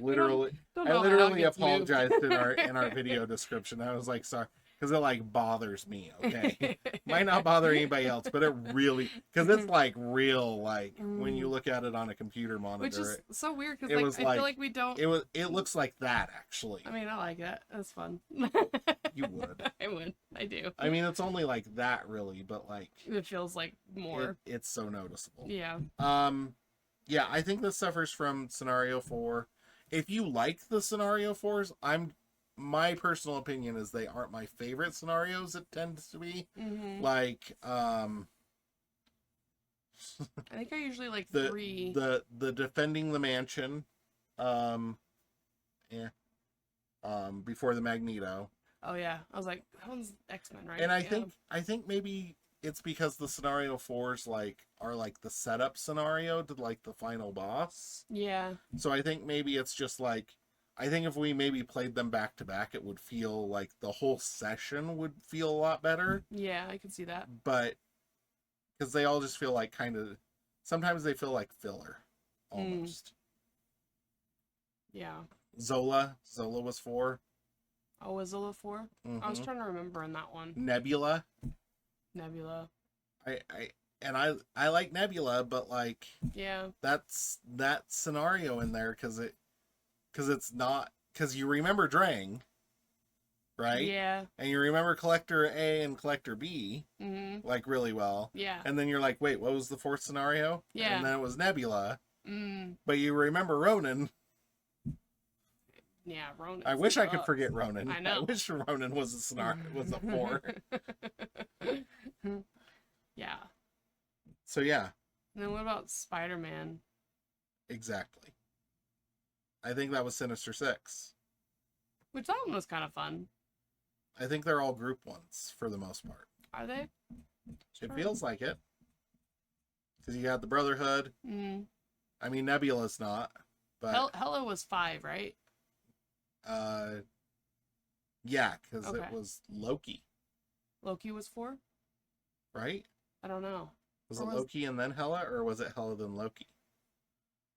literally, I literally apologized in our video description. I was like, sorry. Because it like bothers me, okay? Might not bother anybody else, but it really, because it's like real, like when you look at it on a computer monitor. Which is so weird because like, I feel like we don't. It looks like that actually. I mean, I like that. That's fun. You would. I would. I do. I mean, it's only like that really, but like it feels like more. It's so noticeable. Yeah. Yeah, I think this suffers from scenario 4. If you like the scenario 4s, my personal opinion is they aren't my favorite scenarios. It tends to be like I think I usually like the 3. the defending the mansion, before the Magneto. Oh yeah, I was like, that one's X-Men, right? And I Yeah. think maybe it's because the scenario 4s are like the setup scenario to like the final boss. Yeah. So I think maybe it's just like, I think if we maybe played them back to back, it would feel like the whole session would feel a lot better. Yeah, I can see that. But because they all just feel like kind of, sometimes they feel like filler almost. Yeah. Zola was 4. Oh, was Zilla 4? I was trying to remember in that one. Nebula. Nebula. I like Nebula, but like, Yeah. that's that scenario in there because it's not, because you remember Drang, right? Yeah. And you remember Collector A and Collector B like really well. Yeah. And then you're like, wait, what was the 4th scenario? Yeah. And then it was Nebula. Mm. But you remember Ronan. Yeah, Ronan. I wish I could forget Ronan. I know. I wish Ronan was a scenario, was a 4. Yeah. So yeah, And then what about Spider-Man? exactly. I think that was Sinister 6. Which that one was kind of fun. I think they're all group ones for the most part. Are they? It feels like it. Because you got the Brotherhood. Mm. I mean, Nebula's not. But Hela was 5, right? yeah, because Okay. it was Loki, Loki was 4? right? I don't know. Was Or it was- Loki and then Hela, or was it Hela then Loki?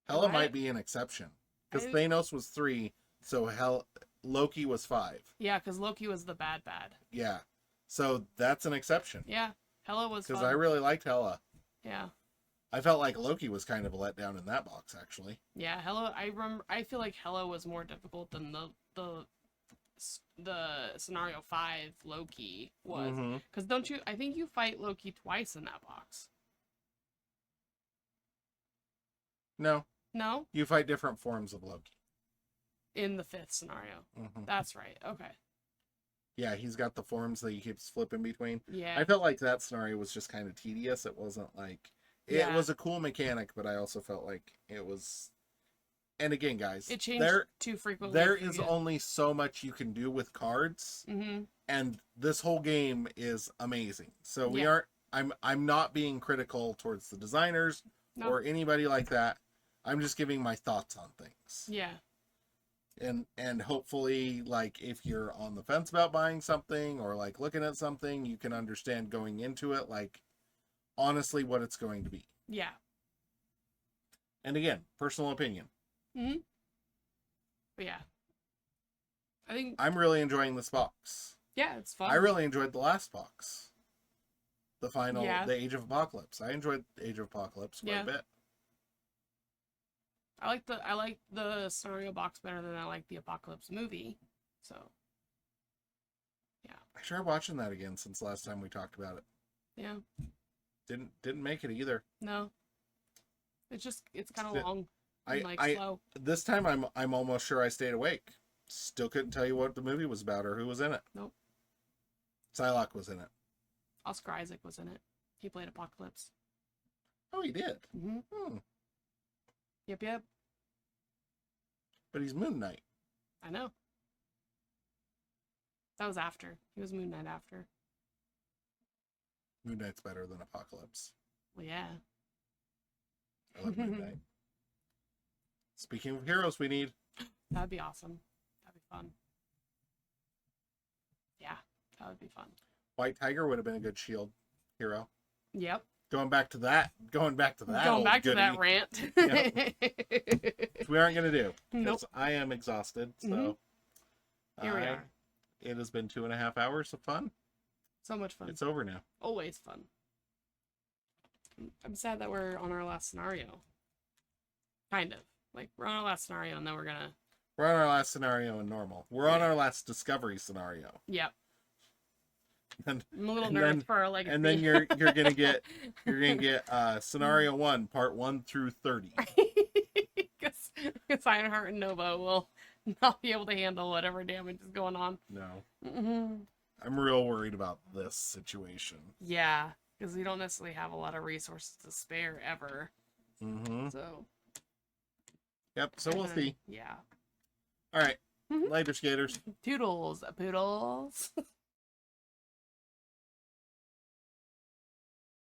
Oh, Hela I- might be an exception. Because I- Thanos was 3, so Loki was 5. Yeah, because Loki was the bad. Yeah. So that's an exception. Yeah. Hela was Because fun. I really liked Hela. Yeah. I felt like Loki was kind of a letdown in that box, actually. Yeah, Hela. I feel like Hela was more difficult than the scenario 5 Loki was. Mhm. Because don't you? I think you fight Loki twice in that box. No, No, you fight different forms of Loki. in the 5th scenario. Mhm. That's right. Okay. Yeah, he's got the forms that he keeps flipping between. Yeah. I felt like that scenario was just kind of tedious. It wasn't like, it Yeah. was a cool mechanic, but I also felt like it was. And again, guys, It changed too frequently. there is only so much you can do with cards, Mm-hmm. and this whole game is amazing. So we Yeah. aren't. I'm not being critical towards the designers No. or anybody like that. I'm just giving my thoughts on things. Yeah. And hopefully, like, if you're on the fence about buying something or like looking at something, you can understand going into it, like, honestly what it's going to be. Yeah. And again, personal opinion. Mm-hmm. But yeah. I think. I'm really enjoying this box. Yeah, it's fun. I really enjoyed the last box. The final, Yeah. the Age of Apocalypse. I enjoyed Age of Apocalypse quite Yeah. a bit. I like the scenario box better than I like the Apocalypse movie. So. Yeah. I tried watching that again since last time we talked about it. Yeah. Didn't make it either. No. It's kind of Still- long I and slow. this time I'm almost sure I stayed awake. Still couldn't tell you what the movie was about or who was in it. Nope. Psylocke was in it. Oscar Isaac was in it. He played Apocalypse. Oh, he did. Mm-hmm. Yep. But he's Moon Knight. I know. That was after. He was Moon Knight after. Moon Knight's better than Apocalypse. Well, yeah. I love Moon Knight. Speaking of heroes, we need. That'd be awesome. That'd be fun. Yeah, that would be fun. White Tiger would have been a good Shield hero. Yep. Going back to that. Going old back to goodie, that rant. which we aren't going to do. Nope. Because I am exhausted. So Mhm. Here we are. It has been 2.5 hours of fun. So much fun. It's over now. Always fun. I'm sad that we're on our last scenario. Kind of. Like, we're on our last scenario, and then we're gonna... We're on our last scenario in normal. We're on our last Discovery scenario. Yep. And, I'm a little and nervous then- for our legacy. and then you're gonna get scenario 1, part 1 through 30. Because Ironheart and Nova will not be able to handle whatever damage is going on. No, Mm-hmm. I'm real worried about this situation. Yeah, because we don't necessarily have a lot of resources to spare ever. Mm-hmm. So. Yep. So we'll see. Yeah. All right. Later, skaters. Toodles, poodles.